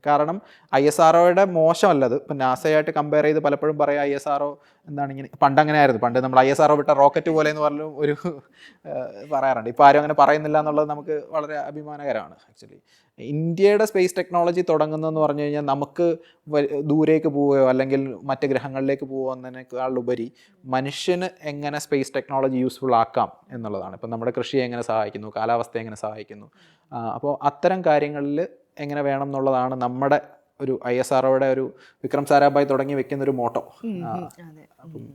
കാരണം ISROയുടെ മോശമല്ലത്. ഇപ്പം നാസയായിട്ട് കമ്പയർ ചെയ്ത് പലപ്പോഴും പറയാം ISRO എന്താണ് ഇങ്ങനെ, പണ്ട് അങ്ങനെ ആയിരുന്നു. പണ്ട് നമ്മൾ ISRO വിട്ട റോക്കറ്റ് പോലെ എന്ന് പറഞ്ഞു ഒരു പറയാറുണ്ട്. ഇപ്പോൾ ആരും അങ്ങനെ പറയുന്നില്ല എന്നുള്ളത് നമുക്ക് വളരെ അഭിമാനകരമാണ്. ആക്ച്വലി ഇന്ത്യയുടെ സ്പേസ് ടെക്നോളജി തുടങ്ങുന്നതെന്ന് പറഞ്ഞു കഴിഞ്ഞാൽ നമുക്ക് ദൂരേക്ക് പോവുകയോ അല്ലെങ്കിൽ മറ്റ് ഗ്രഹങ്ങളിലേക്ക് പോവുകയോ എന്നതിനേക്കാളുപരി മനുഷ്യന് എങ്ങനെ സ്പേസ് ടെക്നോളജി യൂസ്ഫുൾ ആക്കാം എന്നുള്ളതാണ്. ഇപ്പം നമ്മുടെ കൃഷിയെ എങ്ങനെ സഹായിക്കുന്നു, കാലാവസ്ഥയെ എങ്ങനെ സഹായിക്കുന്നു, അപ്പോൾ അത്തരം കാര്യങ്ങളിൽ എങ്ങനെ വേണം എന്നുള്ളതാണ് നമ്മുടെ ഒരു ISROയുടെ ഒരു വിക്രം സാരാഭായ് തുടങ്ങി വെക്കുന്നൊരു മോട്ടോ. അപ്പം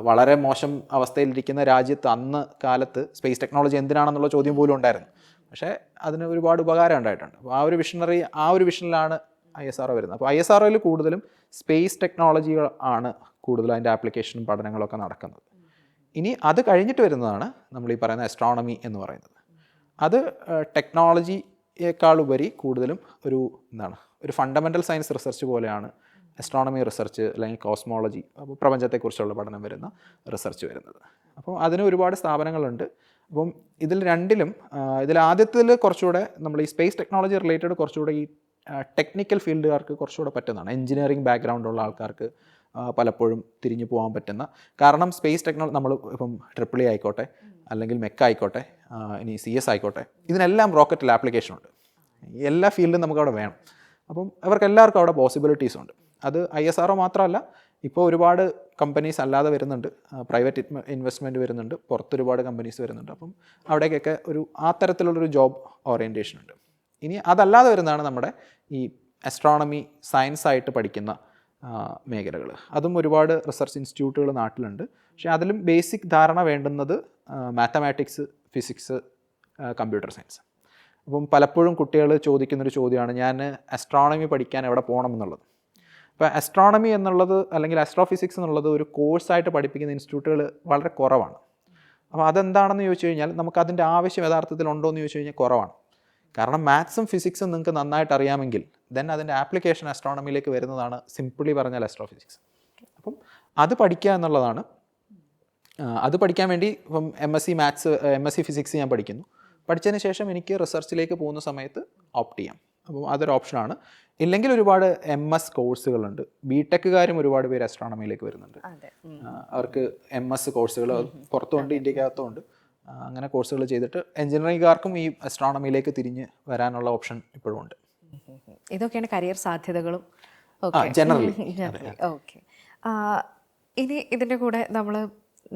വളരെ മോശം അവസ്ഥയിലിരിക്കുന്ന രാജ്യത്ത് അന്ന് കാലത്ത് സ്പേസ് ടെക്നോളജി എന്തിനാണെന്നുള്ള ചോദ്യം പോലും ഉണ്ടായിരുന്നു. പക്ഷേ അതിന് ഒരുപാട് ഉപകാരം ഉണ്ടായിട്ടുണ്ട്. അപ്പോൾ ആ ഒരു വിഷനിലാണ് ISRO വരുന്നത്. അപ്പോൾ ISROയിൽ കൂടുതലും സ്പേസ് ടെക്നോളജികൾ ആണ് കൂടുതലും അതിൻ്റെ ആപ്ലിക്കേഷനും പഠനങ്ങളൊക്കെ നടക്കുന്നത്. ഇനി അത് കഴിഞ്ഞിട്ട് വരുന്നതാണ് നമ്മൾ ഈ പറയുന്ന അസ്ട്രോണമി എന്ന് പറയുന്നത്. അത് ടെക്നോളജിയേക്കാളുപരി കൂടുതലും ഒരു ഫണ്ടമെൻ്റൽ സയൻസ് റിസർച്ച് പോലെയാണ് അസ്ട്രോണമി റിസർച്ച് അല്ലെങ്കിൽ കോസ്മോളജി, അപ്പോൾ പ്രപഞ്ചത്തെക്കുറിച്ചുള്ള പഠനം വരുന്ന റിസർച്ച് വരുന്നത്. അപ്പോൾ അതിന് ഒരുപാട് സ്ഥാപനങ്ങളുണ്ട്. അപ്പം ഇതിൽ ആദ്യത്തിൽ കുറച്ചുകൂടെ നമ്മൾ ഈ സ്പേസ് ടെക്നോളജി റിലേറ്റഡ് കുറച്ചുകൂടെ ഈ ടെക്നിക്കൽ ഫീൽഡുകാർക്ക് കുറച്ചുകൂടെ പറ്റുന്നതാണ്. എഞ്ചിനീയറിംഗ് ബാക്ക്ഗ്രൗണ്ടുള്ള ആൾക്കാർക്ക് പലപ്പോഴും തിരിഞ്ഞു പോകാൻ പറ്റുന്ന. കാരണം സ്പേസ് ടെക്നോളജി നമ്മൾ ഇപ്പം ട്രിപ്പിൾ ആയിക്കോട്ടെ, അല്ലെങ്കിൽ മെക്ക ആയിക്കോട്ടെ, ഇനി CS ആയിക്കോട്ടെ, ഇതിനെല്ലാം റോക്കറ്റിൽ ആപ്ലിക്കേഷൻ ഉണ്ട്. എല്ലാ ഫീൽഡും നമുക്കവിടെ വേണം. അപ്പം അവർക്ക് എല്ലാവർക്കും അവിടെ പോസിബിലിറ്റീസ് ഉണ്ട്. അത് ISRO മാത്രമല്ല, ഇപ്പോൾ ഒരുപാട് കമ്പനീസ് അല്ലാതെ വരുന്നുണ്ട്, പ്രൈവറ്റ് ഇൻവെസ്റ്റ്മെൻറ്റ് വരുന്നുണ്ട്, പുറത്ത് ഒരുപാട് കമ്പനീസ് വരുന്നുണ്ട്. അപ്പം അവിടേക്കൊക്കെ ആ തരത്തിലുള്ളൊരു ജോബ് ഓറിയൻറ്റേഷൻ ഉണ്ട്. ഇനി അതല്ലാതെ വരുന്നതാണ് നമ്മുടെ ഈ അസ്ട്രോണമി സയൻസ് ആയിട്ട് പഠിക്കുന്ന മേഖലകൾ. അതും ഒരുപാട് റിസർച്ച് ഇൻസ്റ്റിറ്റ്യൂട്ടുകൾ നാട്ടിലുണ്ട്. പക്ഷേ അതിലും ബേസിക് ധാരണ വേണ്ടുന്നത് മാത്തമാറ്റിക്സ്, ഫിസിക്സ്, കമ്പ്യൂട്ടർ സയൻസ്. അപ്പം പലപ്പോഴും കുട്ടികൾ ചോദിക്കുന്നൊരു ചോദ്യമാണ്, ഞാൻ അസ്ട്രോണമി പഠിക്കാൻ എവിടെ പോകണം എന്നുള്ളത്. അപ്പോൾ അസ്ട്രോണമി എന്നുള്ളത് അല്ലെങ്കിൽ ആസ്ട്രോഫിസിക്സ് എന്നുള്ളത് ഒരു കോഴ്സായിട്ട് പഠിപ്പിക്കുന്ന ഇൻസ്റ്റിറ്റ്യൂട്ടുകൾ വളരെ കുറവാണ്. അപ്പോൾ അതെന്താണെന്ന് ചോദിച്ചു കഴിഞ്ഞാൽ നമുക്കതിൻ്റെ ആവശ്യം യഥാർത്ഥത്തിൽ ഉണ്ടോ എന്ന് ചോദിച്ചു കഴിഞ്ഞാൽ കുറവാണ്. കാരണം മാത്സും ഫിസിക്സും നിങ്ങൾക്ക് നന്നായിട്ട് അറിയാമെങ്കിൽ ദെൻ അതിൻ്റെ ആപ്ലിക്കേഷൻ അസ്ട്രോണമിയിലേക്ക് വരുന്നതാണ് സിംപിളി പറഞ്ഞാൽ ആസ്ട്രോഫിസിക്സ്. അപ്പം അത് പഠിക്കുക എന്നുള്ളതാണ്. അത് പഠിക്കാൻ വേണ്ടി ഇപ്പം MSc ഫിസിക്സ് ഞാൻ പഠിക്കുന്നു. പഠിച്ചതിന് ശേഷം എനിക്ക് റിസർച്ചിലേക്ക് പോകുന്ന സമയത്ത് ഓപ്റ്റ് ചെയ്യാം. അപ്പം അതൊരു ഓപ്ഷനാണ്. ഇല്ലെങ്കിൽ ഒരുപാട് MS കോഴ്സുകളുണ്ട്. BTechകാരും ഒരുപാട് പേര് അസ്ട്രോണമിയിലേക്ക് വരുന്നുണ്ട്. അവർക്ക് MS കോഴ്സുകൾ പുറത്തുമുണ്ട്, ഇന്ത്യക്കകത്തുമുണ്ട്. അങ്ങനെ കോഴ്സുകൾ ചെയ്തിട്ട് എഞ്ചിനീയറിംഗുകാർക്കും ഈ അസ്ട്രോണമിയിലേക്ക് തിരിഞ്ഞ് വരാനുള്ള ഓപ്ഷൻ ഇപ്പോഴും ഉണ്ട്. ഇതൊക്കെയാണ് കരിയർ സാധ്യതകളും ജനറലി. ഓക്കെ. ഇനി ഇതിൻ്റെ കൂടെ നമ്മൾ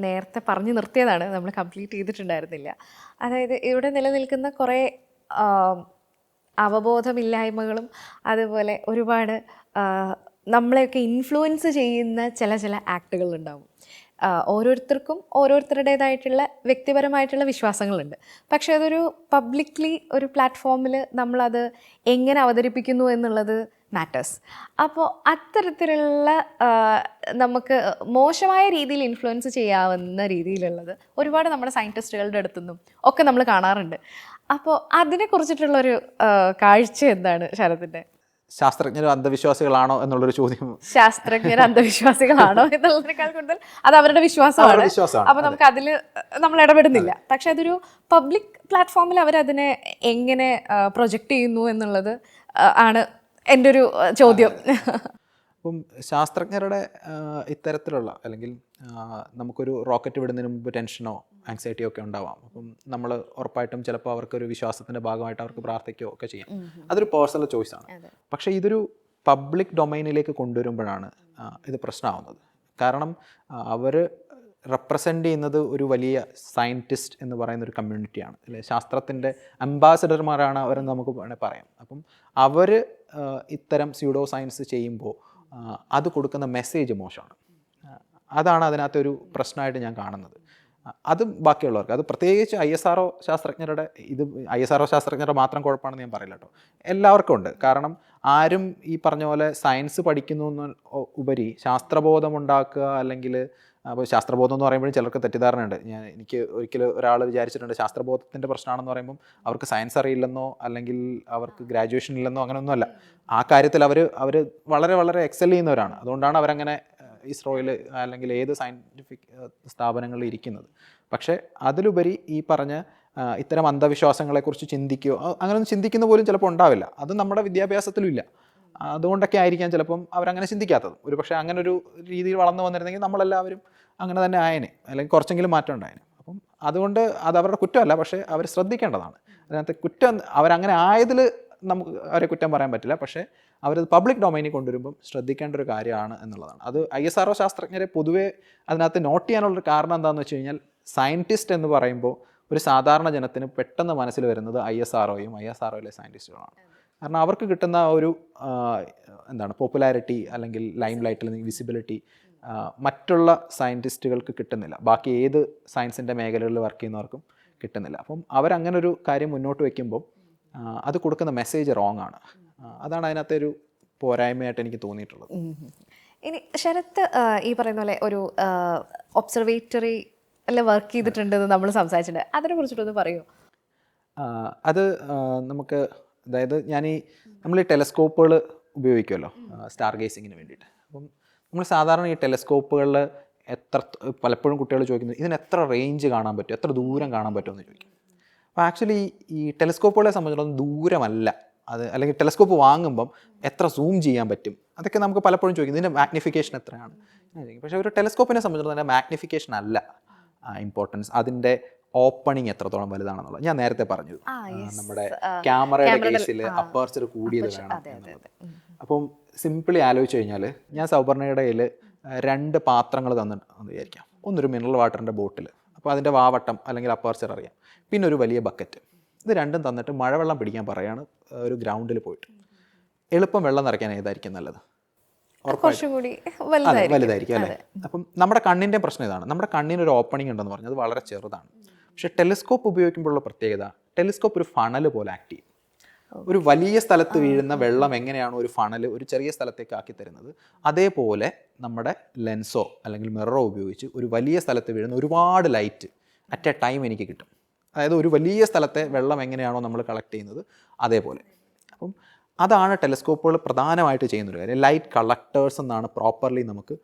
നേരത്തെ പറഞ്ഞു നിർത്തിയതാണ്, നമ്മൾ കംപ്ലീറ്റ് ചെയ്തിട്ടുണ്ടായിരുന്നില്ല. അതായത് ഇവിടെ നിലനിൽക്കുന്ന കുറേ അവബോധമില്ലായ്മകളും അതുപോലെ ഒരുപാട് നമ്മളെയൊക്കെ ഇൻഫ്ലുവൻസ് ചെയ്യുന്ന ചില ആക്ടുകളുണ്ടാവും. ഓരോരുത്തർക്കും ഓരോരുത്തരുടേതായിട്ടുള്ള വ്യക്തിപരമായിട്ടുള്ള വിശ്വാസങ്ങളുണ്ട്. പക്ഷേ അതൊരു പബ്ലിക്ലി ഒരു പ്ലാറ്റ്ഫോമിൽ നമ്മളത് എങ്ങനെ അവതരിപ്പിക്കുന്നു എന്നുള്ളത് മാറ്റേഴ്സ്. അപ്പോൾ അത്തരത്തിലുള്ള നമുക്ക് മോശമായ രീതിയിൽ ഇൻഫ്ലുവൻസ് ചെയ്യാവുന്ന രീതിയിലുള്ളത് ഒരുപാട് നമ്മുടെ സയൻറ്റിസ്റ്റുകളുടെ അടുത്തുനിന്നും ഒക്കെ നമ്മൾ കാണാറുണ്ട്. അപ്പോൾ അതിനെക്കുറിച്ചിട്ടുള്ളൊരു കാഴ്ച എന്താണ് ശരത്തിൻ്റെ? ശാസ്ത്രജ്ഞരും അന്ധവിശ്വാസികളാണോ എന്നുള്ളൊരു ചോദ്യം. ശാസ്ത്രജ്ഞർ അന്ധവിശ്വാസികളാണോ എന്നുള്ളതിനേക്കാൾ കൂടുതൽ അത് അവരുടെ വിശ്വാസമാണ്. അപ്പോൾ നമുക്ക് അതിൽ നമ്മൾ ഇടപെടുന്നില്ല. പക്ഷെ അതൊരു പബ്ലിക് പ്ലാറ്റ്ഫോമിൽ അവരതിനെ എങ്ങനെ പ്രൊജക്റ്റ് ചെയ്യുന്നു എന്നുള്ളത് ആണ് എൻ്റെ ഒരു ചോദ്യം. അപ്പം ശാസ്ത്രജ്ഞരുടെ ഇത്തരത്തിലുള്ള അല്ലെങ്കിൽ നമുക്കൊരു റോക്കറ്റ് വിടുന്നതിന് മുമ്പ് ടെൻഷനോ ആങ്സൈറ്റിയോ ഒക്കെ ഉണ്ടാവാം. അപ്പം നമ്മൾ ഉറപ്പായിട്ടും ചിലപ്പോൾ അവർക്കൊരു വിശ്വാസത്തിൻ്റെ ഭാഗമായിട്ട് അവർക്ക് പ്രാർത്ഥിക്കുകയോ ഒക്കെ ചെയ്യാം. അതൊരു പേഴ്സണൽ ചോയ്സാണ്. പക്ഷേ ഇതൊരു പബ്ലിക് ഡൊമൈനിലേക്ക് കൊണ്ടുവരുമ്പോഴാണ് ഇത് പ്രശ്നമാവുന്നത്. കാരണം അവർ റെപ്രസെൻ്റ് ചെയ്യുന്നത് ഒരു വലിയ സയൻറ്റിസ്റ്റ് എന്ന് പറയുന്ന ഒരു കമ്മ്യൂണിറ്റിയാണ്, അല്ലെ? ശാസ്ത്രത്തിൻ്റെ അംബാസഡർമാരാണ് അവരെന്ന് നമുക്ക് വേണമെങ്കിൽ പറയാം. അപ്പം അവർ ഇത്തരം സ്യൂഡോ സയൻസ് ചെയ്യുമ്പോൾ അത് കൊടുക്കുന്ന മെസ്സേജ് മോശമാണ്. അതാണ് അതിനകത്തൊരു പ്രശ്നമായിട്ട് ഞാൻ കാണുന്നത്. അത് ബാക്കിയുള്ളവർക്ക്, അത് പ്രത്യേകിച്ച് ISRO ശാസ്ത്രജ്ഞരുടെ, ഇത് ISRO ശാസ്ത്രജ്ഞരുടെ മാത്രം കുഴപ്പമാണെന്ന് ഞാൻ പറയില്ല കേട്ടോ, എല്ലാവർക്കും ഉണ്ട്. കാരണം ആരും ഈ പറഞ്ഞ പോലെ സയൻസ് പഠിക്കുന്നു എന്ന് ഉപരി ശാസ്ത്രബോധം ഉണ്ടാക്കുക, അല്ലെങ്കിൽ അപ്പോൾ ശാസ്ത്രബോധം എന്ന് പറയുമ്പോഴും ചിലർക്ക് തെറ്റിദ്ധാരണയുണ്ട്. എനിക്ക് ഒരിക്കലും ഒരാൾ വിചാരിച്ചിട്ടുണ്ട് ശാസ്ത്രബോധത്തിൻ്റെ പ്രശ്നമാണെന്ന് പറയുമ്പം അവർക്ക് സയൻസ് അറിയില്ലെന്നോ അല്ലെങ്കിൽ അവർക്ക് ഗ്രാജുവേഷൻ ഇല്ലെന്നോ അങ്ങനെയൊന്നുമല്ല. ആ കാര്യത്തിൽ അവർ വളരെ വളരെ എക്സൽ ചെയ്യുന്നവരാണ്. അതുകൊണ്ടാണ് അവരങ്ങനെ ഇസ്രോയിൽ അല്ലെങ്കിൽ ഏത് സയൻറ്റിഫിക് സ്ഥാപനങ്ങളിൽ ഇരിക്കുന്നത്. പക്ഷേ അതിലുപരി ഈ പറഞ്ഞ ഇത്തരം അന്ധവിശ്വാസങ്ങളെക്കുറിച്ച് ചിന്തിക്കുകയോ അങ്ങനെയൊന്നും ചിന്തിക്കുന്ന പോലും ചിലപ്പോൾ ഉണ്ടാവില്ല. അത് നമ്മുടെ വിദ്യാഭ്യാസത്തിലും ഇല്ല. അതുകൊണ്ടൊക്കെ ആയിരിക്കാം ചിലപ്പം അവരങ്ങനെ ചിന്തിക്കാത്തത്. ഒരു പക്ഷേ അങ്ങനെ ഒരു രീതിയിൽ വളർന്നു വന്നിരുന്നെങ്കിൽ നമ്മളെല്ലാവരും അങ്ങനെ തന്നെ ആയേനെ, അല്ലെങ്കിൽ കുറച്ചെങ്കിലും മാറ്റം ഉണ്ടായേനെ. അപ്പം അതുകൊണ്ട് അത് അവരുടെ കുറ്റമല്ല, പക്ഷേ അവർ ശ്രദ്ധിക്കേണ്ടതാണ്. അതിനകത്ത് കുറ്റം അവരങ്ങനെ ആയതിൽ നമുക്ക് അവരെ കുറ്റം പറയാൻ പറ്റില്ല. പക്ഷേ അവരത് പബ്ലിക് ഡൊമൈനിൽ കൊണ്ടുവരുമ്പം ശ്രദ്ധിക്കേണ്ട ഒരു കാര്യമാണ് എന്നുള്ളതാണ്. അത് ISRO ശാസ്ത്രജ്ഞരെ പൊതുവെ അതിനകത്ത് നോട്ട് ചെയ്യാനുള്ളൊരു കാരണം എന്താണെന്ന് വെച്ച് കഴിഞ്ഞാൽ, സയൻറ്റിസ്റ്റ് എന്ന് പറയുമ്പോൾ ഒരു സാധാരണ ജനത്തിന് പെട്ടെന്ന് മനസ്സിൽ വരുന്നത് ISROയും ISROയിലെ സയൻറ്റിസ്റ്റുകളാണ്. കാരണം അവർക്ക് കിട്ടുന്ന ഒരു പോപ്പുലാരിറ്റി അല്ലെങ്കിൽ ലൈം ലൈറ്റിൽ വിസിബിലിറ്റി മറ്റുള്ള സയൻറ്റിസ്റ്റുകൾക്ക് കിട്ടുന്നില്ല. ബാക്കി ഏത് സയൻസിൻ്റെ മേഖലകളിൽ വർക്ക് ചെയ്യുന്നവർക്കും കിട്ടുന്നില്ല. അപ്പം അവരങ്ങനെ ഒരു കാര്യം മുന്നോട്ട് വയ്ക്കുമ്പോൾ അത് കൊടുക്കുന്ന മെസ്സേജ് റോങ് ആണ്. അതാണ് അതിനകത്തെ ഒരു പോരായ്മയായിട്ട് എനിക്ക് തോന്നിയിട്ടുള്ളത്. ഇനി ശരത്ത് ഈ പറയുന്ന പോലെ ഒരു ഒബ്സർവേറ്ററി അല്ലെ വർക്ക് ചെയ്തിട്ടുണ്ടെന്ന് നമ്മൾ സംസാരിച്ചിട്ടുണ്ട്. അതിനെ കുറിച്ചിട്ടൊന്ന് പറയുമോ? അത് നമുക്ക്, അതായത് നമ്മൾ ഈ ടെലസ്കോപ്പുകൾ ഉപയോഗിക്കുമല്ലോ സ്റ്റാർ ഗേസിങ്ങിന് വേണ്ടിയിട്ട്. അപ്പം നമ്മൾ സാധാരണ ഈ ടെലസ്കോപ്പുകളിൽ പലപ്പോഴും കുട്ടികൾ ചോദിക്കുന്നത്, ഇതിന് എത്ര റേഞ്ച് കാണാൻ പറ്റും, എത്ര ദൂരം കാണാൻ പറ്റുമെന്ന് ചോദിക്കും. അപ്പോൾ ആക്ച്വലി ഈ ടെലസ്കോപ്പുകളെ സംബന്ധിച്ചിടത്തോളം ദൂരമല്ല അത് അല്ലെങ്കിൽ ടെലസ്കോപ്പ് വാങ്ങുമ്പം എത്ര സൂം ചെയ്യാൻ പറ്റും, അതൊക്കെ നമുക്ക് പലപ്പോഴും ചോദിക്കും, ഇതിൻ്റെ മാഗ്നിഫിക്കേഷൻ എത്രയാണ്. പക്ഷേ ഒരു ടെലസ്കോപ്പിനെ സംബന്ധിച്ചിടത്തോളം അതിൻ്റെ മാഗ്നിഫിക്കേഷൻ അല്ല ഇമ്പോർട്ടൻസ്, അതിൻ്റെ ഓപ്പണിങ് എത്രത്തോളം വലുതാണെന്നുള്ളത്. ഞാൻ നേരത്തെ പറഞ്ഞു നമ്മുടെ ക്യാമറയുടെ കേസിൽ അപ്പർച്ചർ കൂടിയത് വേണം എന്നുള്ളത്. അപ്പം സിംപിളി ആലോചിച്ച് കഴിഞ്ഞാൽ ഞാൻ സൗപർണയുടെ കയ്യിൽ 2 പാത്രങ്ങൾ തന്നിട്ട് വിചാരിക്കാം. ഒന്നൊരു മിനറൽ വാട്ടറിൻ്റെ ബോട്ടിൽ, അപ്പോൾ അതിൻ്റെ വാവട്ടം അല്ലെങ്കിൽ അപ്പർച്ചർ അറിയാം, പിന്നെ ഒരു വലിയ ബക്കറ്റ്. ഇത് രണ്ടും തന്നിട്ട് മഴവെള്ളം പിടിക്കാൻ പറയാണ് ഒരു ഗ്രൗണ്ടിൽ പോയിട്ട്. എളുപ്പം വെള്ളം നിറയ്ക്കാൻ ഏതായിരിക്കും നല്ലത്? വലുതായിരിക്കും അല്ലേ? അപ്പം നമ്മുടെ കണ്ണിൻ്റെ പ്രശ്നം ഇതാണ്, നമ്മുടെ കണ്ണിനൊരു ഓപ്പണിംഗ് ഉണ്ടെന്ന് പറഞ്ഞാൽ അത് വളരെ ചെറുതാണ്. പക്ഷേ ടെലിസ്കോപ്പ് ഉപയോഗിക്കുമ്പോഴുള്ള പ്രത്യേകത, ടെലിസ്കോപ്പ് ഒരു ഫണൽ പോലെ ആക്ട് ചെയ്യും. ഒരു വലിയ സ്ഥലത്ത് വീഴുന്ന വെള്ളം എങ്ങനെയാണോ ഒരു ഫണൽ ഒരു ചെറിയ സ്ഥലത്തേക്ക് ആക്കി തരുന്നത്, അതേപോലെ നമ്മുടെ ലെൻസോ അല്ലെങ്കിൽ മിററോ ഉപയോഗിച്ച് ഒരു വലിയ സ്ഥലത്ത് വീഴുന്ന ഒരുപാട് ലൈറ്റ് അറ്റ് എ ടൈം എനിക്ക് കിട്ടും. അതായത് ഒരു വലിയ സ്ഥലത്തെ വെള്ളം എങ്ങനെയാണോ നമ്മൾ കളക്ട് ചെയ്യുന്നത് അതേപോലെ. അപ്പം അതാണ് ടെലിസ്കോപ്പുകൾ പ്രധാനമായിട്ട് ചെയ്യുന്നൊരു കാര്യം. ലൈറ്റ് കളക്ടേഴ്സ് എന്നാണ് പ്രോപ്പർലി നമുക്ക്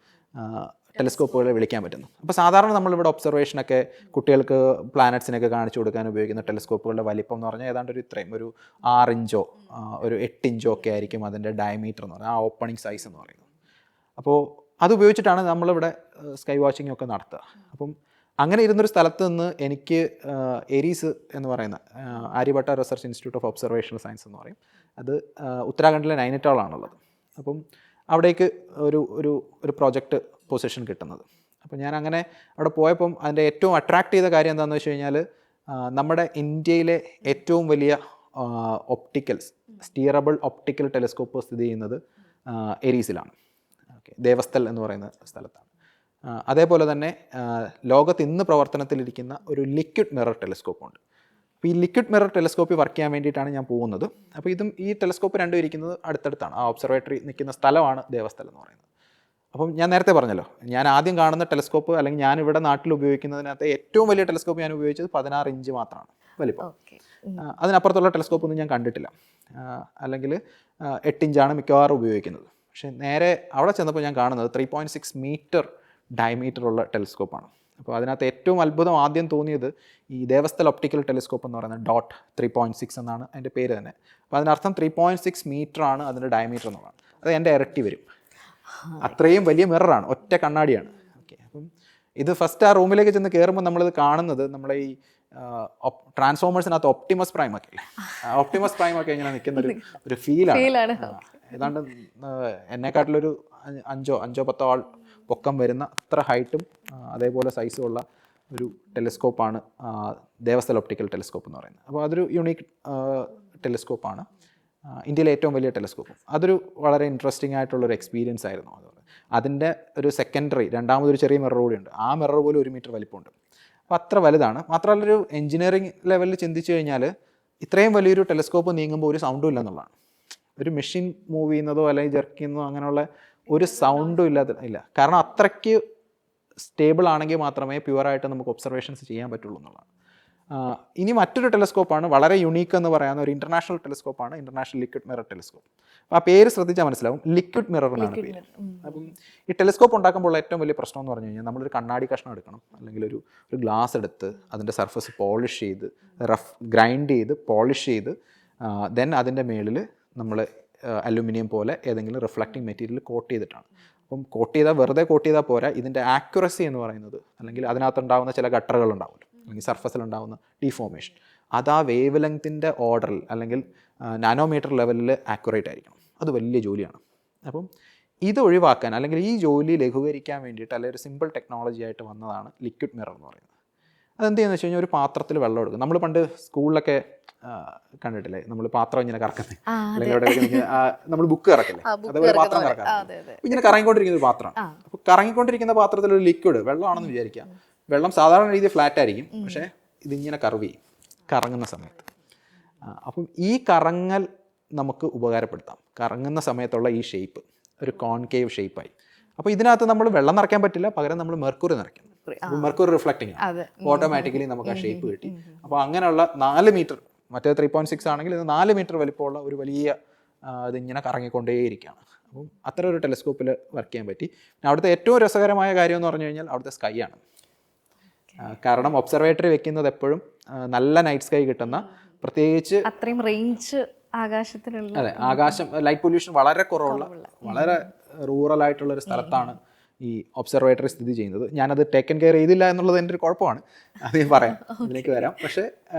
ടെലിസ്കോപ്പുകളെ വിളിക്കാൻ പറ്റുന്നത്. അപ്പോൾ സാധാരണ നമ്മളിവിടെ ഒബ്സർവേഷനൊക്കെ കുട്ടികൾക്ക് പ്ലാനറ്റ്സിനൊക്കെ കാണിച്ചു കൊടുക്കാൻ ഉപയോഗിക്കുന്ന ടെലിസ്കോപ്പുകളുടെ വലിപ്പം എന്ന് പറഞ്ഞാൽ ഏതാണ്ട് ഒരു 6 ഇഞ്ചോ ഒരു 8 ഇഞ്ചോ ഒക്കെ ആയിരിക്കും അതിൻ്റെ ഡയമീറ്റർ എന്ന് പറയുന്നത്, ആ ഓപ്പണിംഗ് സൈസ് എന്ന് പറയുന്നത്. അപ്പോൾ അത് ഉപയോഗിച്ചിട്ടാണ് നമ്മളിവിടെ സ്കൈ വാച്ചിങ് ഒക്കെ നടത്തുക. അപ്പം അങ്ങനെ ഇരുന്നൊരു സ്ഥലത്ത് നിന്ന് എനിക്ക് എരീസ് എന്ന് പറയുന്ന Aryabhata research institute of observational science എന്ന് പറയും, അത് ഉത്തരാഖണ്ഡിലെ നൈനിറ്റാളാണുള്ളത്. അപ്പം അവിടേക്ക് ഒരു പ്രോജക്റ്റ് പൊസിഷൻ കിട്ടുന്നത്. അപ്പോൾ ഞാൻ അങ്ങനെ അവിടെ പോയപ്പം അതിൻ്റെ ഏറ്റവും അട്രാക്റ്റ് ചെയ്ത കാര്യം എന്താണെന്ന് വെച്ച് കഴിഞ്ഞാൽ, നമ്മുടെ ഇന്ത്യയിലെ ഏറ്റവും വലിയ സ്റ്റിയറബിൾ ഒപ്റ്റിക്കൽ ടെലിസ്കോപ്പ് സ്ഥിതി ചെയ്യുന്നത് എരീസിലാണ്. ദേവസ്ഥൽ എന്ന് പറയുന്ന സ്ഥലത്താണ്. അതേപോലെ തന്നെ ലോകത്ത് ഇന്ന് പ്രവർത്തനത്തിലിരിക്കുന്ന ഒരു ലിക്വിഡ് മിറർ ടെലിസ്കോപ്പുണ്ട്. അപ്പോൾ ഈ ലിക്വിഡ് മിറർ ടെലിസ്കോപ്പിൽ വർക്ക് ചെയ്യാൻ വേണ്ടിയിട്ടാണ് ഞാൻ പോകുന്നത്. അപ്പോൾ ഈ ടെലിസ്കോപ്പ് രണ്ടും ഇരിക്കുന്നത് അടുത്തടുത്താണ്. ആ ഒബ്സർവേറ്ററി നിൽക്കുന്ന സ്ഥലമാണ് ദേവസ്ഥൽ എന്ന് പറയുന്നത്. അപ്പം ഞാൻ നേരത്തെ പറഞ്ഞല്ലോ, ഞാൻ ആദ്യം കാണുന്ന ടെലിസ്കോപ്പ് അല്ലെങ്കിൽ ഞാൻ ഇവിടെ നാട്ടിൽ ഉപയോഗിക്കുന്നതിനകത്ത് ഏറ്റവും വലിയ ടെലിസ്കോപ്പ് ഞാൻ ഉപയോഗിച്ചത് 16 ഇഞ്ച് മാത്രമാണ് വലിപ്പം. അതിനപ്പുറത്തുള്ള ടെലിസ്കോപ്പൊന്നും ഞാൻ കണ്ടിട്ടില്ല. അല്ലെങ്കിൽ 8 ഇഞ്ചാണ് മിക്കവാറും ഉപയോഗിക്കുന്നത്. പക്ഷേ നേരെ അവിടെ ചെന്നപ്പോൾ ഞാൻ കാണുന്നത് 3.6 മീറ്റർ ഡയമീറ്ററുള്ള ടെലിസ്കോപ്പാണ്. അപ്പോൾ അതിനകത്ത് ഏറ്റവും അത്ഭുതം ആദ്യം തോന്നിയത് ഈ ദേവസ്ഥൽ ഒപ്റ്റിക്കൽ ടെലിസ്കോപ്പ് എന്ന് പറയുന്നത് ഡോട്ട് 3.6 എന്നാണ് അതിൻ്റെ പേര് തന്നെ. അപ്പോൾ അതിനർത്ഥം 3.6 മീറ്ററാണ് അതിൻ്റെ ഡയമീറ്റർ എന്നുള്ളതാണ്. അത് എൻ്റെ ഇരട്ടി വരും. അത്രയും വലിയ മിററാണ്, ഒറ്റ കണ്ണാടിയാണ്. ഓക്കെ, അപ്പം ഇത് ഫസ്റ്റ് ആ റൂമിലേക്ക് ചെന്ന് കയറുമ്പോൾ നമ്മളിത് കാണുന്നത് നമ്മളെ ഈ ട്രാൻസ്ഫോമേഴ്സിനകത്ത് ഒപ്റ്റിമസ് പ്രൈം ഒക്കെ അല്ലേ, ഒപ്റ്റിമസ് പ്രൈം ഒക്കെ ഇങ്ങനെ നിൽക്കുന്ന ഒരു ഫീലാണ്. ഏതാണ്ട് എന്നെക്കാട്ടിലൊരു 5-10 ആൾ പൊക്കം വരുന്ന അത്ര ഹൈറ്റും അതേപോലെ സൈസും ഉള്ള ഒരു ടെലിസ്കോപ്പാണ് ദേവസ്ഥൽ ഒപ്റ്റിക്കൽ ടെലിസ്കോപ്പ് എന്ന് പറയുന്നത്. അപ്പോൾ അതൊരു യുണീക്ക് ടെലിസ്കോപ്പാണ്, ഇന്ത്യയിലെ ഏറ്റവും വലിയ ടെലിസ്കോപ്പും. അതൊരു വളരെ ഇൻട്രസ്റ്റിംഗ് ആയിട്ടുള്ളൊരു എക്സ്പീരിയൻസ് ആയിരുന്നു. അതുകൊണ്ട് അതിൻ്റെ ഒരു രണ്ടാമതൊരു ചെറിയ മിറർ കൂടിയുണ്ട്. ആ മിറർ പോലും 1 മീറ്റർ വലിപ്പമുണ്ട്. അപ്പോൾ അത്ര വലുതാണ്. മാത്രമല്ല ഒരു എഞ്ചിനീയറിംഗ് ലെവലിൽ ചിന്തിച്ചു കഴിഞ്ഞാൽ ഇത്രയും വലിയൊരു ടെലിസ്കോപ്പ് നീങ്ങുമ്പോൾ ഒരു സൗണ്ടും ഇല്ലെന്നുള്ളതാണ്. ഒരു മെഷീൻ മൂവ് ചെയ്യുന്നതോ അല്ലെങ്കിൽ ജെർക്ക് ചെയ്യുന്നതോ അങ്ങനെയുള്ള ഒരു സൗണ്ടും ഇല്ല. കാരണം അത്രയ്ക്ക് സ്റ്റേബിൾ ആണെങ്കിൽ മാത്രമേ പ്യുവറായിട്ട് നമുക്ക് ഒബ്സർവേഷൻസ് ചെയ്യാൻ പറ്റുള്ളൂ എന്നുള്ളതാണ്. ഇനി മറ്റൊരു ടെലിസ്കോപ്പാണ് വളരെ യുണീക്ക് എന്ന് പറയുന്ന ഒരു ഇൻ്റർനാഷണൽ ടെലിസ്കോപ്പാണ് ഇൻ്റർനാഷണൽ ലിക്വിഡ് മിറർ ടെലിസ്കോപ്പ്. അപ്പോൾ ആ പേര് ശ്രദ്ധിച്ചാൽ മനസ്സിലാവും, ലിക്വിഡ് മിറർ എന്നാണ് പേര്. അപ്പം ഈ ടെലിസ്കോപ്പ് ഉണ്ടാക്കുമ്പോൾ ഏറ്റവും വലിയ പ്രശ്നം എന്ന് പറഞ്ഞു കഴിഞ്ഞാൽ നമ്മളൊരു കണ്ണാടി കഷ്ണം എടുക്കണം, അല്ലെങ്കിൽ ഒരു ഗ്ലാസ് എടുത്ത് അതിൻ്റെ സർഫസ് പോളിഷ് ചെയ്ത് ഗ്രൈൻഡ് ചെയ്ത് പോളിഷ് ചെയ്ത് ദെൻ അതിൻ്റെ മേളിൽ നമ്മൾ അലുമിനിയം പോലെ ഏതെങ്കിലും റിഫ്ലക്റ്റിംഗ് മെറ്റീരിയൽ കോട്ട് ചെയ്തിട്ടാണ്. അപ്പം വെറുതെ കോട്ട് ചെയ്താൽ പോരാ, ഇതിൻ്റെ ആക്യുറസി എന്ന് പറയുന്നത്, അല്ലെങ്കിൽ അതിനകത്തുണ്ടാകുന്ന ചില ഗട്ടറുകൾ ഉണ്ടാവുമല്ലോ, അല്ലെങ്കിൽ സർഫസിലുണ്ടാകുന്ന ഡീഫോർമേഷൻ, അത് ആ വേവ് ലെങ്ത്തിൻ്റെ ഓർഡറിൽ അല്ലെങ്കിൽ നാനോമീറ്റർ ലെവലിൽ ആക്യുറേറ്റ് ആയിരിക്കണം. അത് വലിയ ജോലിയാണ്. അപ്പം ഇത് ഒഴിവാക്കാൻ അല്ലെങ്കിൽ ഈ ജോലി ലഘൂകരിക്കാൻ വേണ്ടിയിട്ട് അല്ലെങ്കിൽ ഒരു സിമ്പിൾ ടെക്നോളജി ആയിട്ട് വന്നതാണ് ലിക്വിഡ് മിറർ എന്ന് പറയുന്നത്. അതെന്ത് ചെയ്യുന്നത് വെച്ച് കഴിഞ്ഞാൽ ഒരു പാത്രത്തിൽ വെള്ളം എടുക്കും. നമ്മൾ പണ്ട് സ്കൂളിലൊക്കെ കണ്ടിട്ടില്ലേ, നമ്മൾ പാത്രം ഇങ്ങനെ കറക്കുന്നത്, അല്ലെങ്കിൽ അവിടെ നമ്മൾ ബുക്ക് കറക്കില്ലേ, അതേപോലെ പാത്രം കറക്കാറുണ്ട്. ഇങ്ങനെ കറങ്ങിക്കൊണ്ടിരിക്കുന്ന ഒരു പാത്രമാണ്. അപ്പോൾ കറങ്ങിക്കൊണ്ടിരിക്കുന്ന പാത്രത്തിൽ ഒരു ലിക്വിഡ് വെള്ളമാണെന്ന് വിചാരിക്കുക. വെള്ളം സാധാരണ രീതിയിൽ ഫ്ലാറ്റ് ആയിരിക്കും, പക്ഷേ ഇതിങ്ങനെ കർവ് ചെയ്യും കറങ്ങുന്ന സമയത്ത്. അപ്പം ഈ കറങ്ങൽ നമുക്ക് ഉപകാരപ്പെടുത്താം. കറങ്ങുന്ന സമയത്തുള്ള ഈ ഷേപ്പ് ഒരു കോൺകേവ് ഷേപ്പായി. അപ്പോൾ ഇതിനകത്ത് നമ്മൾ വെള്ളം നിറയ്ക്കാൻ പറ്റില്ല, പകരം നമ്മൾ മെർക്കുറി നിറയ്ക്കും. അപ്പോൾ മെർക്കുറി റിഫ്ലക്റ്റിംഗ് ആണ്, ഓട്ടോമാറ്റിക്കലി നമുക്ക് ആ ഷേപ്പ് കിട്ടി. അപ്പോൾ അങ്ങനെയുള്ള 4 മീറ്റർ, മറ്റേ 3.6 ആണെങ്കിൽ ഇത് 4 മീറ്റർ വലിപ്പമുള്ള ഒരു വലിയ ഇതിങ്ങനെ കറങ്ങിക്കൊണ്ടേയിരിക്കുകയാണ്. അപ്പം അത്ര ഒരു ടെലിസ്കോപ്പിൽ വർക്ക് ചെയ്യാൻ പറ്റി. അവിടുത്തെ ഏറ്റവും രസകരമായ കാര്യം എന്ന് പറഞ്ഞു കഴിഞ്ഞാൽ അവിടുത്തെ സ്കൈ ആണ്. കാരണം ഒബ്സർവേറ്ററി വെക്കുന്നത് എപ്പോഴും നല്ല നൈറ്റ് സ്കൈ കിട്ടുന്ന, പ്രത്യേകിച്ച് അത്രയും റേഞ്ച് ആകാശത്തിനുള്ള അതെ, ആകാശം ലൈറ്റ് പൊല്യൂഷൻ വളരെ കുറവുള്ള വളരെ റൂറൽ ആയിട്ടുള്ള ഒരു സ്ഥലത്താണ് ഈ ഒബ്സർവേറ്ററി സ്ഥിതി ചെയ്യുന്നത്. ഞാനത് ടേക്കൻ കെയർ ചെയ്തില്ല എന്നുള്ളത് എൻ്റെ ഒരു കുഴപ്പമാണ്, അത് ഞാൻ പറയാം, ഇതിലേക്ക് വരാം. പക്ഷേ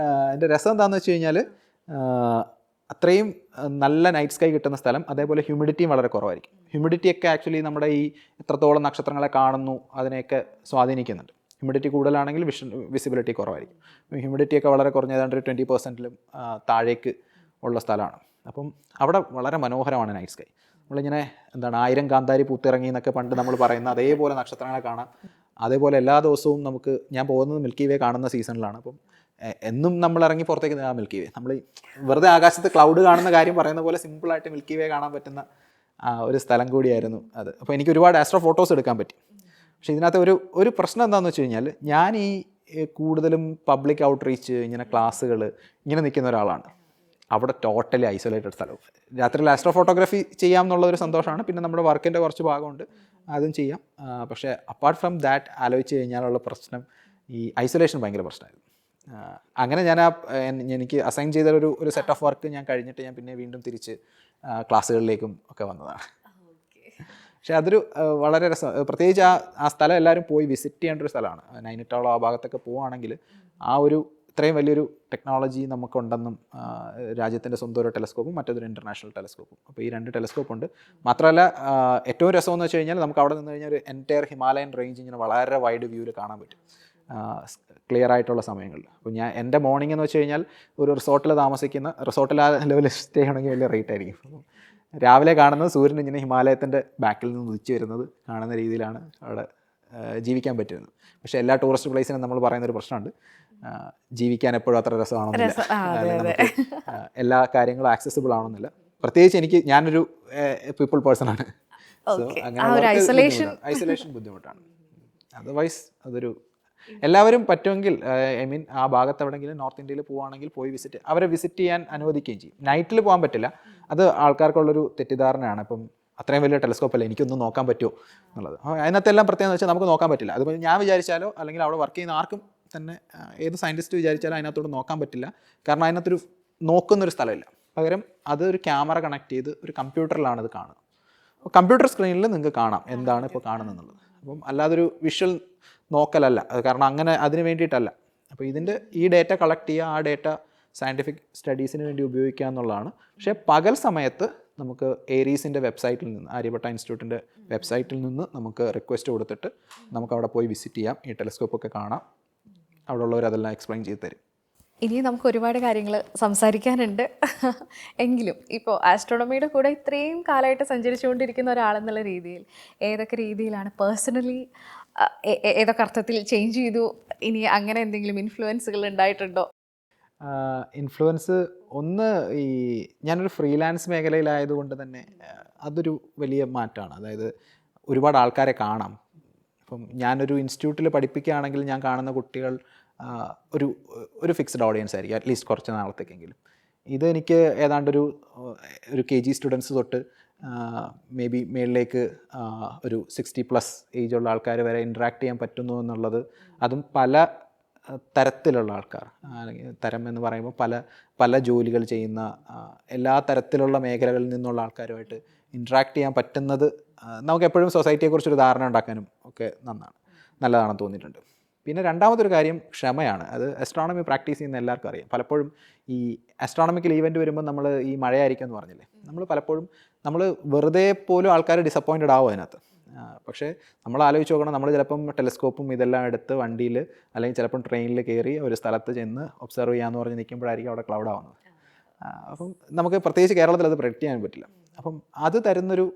എൻ്റെ രസം എന്താണെന്ന് വെച്ച് കഴിഞ്ഞാൽ അത്രയും നല്ല നൈറ്റ് സ്കൈ കിട്ടുന്ന സ്ഥലം, അതേപോലെ ഹ്യൂമിഡിറ്റിയും വളരെ കുറവായിരിക്കും. ഹ്യൂമിഡിറ്റിയൊക്കെ ആക്ച്വലി നമ്മുടെ ഈ എത്രത്തോളം നക്ഷത്രങ്ങളെ കാണുന്നു അതിനെയൊക്കെ സ്വാധീനിക്കുന്നുണ്ട്. ഹ്യൂമിഡിറ്റി കൂടുതലാണെങ്കിൽ വിസിബിലിറ്റി കുറവായിരിക്കും. ഹ്യൂമിഡിറ്റിയൊക്കെ വളരെ കുറഞ്ഞ ഏതാണ്ട് ഒരു 20% താഴേക്ക് ഉള്ള സ്ഥലമാണ്. അപ്പം അവിടെ വളരെ മനോഹരമാണ് നൈറ്റ് സ്കൈ. നമ്മളിങ്ങനെ എന്താണ് 1000 കാന്താരി പൂത്തിറങ്ങി എന്നൊക്കെ പണ്ട് നമ്മൾ പറയുന്ന അതേപോലെ നക്ഷത്രങ്ങളെ കാണാം. അതേപോലെ എല്ലാ ദിവസവും നമുക്ക്, ഞാൻ പോകുന്നത് മിൽക്കി വേ കാണുന്ന സീസണിലാണ്. അപ്പം എന്നും നമ്മൾ ഇറങ്ങി പുറത്തേക്ക് മിൽക്കി വേ, നമ്മൾ വെറുതെ ആകാശത്ത് ക്ലൗഡ് കാണുന്ന കാര്യം പറയുന്ന പോലെ സിമ്പിളായിട്ട് മിൽക്കി വേ കാണാൻ പറ്റുന്ന ഒരു സ്ഥലം കൂടിയായിരുന്നു അത്. അപ്പോൾ എനിക്ക് ഒരുപാട് ആസ്ട്രോ ഫോട്ടോസ് എടുക്കാൻ പറ്റി. പക്ഷേ ഇതിനകത്ത് ഒരു പ്രശ്നം എന്താണെന്ന് വെച്ച് കഴിഞ്ഞാൽ, ഞാൻ ഈ കൂടുതലും പബ്ലിക് ഔട്ട്റീച്ച്, ഇങ്ങനെ ക്ലാസ്സുകൾ, ഇങ്ങനെ നിൽക്കുന്ന ഒരാളാണ്. അവിടെ ടോട്ടലി ഐസൊലേറ്റഡ് സ്ഥലവും. രാത്രിയിൽ ആസ്ട്രോ ഫോട്ടോഗ്രാഫി ചെയ്യാം എന്നുള്ളൊരു സന്തോഷമാണ്. പിന്നെ നമ്മുടെ വർക്കിൻ്റെ കുറച്ച് ഭാഗമുണ്ട്, അതും ചെയ്യാം. പക്ഷേ അപ്പാർട്ട് ഫ്രം ദാറ്റ് ആലോചിച്ച് കഴിഞ്ഞാലുള്ള പ്രശ്നം ഈ ഐസൊലേഷൻ ഭയങ്കര പ്രശ്നമായിരുന്നു. അങ്ങനെ ഞാൻ എനിക്ക് അസൈൻ ചെയ്ത ഒരു സെറ്റ് ഓഫ് വർക്ക് ഞാൻ കഴിഞ്ഞിട്ട് ഞാൻ പിന്നെ വീണ്ടും തിരിച്ച് ക്ലാസ്സുകളിലേക്കും ഒക്കെ വന്നതാണ്. പക്ഷേ അതൊരു വളരെ രസം, പ്രത്യേകിച്ച് ആ സ്ഥലം എല്ലാവരും പോയി വിസിറ്റ് ചെയ്യേണ്ട ഒരു സ്ഥലമാണ്. നൈനിറ്റാളോ ആ ഭാഗത്തൊക്കെ പോവുകയാണെങ്കിൽ ഇത്രയും വലിയൊരു ടെക്നോളജി നമുക്കുണ്ടെന്നും, രാജ്യത്തിൻ്റെ സ്വന്തം ഒരു ടെലസ്കോപ്പും മറ്റൊരു ഇൻ്റർനാഷണൽ ടെലസ്കോപ്പും, അപ്പോൾ ഈ 2 ടെലസ്കോപ്പുണ്ട്. മാത്രമല്ല ഏറ്റവും രസമെന്ന് വെച്ച് കഴിഞ്ഞാൽ നമുക്ക് അവിടെ നിന്ന് കഴിഞ്ഞാൽ ഒരു എൻറ്റയർ ഹിമാലയൻ റേഞ്ച് ഇങ്ങനെ വളരെ വൈഡ് വ്യൂവിൽ കാണാൻ പറ്റും ക്ലിയർ ആയിട്ടുള്ള സമയങ്ങളിൽ. അപ്പോൾ എൻ്റെ മോർണിംഗ് എന്ന് വെച്ച് കഴിഞ്ഞാൽ ഒരു റിസോർട്ടിൽ ആ ലെവലിൽ സ്റ്റേ ചെയ്യണമെങ്കിൽ വലിയ റേറ്റ് ആയിരിക്കും. അപ്പം രാവിലെ കാണുന്നത് സൂര്യൻ ഇങ്ങനെ ഹിമാലയത്തിൻ്റെ ബാക്കിൽ നിന്ന് ഉദിച്ച് വരുന്നത് കാണുന്ന രീതിയിലാണ് അവിടെ ജീവിക്കാൻ പറ്റുന്നത്. പക്ഷേ എല്ലാ ടൂറിസ്റ്റ് പ്ലേസിനും നമ്മൾ പറയുന്നൊരു പ്രശ്നമുണ്ട്, ജീവിക്കാൻ എപ്പോഴും അത്ര രസമാണെന്നില്ല, നമുക്ക് എല്ലാ കാര്യങ്ങളും ആക്സസിബിൾ ആണെന്നില്ല. പ്രത്യേകിച്ച് ഞാനൊരു പീപ്പിൾ പേഴ്സൺ ആണ്. സോ അങ്ങനെ ഐസൊലേഷൻ ബുദ്ധിമുട്ടാണ്. അതർവൈസ് അതൊരു എല്ലാവരും പറ്റുമെങ്കിൽ ആ ഭാഗത്ത് എവിടെയെങ്കിലും നോർത്ത് ഇന്ത്യയിൽ പോവുകയാണെങ്കിൽ പോയി അവരെ വിസിറ്റ് ചെയ്യാൻ അനുവദിക്കുകയും ചെയ്യും. നൈറ്റിൽ പോകാൻ പറ്റില്ല, അത് ആൾക്കാർക്കുള്ളൊരു തെറ്റിദ്ധാരണയാണ്. ഇപ്പം അത്രയും വലിയ ടെലസ്കോപ്പ് അല്ലേ, എനിക്കൊന്നും നോക്കാൻ പറ്റുമോ എന്നുള്ളത്. അതിനകത്തെല്ലാം പ്രത്യേകം വെച്ചാൽ നമുക്ക് നോക്കാൻ പറ്റില്ല. അതുപോലെ ഞാൻ വിചാരിച്ചാലോ അല്ലെങ്കിൽ അവിടെ വർക്ക് ചെയ്യുന്ന ആർക്കും തന്നെ, ഏത് സയൻറ്റിസ്റ്റ് വിചാരിച്ചാലും അതിനകത്തോട് നോക്കാൻ പറ്റില്ല. കാരണം അതിനകത്തൊരു നോക്കുന്നൊരു സ്ഥലമില്ല. പകരം അതൊരു ക്യാമറ കണക്ട് ചെയ്ത് ഒരു കമ്പ്യൂട്ടറിലാണ് അത് കാണുക. അപ്പോൾ കമ്പ്യൂട്ടർ സ്ക്രീനിൽ നിങ്ങൾക്ക് കാണാം എന്താണ് ഇപ്പോൾ കാണുന്നതെന്നുള്ളത്. അപ്പം അല്ലാതൊരു വിഷ്വൽ നോക്കലല്ല അത്, കാരണം അങ്ങനെ അതിന് വേണ്ടിയിട്ടല്ല. അപ്പോൾ ഈ ഡേറ്റ കളക്ട് ചെയ്യുക, ആ ഡേറ്റ സയൻറ്റിഫിക് സ്റ്റഡീസിന് വേണ്ടി ഉപയോഗിക്കുക എന്നുള്ളതാണ്. പക്ഷേ പകൽ സമയത്ത് നമുക്ക് ഏരീസിൻ്റെ വെബ്സൈറ്റിൽ നിന്ന്, ആര്യഭട്ട ഇൻസ്റ്റിറ്റ്യൂട്ടിൻ്റെ വെബ്സൈറ്റിൽ നിന്ന് നമുക്ക് റിക്വസ്റ്റ് കൊടുത്തിട്ട് നമുക്ക് അവിടെ പോയി വിസിറ്റ് ചെയ്യാം, ഈ ടെലസ്കോപ്പൊക്കെ കാണാം. അവിടെ ഉള്ളവർ അതെല്ലാം എക്സ്പ്ലെയിൻ ചെയ്ത് തരും. ഇനി നമുക്ക് ഒരുപാട് കാര്യങ്ങൾ സംസാരിക്കാനുണ്ട്. എങ്കിലും ഇപ്പോൾ ആസ്ട്രോണമിയുടെ കൂടെ ഇത്രയും കാലമായിട്ട് സഞ്ചരിച്ചുകൊണ്ടിരിക്കുന്ന ഒരാളെന്നുള്ള രീതിയിൽ ഏതൊക്കെ രീതിയിലാണ് പേഴ്സണലി, ഏതൊക്കെ അർത്ഥത്തിൽ ചേഞ്ച് ചെയ്തു, ഇനി അങ്ങനെ എന്തെങ്കിലും ഇൻഫ്ലുവൻസുകൾ ഉണ്ടായിട്ടുണ്ടോ? ഇൻഫ്ലുവൻസ് ഒന്ന്, ഞാനൊരു ഫ്രീലാൻസ് മേഖലയിലായതുകൊണ്ട് തന്നെ അതൊരു വലിയ മാറ്റമാണ്. അതായത് ഒരുപാട് ആൾക്കാരെ കാണാം. ഇപ്പം ഞാനൊരു ഇൻസ്റ്റിറ്റ്യൂട്ടിൽ പഠിപ്പിക്കുകയാണെങ്കിൽ ഞാൻ കാണുന്ന കുട്ടികൾ ഒരു ഫിക്സ്ഡ് ഓഡിയൻസ് ആയിരിക്കും, അറ്റ്ലീസ്റ്റ് കുറച്ച് നാളത്തേക്കെങ്കിലും. ഇത് എനിക്ക് ഏതാണ്ടൊരു KG സ്റ്റുഡൻസ് തൊട്ട് മേ ബി മേളിലേക്ക് ഒരു 60+ ഏജുള്ള ആൾക്കാർ വരെ ഇൻട്രാക്ട് ചെയ്യാൻ പറ്റുന്നു എന്നുള്ളത്, അതും പല തരത്തിലുള്ള ആൾക്കാർ, അല്ലെങ്കിൽ തരം എന്ന് പറയുമ്പോൾ പല ജോലികൾ ചെയ്യുന്ന എല്ലാ തരത്തിലുള്ള മേഖലകളിൽ നിന്നുള്ള ആൾക്കാരുമായിട്ട് ഇൻട്രാക്ട് ചെയ്യാൻ പറ്റുന്നത് നമുക്ക് എപ്പോഴും സൊസൈറ്റിയെക്കുറിച്ചൊരു ധാരണ ഉണ്ടാക്കാനും ഒക്കെ നല്ലതാണെന്ന് തോന്നിയിട്ടുണ്ട്. പിന്നെ രണ്ടാമതൊരു കാര്യം ക്ഷമയാണ്. അത് ആസ്ട്രോണമി പ്രാക്ടീസ് ചെയ്യുന്ന എല്ലാവർക്കും അറിയാം. പലപ്പോഴും ഈ ആസ്ട്രോണമിക്കൽ ഈവൻറ്റ് വരുമ്പോൾ നമ്മൾ ഈ മഴയായിരിക്കും എന്ന് പറഞ്ഞില്ലേ, പലപ്പോഴും നമ്മൾ വെറുതെ പോലും ആൾക്കാർ ഡിസപ്പോയിൻറ്റഡ് ആവും അതിനകത്ത്. പക്ഷേ നമ്മൾ ആലോചിച്ച് നോക്കണം, നമ്മൾ ചിലപ്പം ടെലസ്കോപ്പും ഇതെല്ലാം എടുത്ത് വണ്ടിയിൽ അല്ലെങ്കിൽ ചിലപ്പം ട്രെയിനിൽ കയറി ഒരു സ്ഥലത്ത് ചെന്ന് ഒബ്സർവ് ചെയ്യാമെന്ന് പറഞ്ഞ് നിൽക്കുമ്പോഴായിരിക്കും അവിടെ ക്ലൗഡ് ആവുന്നത്. അപ്പം നമുക്ക് പ്രത്യേകിച്ച് കേരളത്തിൽ അത് പ്രെഡിക്റ്റ് ചെയ്യാൻ പറ്റില്ല. അപ്പം അത് തരുന്നൊരു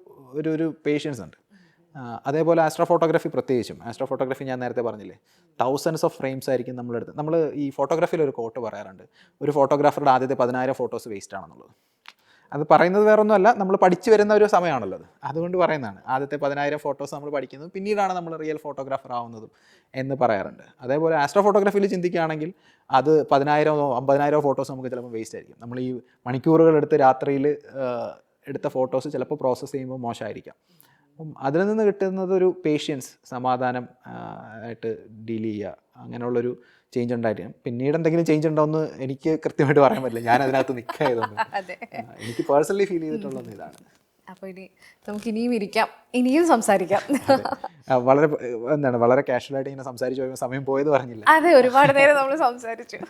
പേഷ്യൻസ് ഉണ്ട്. അതേപോലെ ആസ്ട്രോ ഫോട്ടോഗ്രാഫി, പ്രത്യേകിച്ചും ആസ്ട്രോ ഫോട്ടോഗ്രാഫി ഞാൻ നേരത്തെ പറഞ്ഞില്ലേ, thousands of ഫ്രെയിംസ് ആയിരിക്കും നമ്മളെടുത്ത്. നമ്മൾ ഈ ഫോട്ടോഗ്രാഫിയിൽ ഒരു കോട്ട് പറയാറുണ്ട്, ഒരു ഫോട്ടോഗ്രാഫറുടെ ആദ്യത്തെ 10,000 ഫോട്ടോസ് വേസ്റ്റ് ആണെന്നുള്ളത്. അത് പറയുന്നത് വേറൊന്നുമല്ല, നമ്മൾ പഠിച്ചു വരുന്ന ഒരു സമയമാണല്ലോ അത്, അതുകൊണ്ട് പറയുന്നതാണ്. ആദ്യത്തെ 10,000 ഫോട്ടോസ് നമ്മൾ പഠിക്കുന്നത്, പിന്നീടാണ് നമ്മൾ റിയൽ ഫോട്ടോഗ്രാഫർ ആവുന്നതും എന്ന് പറയാറുണ്ട്. അതേപോലെ ആസ്ട്രോ ഫോട്ടോഗ്രാഫിയിൽ ചിന്തിക്കുകയാണെങ്കിൽ അത് 10,000 50,000 ഫോട്ടോസ് നമുക്ക് ചിലപ്പോൾ വേസ്റ്റ് ആയിരിക്കും. നമ്മൾ ഈ മണിക്കൂറുകൾ എടുത്ത് രാത്രിയിൽ എടുത്ത ഫോട്ടോസ് ചിലപ്പോൾ പ്രോസസ്സ് ചെയ്യുമ്പോൾ മോശമായിരിക്കാം. അപ്പം അതിൽ നിന്ന് കിട്ടുന്നത് ഒരു പേഷ്യൻസ്, സമാധാനം ആയിട്ട് ഡീൽ ചെയ്യുക, അങ്ങനെയുള്ളൊരു ചേഞ്ച് ഉണ്ടായിട്ട്. പിന്നീട് എന്തെങ്കിലും ചേഞ്ച് ഉണ്ടോയെന്ന് എനിക്ക് കൃത്യമായിട്ട് പറയാൻ പറ്റില്ല, ഞാൻ അതിനകത്ത് നിൽക്കായതൊന്നും. അതെ. എനിക്ക് പേഴ്സണലി ഫീൽ ചെയ്തിട്ടുള്ളത് ഇതാണ്. അപ്പോൾ ഇനി നമുക്ക് ഇനിയും ഇരിക്കാം, ഇനിയും സംസാരിക്കാം. വളരെ വളരെ കാഷ്വലായിട്ട് ഇങ്ങനെ സംസാരിച്ച് പോയപ്പോൾ സമയം പോയത് പറഞ്ഞില്ല. അതെ, ഒരുപാട് നേരം നമ്മൾ സംസാരിച്ചു.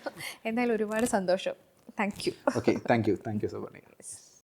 എന്തായാലും ഒരുപാട് സന്തോഷം. Thank you. Okay, thank you so much.